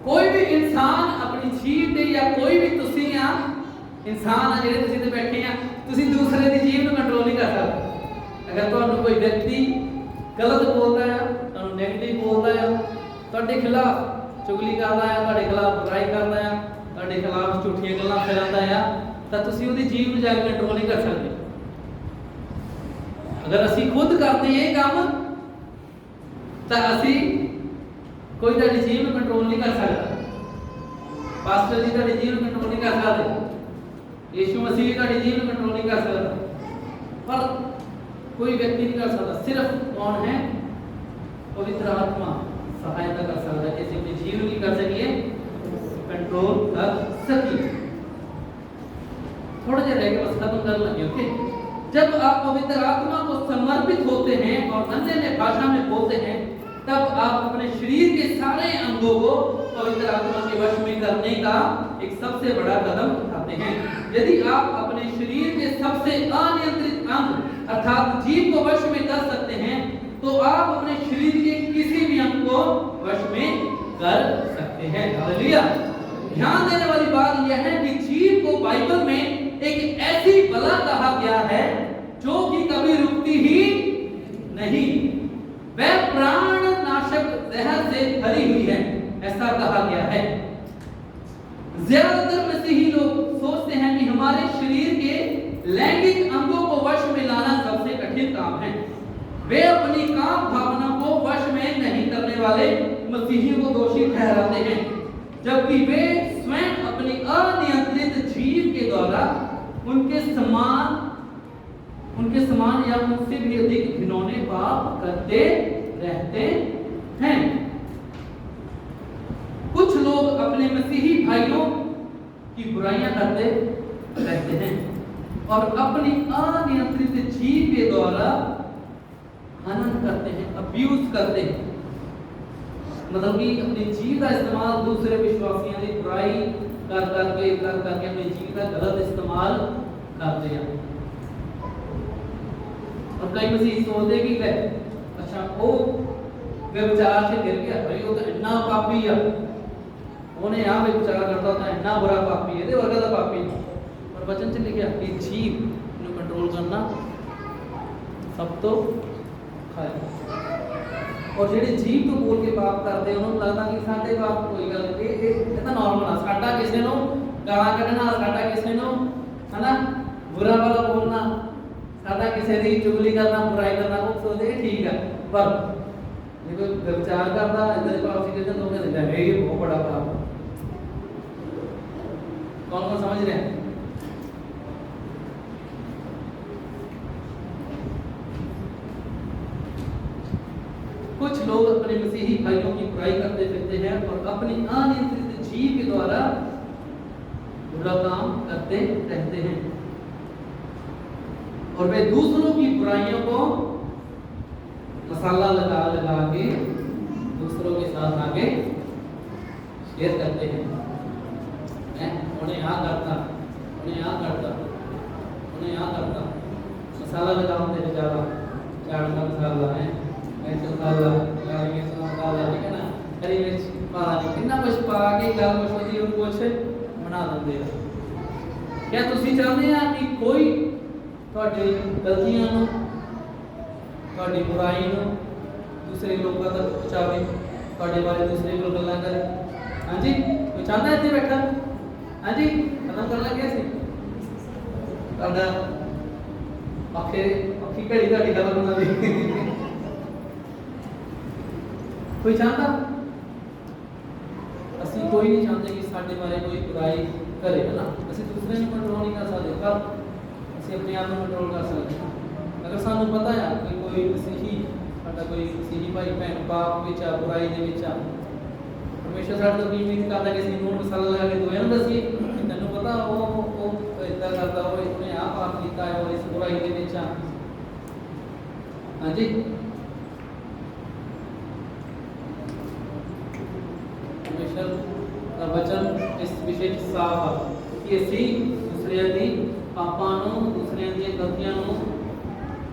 कोई भी इंसान अपनी जीव दे या कोई भी तुसी आ इंसान आ जेडे तुसी ते बैठे आ तुसी दूसरे दी जीव ਨੂੰ कंट्रोल नहीं कर सकते। अगर ਤੁਹਾਨੂੰ कोई व्यक्ति गलत बोलता है ਤੁਹਾਨੂੰ नेगेटिव बोलता है ਤੁਹਾਡੇ खिलाफ चुगली करता है ਤੁਹਾਡੇ खिलाफ बुराई करता है ਤੁਹਾਡੇ खिलाफ झूठियां गल्लां फैलाता है ਤਾਂ ਤੁਸੀਂ ਉਹਦੀ जीव ਨੂੰ ਜਾ ਕੇ कंट्रोल नहीं कर सकते। अगर ਅਸੀਂ खुद करते ये काम ਤਾਂ ਅਸੀਂ कोई ਤੁਹਾਡੀ जीव ਨੂੰ कंट्रोल नहीं कर सकता। पास्टर जी ਤੁਹਾਡੀ जीव ਨੂੰ कंट्रोल नहीं कर सकते। यीशु मसीह भी ਤੁਹਾਡੀ जीव ਨੂੰ कंट्रोल नहीं कर सकता। पर कोई व्यक्ति नहीं कर सकता। सिर्फ कौन है? पवित्र आत्मा सहायता कर सकता है कि अपनी जीव की कर सकिए कंट्रोल कर सकिए। थोड़ा देर रहेगा बस खत्म कर लेंगे। ओके जब आप पवित्र आत्मा को समर्पित होते हैं और अन्य भाषा में बोलते हैं तब आप अपने शरीर के सारे अंगों को पवित्र आत्मा के वश में करने का एक सबसे बड़ा कदम उठाते हैं। यदि आप अपने शरीर के सबसे अनियंत्रित अंग अर्थात जीव को वश में कर सकते हैं तो आप अपने शरीर के किसी भी अंग को वश में कर सकते हैं। हालेलुया। ध्यान देने वाली बात यह है कि जीव को बाइबल में एक ऐसी बला कहा गया है जो कि कभी रुकती ही नहीं। वह प्राण नाशक जहर से भरी हुई है ऐसा कहा गया है। ज्यादातर मसीही लोग सोचते हैं कि हमारे शरीर के लैंगिक अंगों को वश में लाना सबसे कठिन काम है। वे अपनी काम भावना को वश में नहीं करने वाले मसीहियों को दोषी ठहराते हैं जबकि वे स्वयं अपनी अनियंत्रित जीव के द्वारा उनके समान या उनसे भी अधिक घिनौने पाप करते रहते हैं। कुछ लोग लोग अपने मसीही भाइयों की बुराइयां करते रहते हैं और अपनी अनियंत्रित जीव के द्वारा हनन करते हैं, अब्यूज करते हैं। मतलब कि अपने जीव का इस्तेमाल दूसरे विश्वासियों की बुराई कर करके अपने जीव का गलत इस्तेमाल करते हैं। और कई मसीह सोचते कि अच्छा वो व्यभिचार से गिर गया, भाई वो तो इतना पापी है, उन्हें यहाँ व्यभिचार करता होता है, इतना बुरा पापी है, वर्ग का पापी। और वचन से लिखा कि जीव को कंट्रोल करना सब तो खाए। और ਜਿਹੜੇ ਜੀਵ ਤੋਂ ਬੋਲ ਕੇ ਪਾਪ ਕਰਦੇ ਉਹਨਾਂ ਨੂੰ ਲੱਗਦਾ ਕਿ ਸਾਡੇ ਪਾਪ ਕੋਈ ਗੱਲ ਇਹ ਤਾਂ ਨਾਰਮਲ ਆ। ਸਾਡਾ ਕਿਸੇ ਨੂੰ ਗਾਲਾਂ ਕੱਢਣਾ, ਸਾਡਾ ਕਿਸੇ ਨੂੰ ਹਨਾ ਬੁਰਾ ਭਲਾ ਬੋਲਣਾ, ਸਾਡਾ ਕਿਸੇ ਦੀ ਚੁਗਲੀ ਕਰਨਾ, ਬੁਰਾਈ ਕਰਨਾ, ਉਹ ਸੋਚਦੇ ਠੀਕ ਆ। ਪਰ ਜੇ ਕੋਈ ਵਿਚਾਰ ਕਰਦਾ ਇਦਾਂ ਦੇ ਪਾਪ ਸੀ ਕਿਤੇ ਲੋਕ ਕਹਿੰਦੇ ਹੈ ਇਹ ਬਹੁਤ ਬੜਾ ਪਾਪ। ਕੌਣ ਸਮਝ ਰਿਹਾ? कुछ लोग अपने मसीही भाइयों की बुराई करते फिरते हैं और अपनी अनियंत्रित जीव के द्वारा बुरा काम करते रहते हैं और वे दूसरों की बुराइयों को मसाला लगा लगा के दूसरों के साथ आगे शेयर करते हैं। उन्हें यहाँ करता, उन्हें यहाँ करता, उन्हें यहाँ करता, मसाला लगाओ तेरे ज़्यादा चाट का मसाला है, मसाला ठीक है ना, हरी मिर्च पा कितना कुछ पा के गल कुछ होती है कुछ बना देते। क्या तुसी चाहते हैं कि कोई ਤੁਹਾਡੀ ਗਲਤੀਆਂ ਨੂੰ, ਤੁਹਾਡੀ ਬੁਰਾਈ ਨੂੰ ਦੂਸਰੇ ਲੋਕਾਂ ਤੱਕ ਪਹੁੰਚਾਵੇ, ਤੁਹਾਡੇ ਬਾਰੇ ਦੂਸਰੇ ਕੋਲ ਗੱਲਾਂ ਕਰੇ? ਹਾਂਜੀ, ਕੋਈ ਚਾਹੁੰਦਾ ਇੱਥੇ ਬੈਠਾ? ਹਾਂਜੀ, ਖਤਮ ਕਰ ਲੱਗੇ ਸੀ ਤੁਹਾਡਾ ਅੱਖੀ ਘੜੀ ਤੁਹਾਡੀ ਗੱਲ ਬਣਾ ਦੀ। कोई चाहता? असि कोई नहीं चाहते कि साडे बारे कोई बुराई करे, है ना। असि दूसरे को कंट्रोल नहीं कर सकते, पर असि अपने आप को कंट्रोल कर सकते हैं। अगर सानू पता है कि कोई मसीही साडा कोई मसीही भाई भैन पाप विच आ, बुराई दे विच आ, परमेश्वर साडे तो उम्मीद करदा कि असि नून मसाला लगा के दोए ना दसीए तैनू पता वो इदां करदा, वो इसने आ पाप कीता है और इस बुराई दे विच आ। हां जी, ਦਾ ਵਚਨ ਇਸ ਵਿਸ਼ੇ ਚ ਸਾਫ਼ ਹੈ ਕਿ ਅਸੀਂ ਦੂਸਰਿਆਂ ਦੀ ਪਾਪਾਂ ਨੂੰ, ਦੂਸਰਿਆਂ ਦੀਆਂ ਗਲਤੀਆਂ ਨੂੰ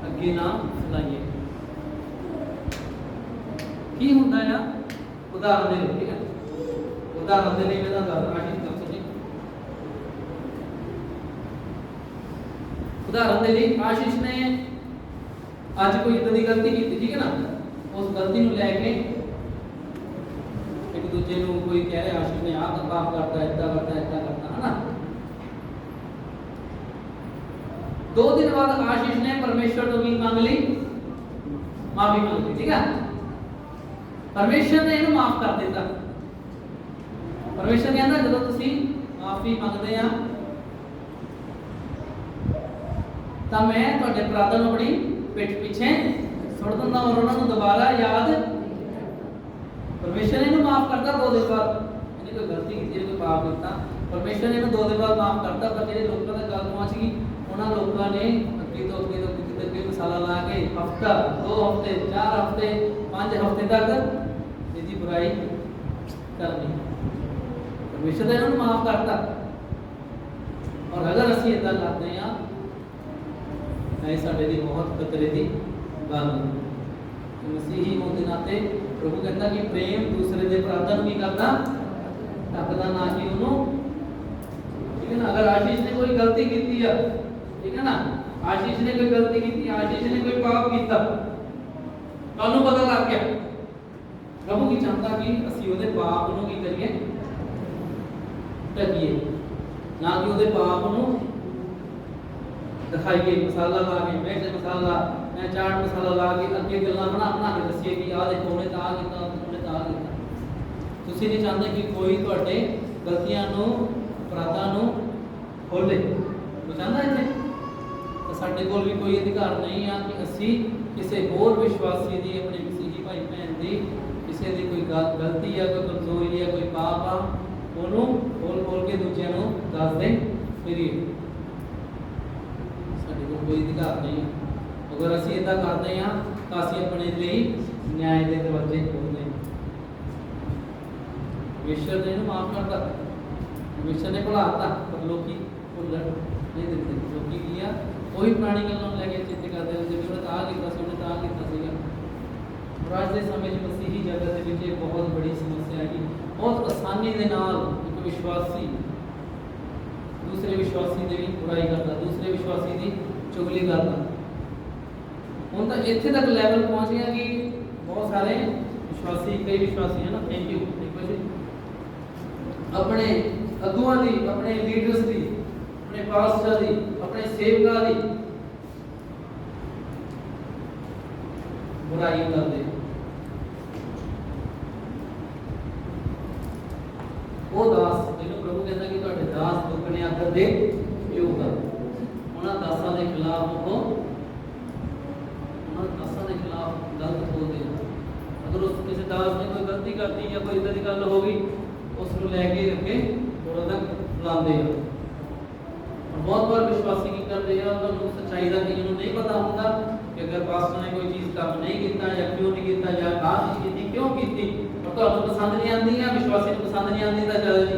ਅੱਗੇ ਨਾ ਫੈਲਾਈਏ। ਕੀ ਹੁੰਦਾ ਹੈ? ਉਦਾਹਰਨ ਦੇ ਲਈ, ਠੀਕ ਹੈ, ਉਦਾਹਰਨ ਦੇ ਲਈ ਮੈਂ ਤੁਹਾਨੂੰ ਦੱਸਦਾ ਹਾਂ। ਉਦਾਹਰਨ ਦੇ ਲਈ ਆਸ਼ੀਸ਼ ਨੇ ਅੱਜ ਕੋਈ ਇਦਾਂ ਦੀ ਗਲਤੀ ਕੀਤੀ, ਠੀਕ ਹੈ ਨਾ, ਉਸ ਗਲਤੀ ਨੂੰ ਲੈ ਕੇ दूजे लोग कोई कह रहे आशीष ने आह पाप करता है, इतना करता है ना। 2 दिन बाद आशीष ने परमेश्वर तो की मांग ली, माफी मांग ली, ठीक है। परमेश्वर ने इन्हें माफ कर दिता। परमेश्वर कहता जब तुसी माफी मंगते हैं तो मैं तुहाडे अपराधां नूं अपनी पिठ पीछे सुट दिंदा और उन्हां नूं दोबारा याद। परमेश्वर ने इन्हें माफ करता 2 दिन बाद, इन्हें कोई गलती की, कोई पाप किया, परमेश्वर ने इन्हें 2 दिन बाद माफ करता। पर जो लोगों तक गल पहुँच गई, उन्होंने लोगों ने अगे तो कितने मसाला ला के हफ्ता, 2 हफ्ते, 4 हफ्ते, 5 हफ्ते तक इसकी बुराई करनी। परमेश्वर ने इन्होंने माफ करता। और अगर असीं इदां करते हैं तो साडे लई बहुत खतरे की गल है। मसीही होने के नाते प्रभु कहता कि प्रेम दूसरे के अपराधां नूं करता ढकदा ना कि उन्होंने, ठीक है ना। अगर आशीष ने कोई गलती की है, ठीक है ना, आशीष ने कोई गलती की, आशीष ने कोई पाप किया, तुहानूं पता लग गया, प्रभु की चाहता कि असीं उहदे पाप नूं की करिए, ढकीए, ना कि उहदे पाप नूं दिखाइए। मसाला ला के, मिर्च मसाला, मैं चाट मसाला ला के अगे गल्लां बना के दसीए कि आ देखो उन्हें तां कीता, उन्हें तां कीता। तुसीं नहीं चाहते कि कोई तुहाडे गलतियां नूं, अपराधां नूं खोले। कोई चाहता इत्थे? तो साडे कोल भी कोई अधिकार नहीं है कि असीं किसी होर विश्वासी दी, अपने मसीही भाई भैन दी किसी ਕਿਸੇ ਦੀ ਕੋਈ ਗਲਤੀ ਆ, ਕੋਈ ਕਮਜ਼ੋਰੀ ਆ, ਕੋਈ ਪਾਪ ਆ, ਉਹਨੂੰ ਖੋਲ ਕੇ ਦੂਜਿਆਂ ਨੂੰ ਦੱਸਦੇ ਫਿਰੀਏ। ਸਾਡੇ ਕੋਲ ਕੋਈ ਅਧਿਕਾਰ ਨਹੀਂ ਹੈ। ਅਗਰ ਅਸੀਂ ਇਦਾਂ ਕਰਦੇ ਹਾਂ ਤਾਂ ਅਸੀਂ ਆਪਣੇ ਲਈ ਨਿਆਂ ਦੇ ਦਰਵਾਜ਼ੇ ਖੋਲ੍ਹਦੇ ਹਾਂ। ਪਰਮੇਸ਼ਰ ਨੇ ਇਹਨੂੰ ਮਾਫ ਕਰਤਾ, ਪਰਮੇਸ਼ਰ ਨੇ ਭੁਲਾਤਾ, ਪਰ ਲੋਕੀ ਭੁੱਲਣ ਨਹੀਂ ਦਿੰਦੇ। ਲੋਕੀ ਕੀ ਆ, ਉਹੀ ਪੁਰਾਣੀ ਗੱਲਾਂ ਨੂੰ ਲੈ ਕੇ ਚਿੰਤਾ ਕਰਦੇ ਰਹਿੰਦੇ ਵੀ ਉਹਨੇ ਤਾਂ ਆਹ ਕੀਤਾ ਸੀ, ਉਹਨੇ ਤਾਂ ਆਹ ਕੀਤਾ ਸੀਗਾ। ਅੱਜ ਦੇ ਸਮੇਂ 'ਚ ਮਸੀਹੀ ਜਗਤ ਦੇ ਵਿੱਚ ਇਹ ਬਹੁਤ ਬੜੀ ਸਮੱਸਿਆ ਹੈ ਕਿ ਬਹੁਤ ਆਸਾਨੀ ਦੇ ਨਾਲ ਇੱਕ ਵਿਸ਼ਵਾਸੀ ਦੂਸਰੇ ਵਿਸ਼ਵਾਸੀ ਦੀ ਵੀ ਬੁਰਾਈ ਕਰਦਾ, ਦੂਸਰੇ ਵਿਸ਼ਵਾਸੀ ਦੀ ਚੁਗਲੀ ਕਰਦਾ। ਹੁਣ ਤਾਂ ਇੱਥੇ ਤੱਕ ਲੈਵਲ ਪਹੁੰਚ ਗਿਆ ਕਿ ਬਹੁਤ ਸਾਰੇ ਵਿਸ਼ਵਾਸੀ, ਕਈ ਵਿਸ਼ਵਾਸੀ ਹੈ ਨਾ, ਥੈਂਕ ਯੂ, ਦੇਖੋ ਜੀ, ਆਪਣੇ ਅਗੁਆਂ ਦੀ, ਆਪਣੇ ਲੀਡਰਸ ਦੀ, ਆਪਣੇ ਪਾਸਟਰ ਦੀ, ਆਪਣੇ ਸੇਵਕਾਂ ਦੀ बुराई करते। वो दास जिन्होंने प्रभु कहता कि तुहाडे दास दुगने आदर दे योग कर, उन्हां दासां दे खिलाफ वो उन्हां दासां दे खिलाफ गलत बोलते हैं। अगर उस किसी दास ने कोई गलती करती या कोई इदां दी गल हो गई, उसनूं लैके अगे थोड़ा तक बुलाते हैं। बहुत बार विश्वासी की करते हैं, उन्होंने सच्चाई का कई नहीं पता होता कि अगर पास्टर ने कोई चीज़ काम नहीं किया या क्यों नहीं किया या कहाँ नहीं की, क्यों की, और तो पसंद नहीं आती है, विश्वासी को पसंद नहीं आती, तो चलो जी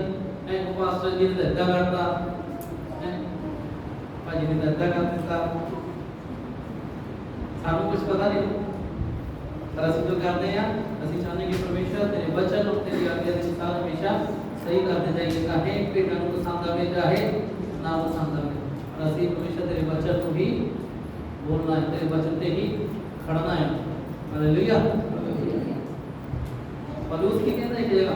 पास्टर जी ने इदा करता, भाजी ने इदा कर दिता, सानू कुछ पता नहीं। पर असं जो करते हैं, असं चाहते कि परमेश्वर तेरे वचन और तेरी आज्ञा के अनुसार हमेशा सही करते जाइए, चाहे भेड़ों को पसंद आए चाहे ना पसंद आए, और असं परमेश्वर तेरे वचन को ही बोलना है, तेरे वचन पे ही खड़ना है। हालेलुया। पौलुस की कहता है कि जगह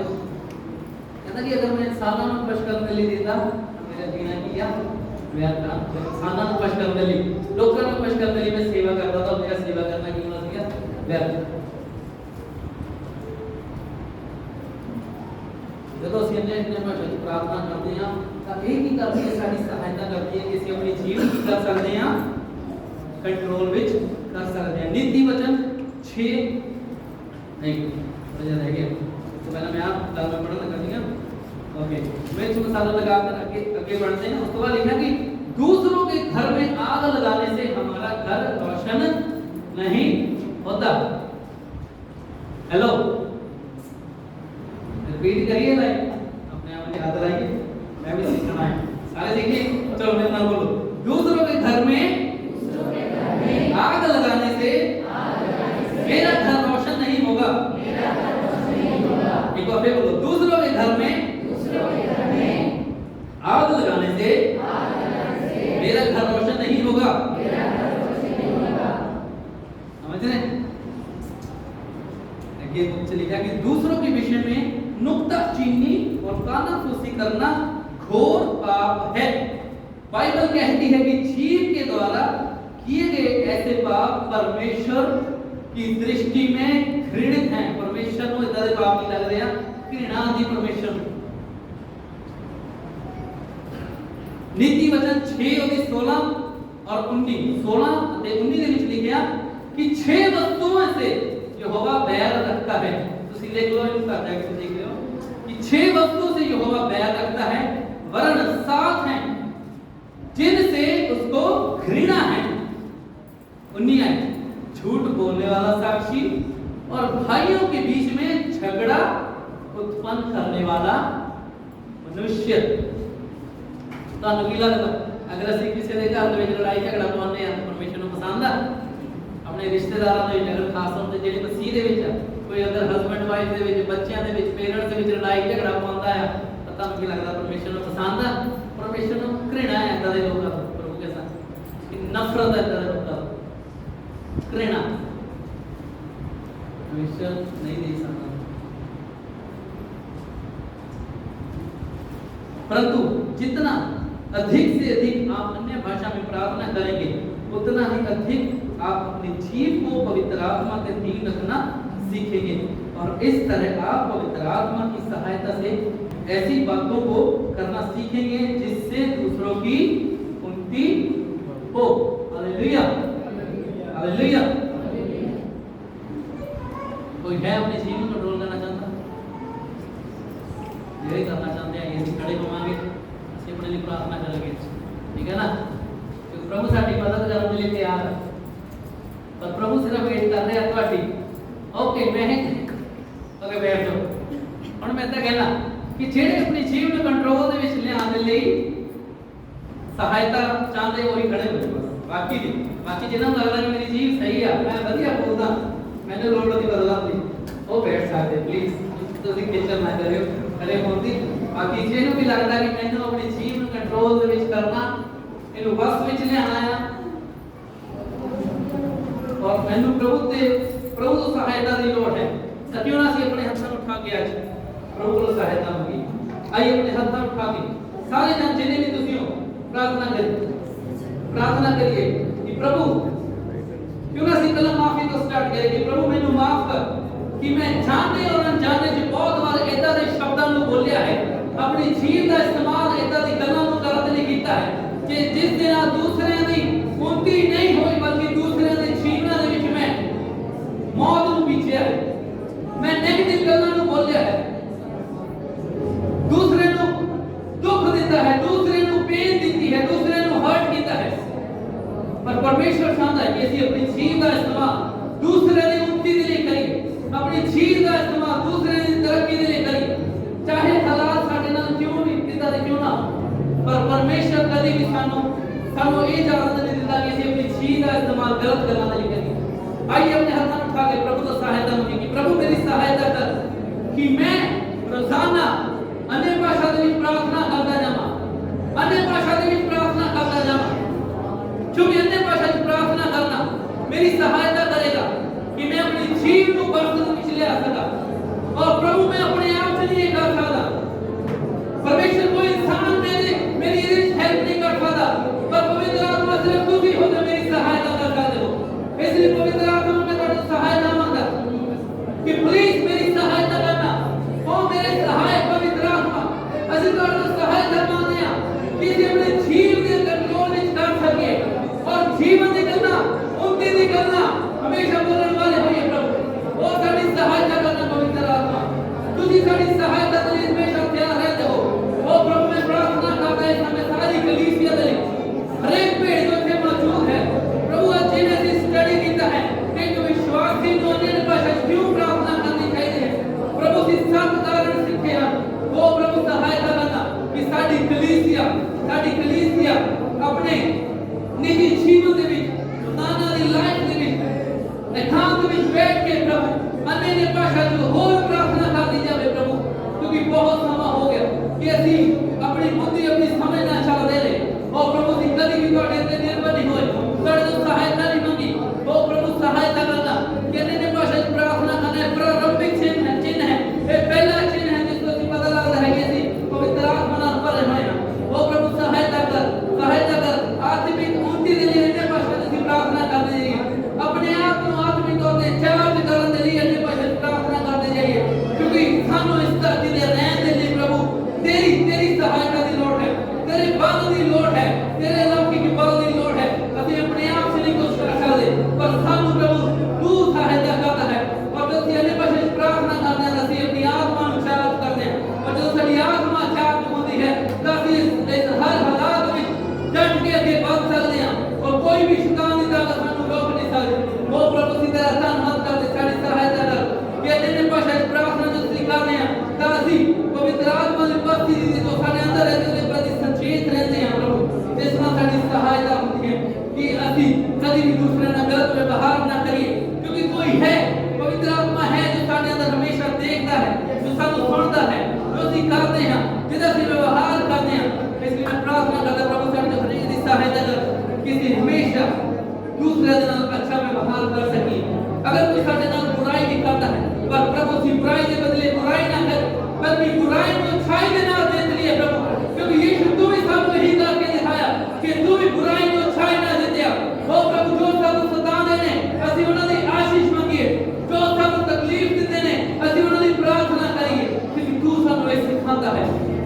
कहता कि अगर मैं इंसानों को वश करने लिए देता तो मेरा जीना किया व्यर्थ था। इंसानों को वश करने लिए, लोगों को वश करने लिए मैं सेवा करता था, मेरा सेवा करना क्यों ना किया व्यर्थ। जब ਅਸੀਂ अपने भाषा की प्रार्थना करते हैं तो एक ही करती है, साड़ी सहायता करती है कि ਅਸੀਂ अपनी जीवन कर सकते हैं, कंट्रोल विच कर सकते हैं। नीति वचन 6 नहीं वजन रह गया, तो पहले मैं आप कल में पढ़ना कर दिया। ओके, मिर्च मसाला लगा कर आगे बढ़ते हैं। उसके बाद लिखा कि दूसरों के घर में आग लगाने से हमारा घर रोशन नहीं होता। हेलो, रिपीट करिए भाई, अपने आप याद लाइए, मैं भी सीखना है, सारे सीखिए। चलो मेरे नाम बोलो, दूसरों के घर में आग लगाने से मेरा घर रोशन नहीं होगा। एक बार फिर बोलो, दूसरों के घर में आग लगाने से मेरा घर रोशन नहीं होगा। समझ रहे? लिखा कि दूसरों के विषय में नुक्ताचीनी और कानाफूसी करना घोर पाप है। बाइबल कहती है कि जीव के द्वारा किए गए ऐसे पाप परमेश्वर की दृष्टि में घृणित हैं। परमेश्वर को इतना पाप नहीं लग रहा, घृणा दी परमेश्वर। नीति वचन 6 और 16 और 19 16 और 19 के बीच लिखा कि 6 वस्तुओं से यहोवा बैर रखता है। तो सीधे लो इसका टेक्स्ट देख रहे हो कि 6 वस्तुओं से यहोवा बैर रखता है, वरन 7 हैं जिनसे उसको घृणा है। 19 है, झूठ बोलने वाला साक्षी और भाइयों के बीच में झगड़ा उत्पन्न करने वाला मनुष्य। तो अगर असं किसी के घर में लड़ाई झगड़ा पाने हैं तो परमेश्वर को पसंद आ। अपने रिश्तेदारों के अगर खास तौर पर जेडी मसीह दे विच कोई अगर हस्बैंड वाइफ दे विच बच्चों दे विच पेरेंट्स दे विच लड़ाई झगड़ा पाता है तो तुहानू की लगता परमेश्वर को पसंद आ? परमेश्वर को घृणा है इदां दे लोकां तों। प्रभु के साथ नफरत है इदां दे लोकां तों, घृणा परमेश्वर नहीं दे सकता। परंतु जितना अधिक से अधिक आप अन्य भाषा में प्रार्थना करेंगे उतना ही अधिक आप अपने जीव को पवित्र आत्मा के अधीन रखना सीखेंगे, और इस तरह आप पवित्र आत्मा की सहायता से ऐसी बातों को करना सीखेंगे जिससे दूसरों की उन्नति हो। Hallelujah, hallelujah. कोई है अपने जीवन को कंट्रोल ठीक है ना। तो प्रभु साडी मदद करने के लिए तैयार है, पर प्रभु सिर्फ वेट कर रहे हैं ਤੁਹਾਡੀ। ओके मैं ओके बैठ जाओ। ਹੁਣ ਮੈਂ ਤਾਂ ਕਹਿਣਾ ਕਿ ਜਿਹੜੇ ਆਪਣੀ ਜੀਵ ਨੂੰ ਕੰਟਰੋਲ ਦੇ ਵਿੱਚ ਲਿਆਉਣ ਦੇ ਲਈ ਸਹਾਇਤਾ ਚਾਹੁੰਦੇ ਹੋ ਹੀ ਖੜੇ ਹੋ ਜਾਓ। ਬਾਕੀ ਜਿਹਨਾਂ ਨੂੰ ਲੱਗਦਾ ਕਿ ਮੇਰੀ ਜੀਵ ਸਹੀ ਆ, ਮੈਂ ਵਧੀਆ ਬੋਲਦਾ, ਮੈਨੂੰ ਲੋੜ ਨਹੀਂ ਬਦਲਣ ਦੀ, ਉਹ ਬੈਠ ਸਕਦੇ ਪਲੀਜ਼, ਤੁਸੀਂ ਖੇਚਲ ਨਾ ਕਰਿਓ ਖੜੇ ਹੋਣ ਦੀ। ਬਾਕੀ ਜਿਹਨੂੰ ਵੀ ਲੱਗਦਾ ਕਿ ਮੈਨੂੰ ਆਪਣੀ ਜੀਵ ਨੂੰ ਕੰਟਰੋਲ ਦੇ ਵਿੱਚ ਕਰਨਾ, ਇਹਨੂੰ ਵਸ ਵਿੱਚ ਲਿਆਉਣਾ ਆ, और मैनू प्रभु तो सहायता की लोड़ है, तो क्यों ना अपने हाथों उठा के आज प्रभु को सहायता मंगी। आइए अपने हाथों उठा के सारे जन जिन्हें भी तुसी हो प्रार्थना करिए कि प्रभु क्यों ना कलम माफी तो स्टार्ट करिए कि प्रभु मैनू माफ कर कि मैं जाने और अनजाने च बहुत बार इदां दे शब्दां नूं बोलिया है, अपनी जीव का इस्तेमाल इदां दी गल्लां नूं करन लई कीता है कि जिस दे नाल दूसरिਆਂ दी उन्नति नहीं होई बल्कि दूसरिਆਂ दे जीवनां दे विच मैं मौत नूं बीचिया है, मैं नेगेटिव गल्लां नूं बोलिया है, दूसरे नूं दुख दिता है, दूसरे नूं पेन दिती है, दूसरे नूं हर्ट कीता है। पर परमेश्वर चाहता है कि ਅਸੀਂ अपनी जीव का इस्तेमाल दूसरे दी उन्नति दे लिए करिए, अपनी जीव का इस्तेमाल दूसरे दी तरक्की दे लिए करिए, चाहे हालात साडे नाल क्यों भी किदा दे क्यों ना, पर परमेश्वर कदी भी सानू ये इजाजत नहीं देता कि ਅਸੀਂ अपनी जीव का इस्तेमाल गलत गल्लां दे लिए करिए। आइए अपने हाथ उठा के प्रभु को सहायता मांगिए कि प्रभु मेरी सहायता कर कि मैं रोजाना अन्य भाषा दे विच प्रार्थना करदा जावां, अन्य भाषा दे विच प्रार्थना करदा जावां, क्योंकि अन्य भाषा च प्रार्थना करना मेरी सहायता करेगा कि मैं अपनी जीव को बरकत विच ले आ सका। और प्रभु मैं अपने आप से नहीं कर सकदा, परमेश्वर कोई इंसान मेरी हेल्प नहीं कर सकता, पर पवित्र आत्मा सिर्फ तुम ही हो जो मेरी सहायता कर सकते हो। इसलिए पवित्र आत्मा में तुम्हारी सहायता मांगता कि प्लीज मेरी सहायता करना, ओ मेरे सहायक पवित्र आत्मा, असि तुम्हारी सहायता मांगते हैं कि अपने जीव के कंट्रोल में कर सके और जीवन की करना उन्नति की करना हमेशा बोलने वाले होइए प्रभु, ओ साडी सहायता करना पवित्र आत्मा, तुझी साडी सहायता के लिए हमेशा तैयार रहते हो। ओ प्रभु मैं प्रार्थना करता है समय सारी कलीसिया दे हर एक भेड़ जो थे मौजूद है प्रभु, आज जिन्हें स्टडी कीता है कि जो विश्वासी जो अन्य भाषा क्यों प्रार्थना करनी चाहिए, प्रभु की सब कारण सीखे हैं, वो प्रभु सहायता करना कि साडी कलीसिया अपने निजी जीवन दे विच रोजाना दी लाइफ दे विच एकांत विच बैठ के प्रभु अन्य भाषा जो होर प्रार्थना करती जावे प्रभु, क्योंकि बहुत समय हो गया कि असी अपनी बुद्धि अपनी समझ ना चल दे रहे। ओ प्रभु जी कभी भी ਤੁਹਾਡੇ ਤੇ ਨਿਰਭਰ ਨਹੀਂ ਹੋਏ, ਤੁਹਾਡੇ ਤੋਂ ਸਹਾਇਤਾ ਨਹੀਂ ਮੰਗੀ। ओ प्रभु सहायता करना कि अन्य भाषा में प्रार्थना करना प्रारंभिक चिन्ह है, ये पहला चिन्ह है जिसको ਅਸੀਂ पता लगता है कि ਅਸੀਂ पवित्र आत्मा ਨਾਲ भरे हुए हैं। ओ प्रभु सहायता कर आत्मिक उन्नति के लिए अन्य भाषा में ਅਸੀਂ प्रार्थना करते जाइए, अपने आप को आत्मिक तौर पे चार्ज करने के लिए अन्य भाषा में प्रार्थना करते जाइए, क्योंकि ਸਾਨੂੰ इस धरती दे रहने के लिए प्रभु तेरी सहायता की लोड़ है, तेरे बल की लोड़ है, तेरे लौकिक बल की लोड़ है। ਅਸੀਂ अपने आप से नहीं कुछ कर सकते, पर ਸਾਨੂੰ प्रभु तू सहायता करता है। और जब अन्य भाषा में प्रार्थना करते हैं ਅਸੀਂ अपनी आत्मा ਨੂੰ चार्ज करते हैं, और जब साडी आत्मा चार्ज होती है तो ਅਸੀਂ इस हर हालात में डट के आगे बढ़ सकते हैं और कोई भी शैतान की ताकत ਸਾਨੂੰ रोक नहीं सकती। वो प्रभु की तरह धन्यवाद करते साडी सहायता कर कि अन्य भाषा में प्रार्थना जो ਅਸੀਂ करते हैं तो ਅਸੀਂ पवित्र आत्मा की उपस्थिति जो साडे अंदर रहते हैं प्रति सचेत रहते हैं प्रभु, जिस तरह साडी सहायता होती है कि ਅਸੀਂ कभी भी दूसरे ना गलत व्यवहार ना करिए, क्योंकि कोई है पवित्र आत्मा है जो साडे अंदर हमेशा देखता है, जो सानू सुनता है, जो ਅਸੀਂ करते हैं, जिदा ਅਸੀਂ व्यवहार करते हैं। इसलिए मैं प्रार्थना करता प्रभु साडी हर एक दी सहायता कर कि ਅਸੀਂ हमेशा दूसरे के नाल अच्छा व्यवहार कर सके। अगर कोई साडे नाल बुराई भी करता है, पर प्रभु ਅਸੀਂ बुराई के बदले बुराई ना कर, बल्कि बुराई को अच्छाई के नाल देते लिए प्रभु, क्योंकि यीशु तू भी सानू यही करके दिखाया कि तू भी बुराई को अच्छाई ना देते। ओ प्रभु जो सानू सताने ने ਅਸੀਂ ਉਹਨਾਂ ਦੀ आशीष ਮੰਗੀਏ, जो सानू तकलीफ देते ने ਅਸੀਂ ਉਹਨਾਂ ਦੀ प्रार्थना करिए, क्योंकि तू सानू ਇਹ सिखाता है।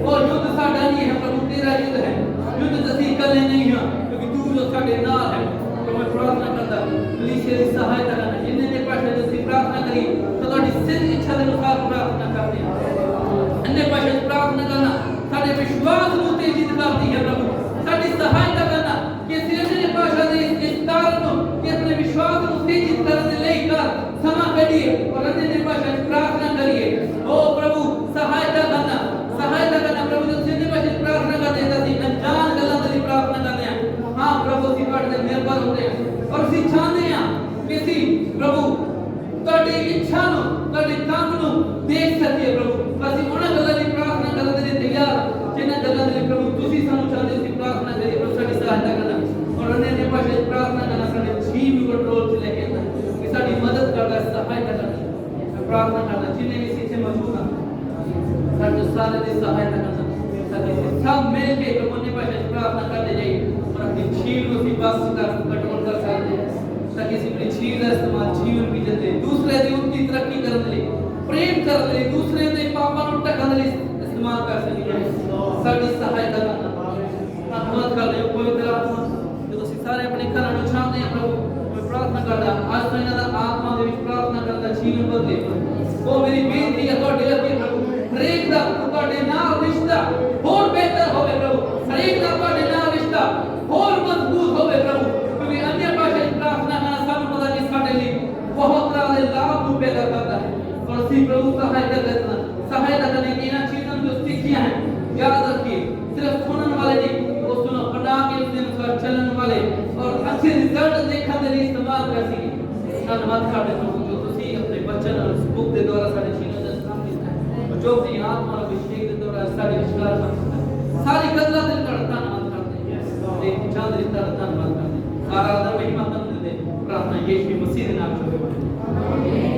और युद्ध साडा नहीं है प्रभु, तेरा युद्ध है, युद्ध ਅਸੀਂ इकल्ले नहीं हैं, क्योंकि तू जो साडे नाल है। तो मैं प्रार्थना करता कलीसिया की सहायता करना, जिन्हें भाषा जो ਅਸੀਂ प्रार्थना करी तो ਤੁਹਾਡੀ सिद्ध इच्छा के अनुसार प्रार्थना करते हैं। अन्य भाषा में प्रार्थना करना साडे विश्वास को तेजित करती है प्रभु, साडी सहायता ਚਾਹੁੰਦੇ ਹਾਂ ਕਿ ਅਸੀਂ ਪ੍ਰਭੂ ਤੁਹਾਡੀ ਇੱਛਾ ਨੂੰ ਤੁਹਾਡੇ ਕੰਮ ਨੂੰ ਦੇਖ ਸਕੀਏ ਪ੍ਰਭੂ। ਅਸੀਂ ਉਹਨਾਂ ਗੱਲਾਂ ਦੀ ਪ੍ਰਾਰਥਨਾ ਕਰਨ ਦੇ ਲਈ ਤਿਆਰ ਜਿਨ੍ਹਾਂ ਗੱਲਾਂ ਦੇ ਲਈ ਪ੍ਰਭੂ ਤੁਸੀਂ ਸਾਨੂੰ ਚਾਹੁੰਦੇ ਸੀ ਪ੍ਰਾਰਥਨਾ ਕਰੀਏ। ਪ੍ਰਭੂ ਸਾਡੀ ਸਹਾਇਤਾ ਕਰਨਾ ਔਰ ਉਹਨੇ ਭਾਸ਼ਾ ਵਿੱਚ ਪ੍ਰਾਰਥਨਾ ਕਰਨਾ ਸਾਡੇ ਜੀਵ ਨੂੰ ਕੰਟਰੋਲ 'ਚ ਲੈ ਕੇ ਆਉਣਾ ਕਿ ਸਾਡੀ ਮਦਦ ਕਰਦਾ ਸਹਾਇਤਾ ਕਰਨਾ ਪ੍ਰਾਰਥਨਾ ਕਰਨਾ ਜਿੰਨੇ ਵੀ ਇੱਥੇ ਮੌਜੂਦ ਹਨ ਸਾਡੇ ਸਾਰੇ ਦੀ ਸਹਾਇਤਾ ਕਰਨਾ ਸਾਡੇ ਸਭ ਮਿਲ ਕੇ ਪ੍ਰਭੂ ਨੇ ਭਾਸ਼ਾ ਵਿੱਚ ਪ੍ਰਾਰਥਨਾ ਕਰਦੇ ਜਾਈਏ ਔਰ ਆਪਣੀ ਜੀਵ ਨੂੰ ਅਸੀਂ ਬਸ ਕੰਟਰੋਲ ਕਰ ਸਕਦੇ ਹਾਂ ताकि इसी अपनी चीज का इस्तेमाल जीवन भी देते दूसरे की उनकी तरक्की करने लिए प्रेम करने लिए दूसरे के पापों को ढकने लिए इस्तेमाल कर सकिए। साडी सहायता करना धन्यवाद कर रहे कोई तरह आत्मा जो तुम सारे अपने घर में चाहते हैं प्रभु मैं प्रार्थना करता आज तो इन्हों का आत्मा के प्रार्थना करता जीवन बदले वो मेरी बेनती है तुहाडे अगे प्रभु हरेक दा तुहाडे नाल रिश्ता होर बेहतर होवे प्रभु हरेक दा तुहाडे नाल रिश्ता होर मजबूत होवे प्रभु क्योंकि अन्य भाषा प्रार्थना करना सानू पता कि साडे लिए बहुत तरह के लाभ को पैदा करता है और इसी प्रभु सहायता करने की इन चीजों जो सीखियां हैं याद रखिए सिर्फ सुनने वाले नहीं उसको हटा के उसके अनुसार चलने वाले और अच्छे रिजल्ट देखने के लिए इस्तेमाल कर सके। धन्यवाद करते हैं जो तुसी अपने बच्चन और बुक के द्वारा सारे चीजों का काम किया है और जो अपनी आत्मा और अभिषेक के द्वारा सारे विचार करता है सारी गल्ला दिल का धन्यवाद करते हैं एक चांद रिश्ता धन्यवाद करते हैं सारा आदर महिमा तन दे प्रार्थना यीशु मसीह के नाम से